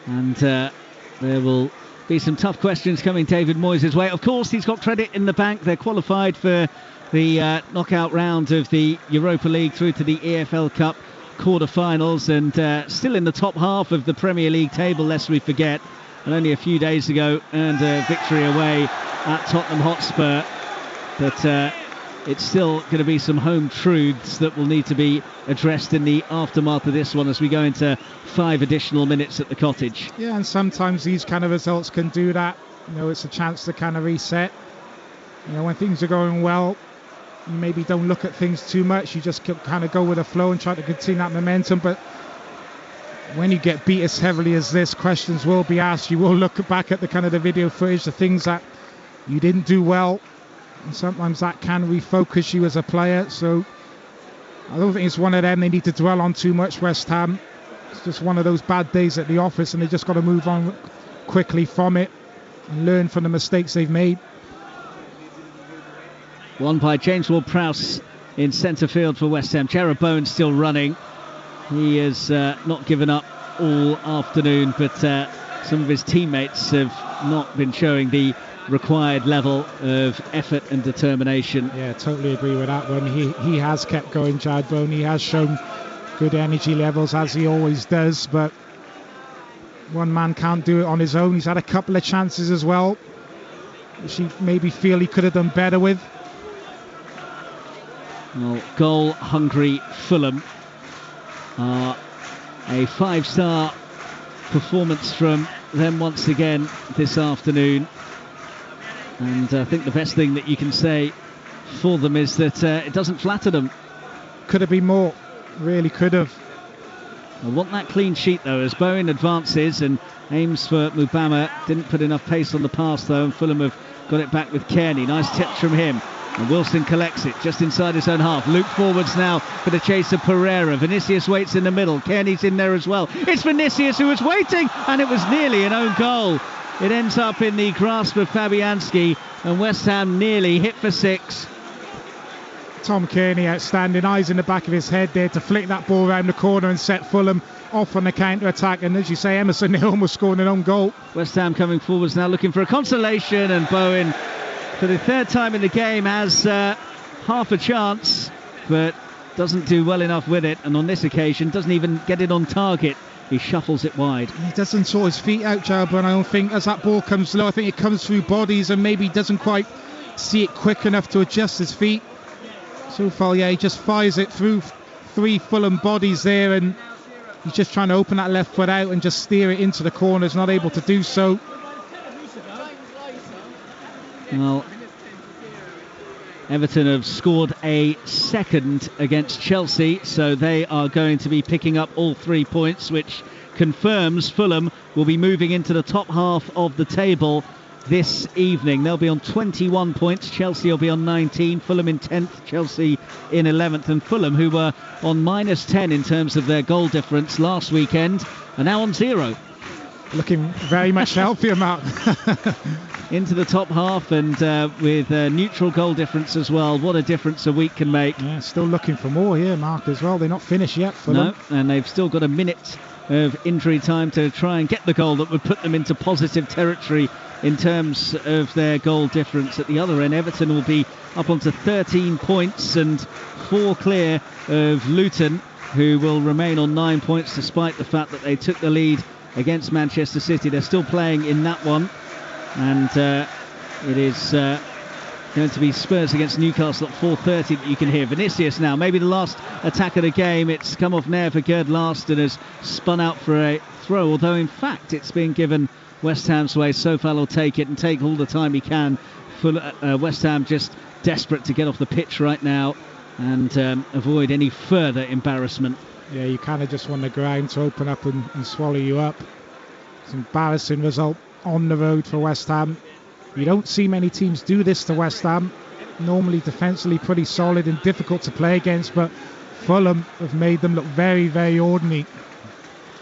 and there will be some tough questions coming David Moyes' way. Of course, he's got credit in the bank. They're qualified for the knockout round of the Europa League through to the EFL Cup quarter-finals, and still in the top half of the Premier League table, lest we forget, and only a few days ago earned a victory away at Tottenham Hotspur. But it's still going to be some home truths that will need to be addressed in the aftermath of this one as we go into 5 additional minutes at the Cottage. Yeah, and sometimes these kind of results can do that. You know, it's a chance to kind of reset. You know, when things are going well, you maybe don't look at things too much. You just kind of go with the flow and try to continue that momentum. But when you get beat as heavily as this, questions will be asked. You will look back at the kind of the video footage, the things that you didn't do well. And sometimes that can refocus you as a player. So I don't think it's one of them they need to dwell on too much, West Ham. It's just one of those bad days at the office, and they just got to move on quickly from it and learn from the mistakes they've made. One by James Ward-Prowse in centre field for West Ham. Jarrod Bowen still running. He has not given up all afternoon, but some of his teammates have not been showing the required level of effort and determination. Yeah, totally agree with that one. He has kept going, Jarrod Bowen. He has shown good energy levels, as he always does, but one man can't do it on his own. He's had a couple of chances as well, which he maybe feel he could have done better with. Well, goal-hungry Fulham are a 5-star performance from them once again this afternoon. And I think the best thing that you can say for them is that it doesn't flatter them. Could have been more. Really could have. I want that clean sheet, though, as Bowen advances and aims for Mubama. Didn't put enough pace on the pass, though, and Fulham have got it back with Kearney. Nice tips from him. And Wilson collects it just inside his own half. Luke forwards now for the chase of Pereira. Vinicius waits in the middle. Kearney's in there as well. It's Vinicius who was waiting, and it was nearly an own goal. It ends up in the grasp of Fabianski, and West Ham nearly hit for 6. Tom Kearney outstanding, eyes in the back of his head there to flick that ball around the corner and set Fulham off on the counter-attack. And as you say, Emerson almost scored an own goal. West Ham coming forwards now looking for a consolation, and Bowen, for the third time in the game, has half a chance, but doesn't do well enough with it. And on this occasion, doesn't even get it on target. He shuffles it wide. He doesn't sort his feet out, Jarrod, but I don't think as that ball comes low, I think it comes through bodies and maybe doesn't quite see it quick enough to adjust his feet. So far, yeah, he just fires it through 3 Fulham bodies there, and he's just trying to open that left foot out and just steer it into the corners, not able to do so. Well, Everton have scored a second against Chelsea, so they are going to be picking up all 3 points, which confirms Fulham will be moving into the top half of the table this evening. They'll be on 21 points. Chelsea will be on 19. Fulham in 10th, Chelsea in 11th. And Fulham, who were on minus 10 in terms of their goal difference last weekend, are now on 0. Looking very much healthier, Mark. Into the top half, and with neutral goal difference as well. What a difference a week can make. Yeah, still looking for more here, Mark, as well. They're not finished yet, Fulham. No, and they've still got a minute of injury time to try and get the goal that would put them into positive territory in terms of their goal difference. At the other end, Everton will be up onto 13 points and 4 clear of Luton, who will remain on 9 points despite the fact that they took the lead against Manchester City. They're still playing in that one, and it is going to be Spurs against Newcastle at 4:30 that you can hear. Vinicius now, maybe the last attack of the game. It's come off Nair for Gerd last and has spun out for a throw, although in fact it's been given West Ham's way. Sofal will take it and take all the time he can. West Ham just desperate to get off the pitch right now and avoid any further embarrassment. Yeah, you kind of just want the ground to open up and swallow you up. It's an embarrassing result on the road for West Ham. You don't see many teams do this to West Ham. Normally defensively pretty solid and difficult to play against, but Fulham have made them look very, very ordinary.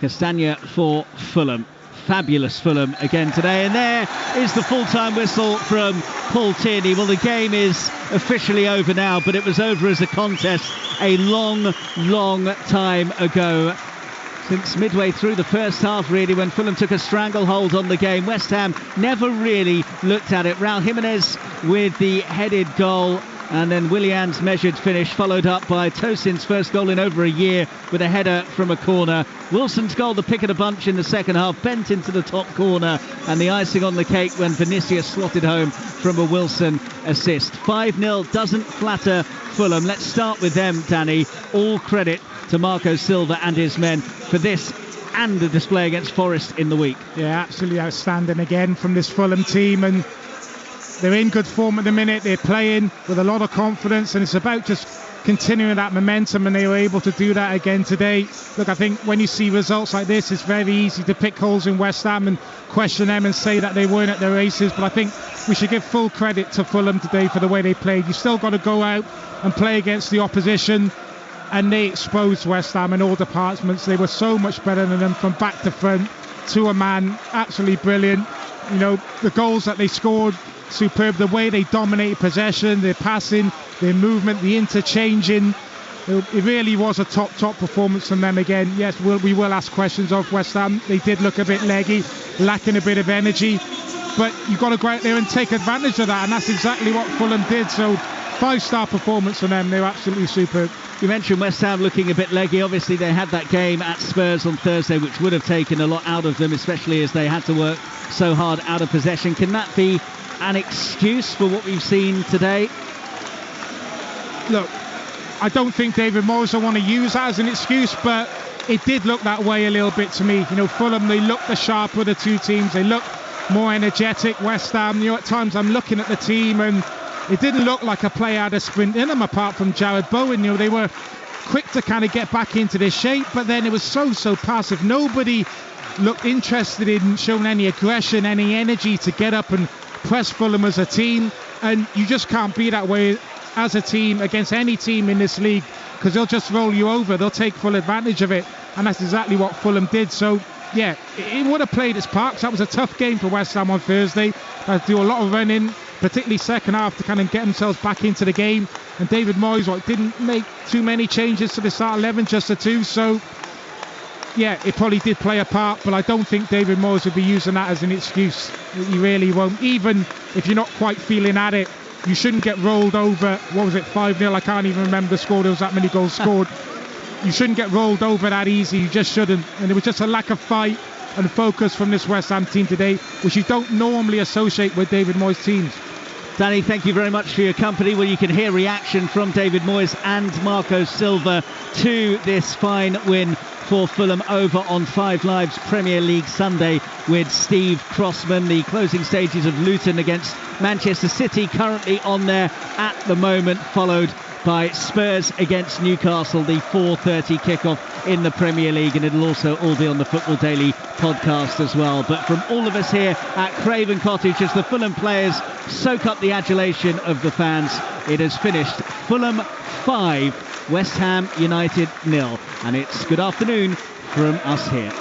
Castagna for Fulham. Fabulous Fulham again today, and there is the full-time whistle from Paul Tierney. Well, the game is officially over now, but it was over as a contest a long, long time ago. Since midway through the first half, really, when Fulham took a stranglehold on the game. West Ham never really looked at it. Raul Jimenez with the headed goal, and then Willian's measured finish, followed up by Tosin's first goal in over a year with a header from a corner. Wilson's goal, the pick of the bunch in the second half, bent into the top corner, and the icing on the cake when Vinicius slotted home from a Wilson assist. 5-0 doesn't flatter Fulham. Let's start with them, Danny. All credit to Marco Silva and his men for this and the display against Forest in the week. Yeah, absolutely outstanding again from this Fulham team, and they're in good form at the minute. They're playing with a lot of confidence, and it's about just continuing that momentum, and they were able to do that again today. Look, I think when you see results like this, it's very easy to pick holes in West Ham and question them and say that they weren't at their races, but I think we should give full credit to Fulham today for the way they played. You still got to go out and play against the opposition, and they exposed West Ham in all departments. They were so much better than them from back to front, to a man. Absolutely brilliant. You know, the goals that they scored, superb. The way they dominated possession, their passing, their movement, the interchanging. It really was a top performance from them again. Yes, we will ask questions of West Ham. They did look a bit leggy, lacking a bit of energy, but you've got to go out there and take advantage of that, and that's exactly what Fulham did. So 5-star performance from them. They were absolutely superb. You mentioned West Ham looking a bit leggy. Obviously they had that game at Spurs on Thursday, which would have taken a lot out of them, especially as they had to work so hard out of possession. Can that be an excuse for what we've seen today? Look, I don't think David Moyes will want to use that as an excuse, but it did look that way a little bit to me. You know, Fulham, they looked the sharper of the two teams. They looked more energetic. West Ham, you know, at times I'm looking at the team and it didn't look like a player had a sprint in them apart from Jared Bowen. You know, they were quick to kind of get back into their shape, but then it was so passive. Nobody looked interested in showing any aggression, any energy to get up and press Fulham as a team, and you just can't be that way as a team against any team in this league, because they'll just roll you over. They'll take full advantage of it, and that's exactly what Fulham did. So yeah, it would have played its part. That was a tough game for West Ham on Thursday. They had to do a lot of running, particularly second half, to kind of get themselves back into the game, and David Moyes didn't make too many changes to the start 11, just the 2. So yeah, it probably did play a part, but I don't think David Moyes would be using that as an excuse. He really won't. Even if you're not quite feeling at it, you shouldn't get rolled over. What was it, 5-0? I can't even remember the score. There was that many goals scored. You shouldn't get rolled over that easy. You just shouldn't. And it was just a lack of fight and focus from this West Ham team today, which you don't normally associate with David Moyes teams. Danny, thank you very much for your company. Well, you can hear reaction from David Moyes and Marco Silva to this fine win for Fulham over on 5 Live's Premier League Sunday with Steve Crossman. The closing stages of Luton against Manchester City currently on there at the moment, followed by Spurs against Newcastle, the 4:30 kickoff in the Premier League, and it'll also all be on the Football Daily podcast as well. But from all of us here at Craven Cottage, as the Fulham players soak up the adulation of the fans, it has finished Fulham 5, West Ham United 0, and it's good afternoon from us here.